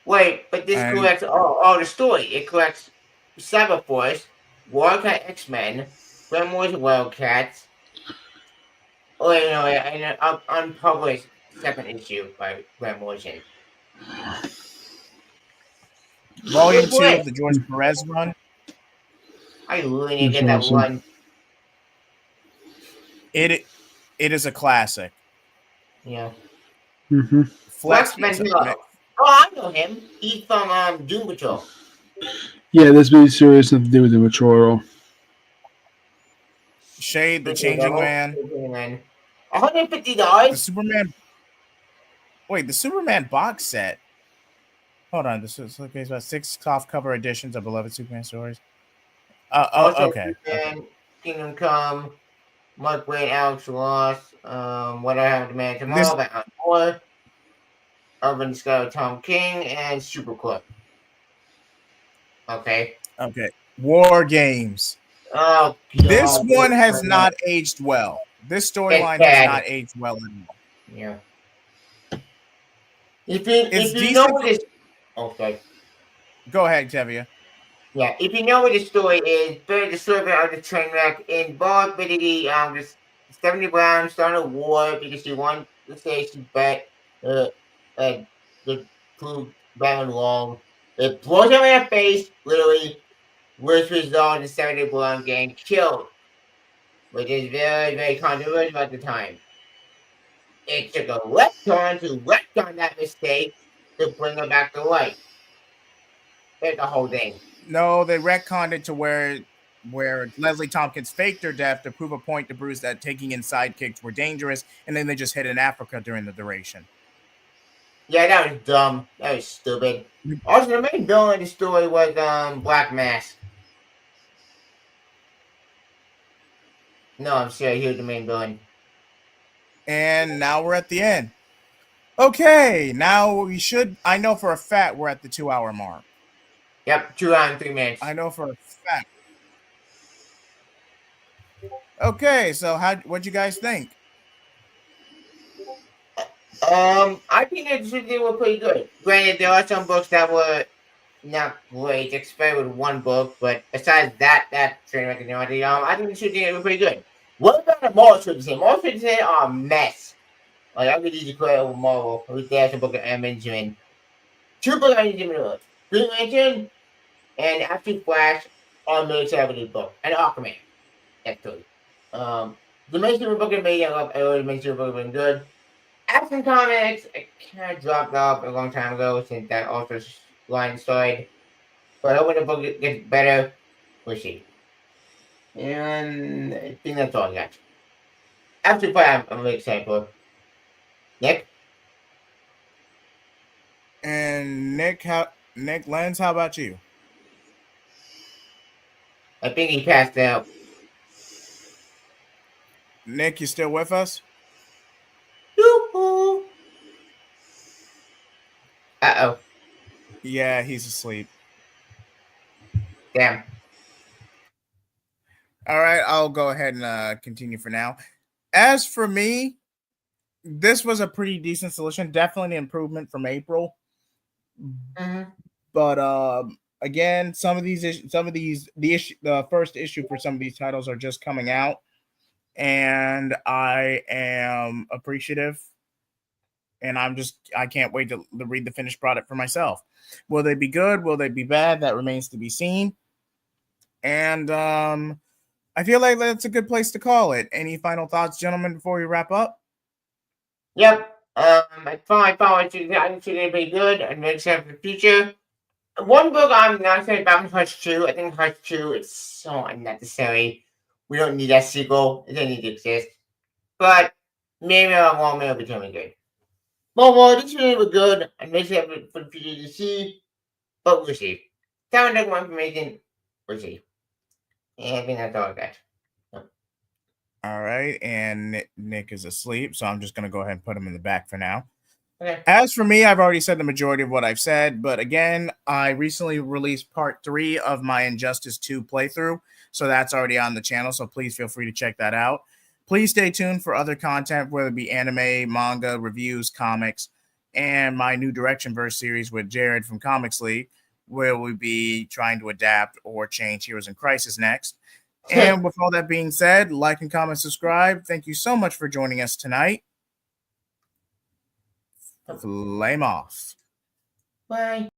Wait, but this collects all the story. It collects Cyberforce, Wildcat X-Men, Gremlins Wildcats. Oh, wait, no, and an unpublished second issue by Grant Morrison. Volume 2 of the George Perez run. I really need to get that one. It is a classic. Yeah. Mm-hmm. Flex Mentor. Oh, I know him. He's from Doom Patrol. Yeah, this movie series nothing to do with Doom Patrol. Shade, the Changing Man. $150. The Superman. Wait, the Superman box set. Hold on, this is okay. It's about 6 softcover editions of beloved Superman stories. Okay. Superman, Kingdom Come, Mark Wayne, Alex Ross, What I Have to Man Tomorrow by Alan Moore, Urban Sky, Tom King, and Superclip. Okay. War Games. Oh, God. This one has not aged well. This storyline has not aged well anymore. Yeah. If you know what this... Okay. Go ahead, Tevia. Yeah, if you know what the story is, the story of the train wreck involved with the 70 Brown started a war because she wanted to say she bet the prove Brown wrong. It blows her in her face, literally, which resulted in 70 Brown getting killed, which is very, very controversial at the time. It took a left turn to retcon that mistake to bring her back to life. That's the whole thing. No, they retconned it to where Leslie Tompkins faked her death to prove a point to Bruce that taking in sidekicks were dangerous, and then they just hid in Africa during the duration. Yeah, that was dumb. That was stupid. Also, the main villain of the story was Black Mask. No, I'm serious. He was the main villain. And now we're at the end. Okay, now I know for a fact we're at the 2-hour mark. Yep, 2 hours and 3 minutes. I know for a fact. Okay, so what'd you guys think? I think they were pretty good. Granted, there are some books that were not great, especially with one book, but besides that train wreck and I think the shooting were pretty good. What about the Marvel strips? Marvel strips are a mess. Like, I could use credit over Marvel. At least they have some book of M. Benjamin. 2 books I need to do. Green Lantern and Absolute Flash are military book. And Aquaman. That's 2. The mainstream book of me, I love the mainstream book have been good. Action Comics, I kind of dropped off a long time ago since that author's line started. But I hope the book gets better. We'll see. And I think that's all I got. Absolute Flash, I'm really excited for. Nick? And Nick Lenz, how about you? I think he passed out. Nick, you still with us? Yoo-hoo. Uh-oh. Yeah, he's asleep. Damn. All right, I'll go ahead and continue for now. As for me, this was a pretty decent solution. Definitely an improvement from April. Mm-hmm. But again, the first issue for some of these titles are just coming out, and I am appreciative, and I can't wait to read the finished product for myself. Will they be good? Will they be bad? That remains to be seen. And I feel like that's a good place to call it. Any final thoughts, gentlemen, before we wrap up? Yep. I thought it should be good and make sense for the future. One book I'm not excited about is Hush 2. I think Hush 2 is so unnecessary. We don't need that sequel. It doesn't need to exist. But maybe I won't. Maybe it'll be coming good. Well, this really was good and makes sense for the future to see. But we'll see. Sound like more information. We'll see. And I think that's all I got. All right, and Nick is asleep, so I'm just going to go ahead and put him in the back for now. Okay. As for me, I've already said the majority of what I've said, but again, I recently released part 3 of my Injustice 2 playthrough, so that's already on the channel, so please feel free to check that out. Please stay tuned for other content, whether it be anime, manga, reviews, comics, and my new Direction Verse series with Jared from Comics League, where we'll be trying to adapt or change Heroes in Crisis next. And with all that being said, like and comment, subscribe. Thank you so much for joining us tonight. Flame off. Bye.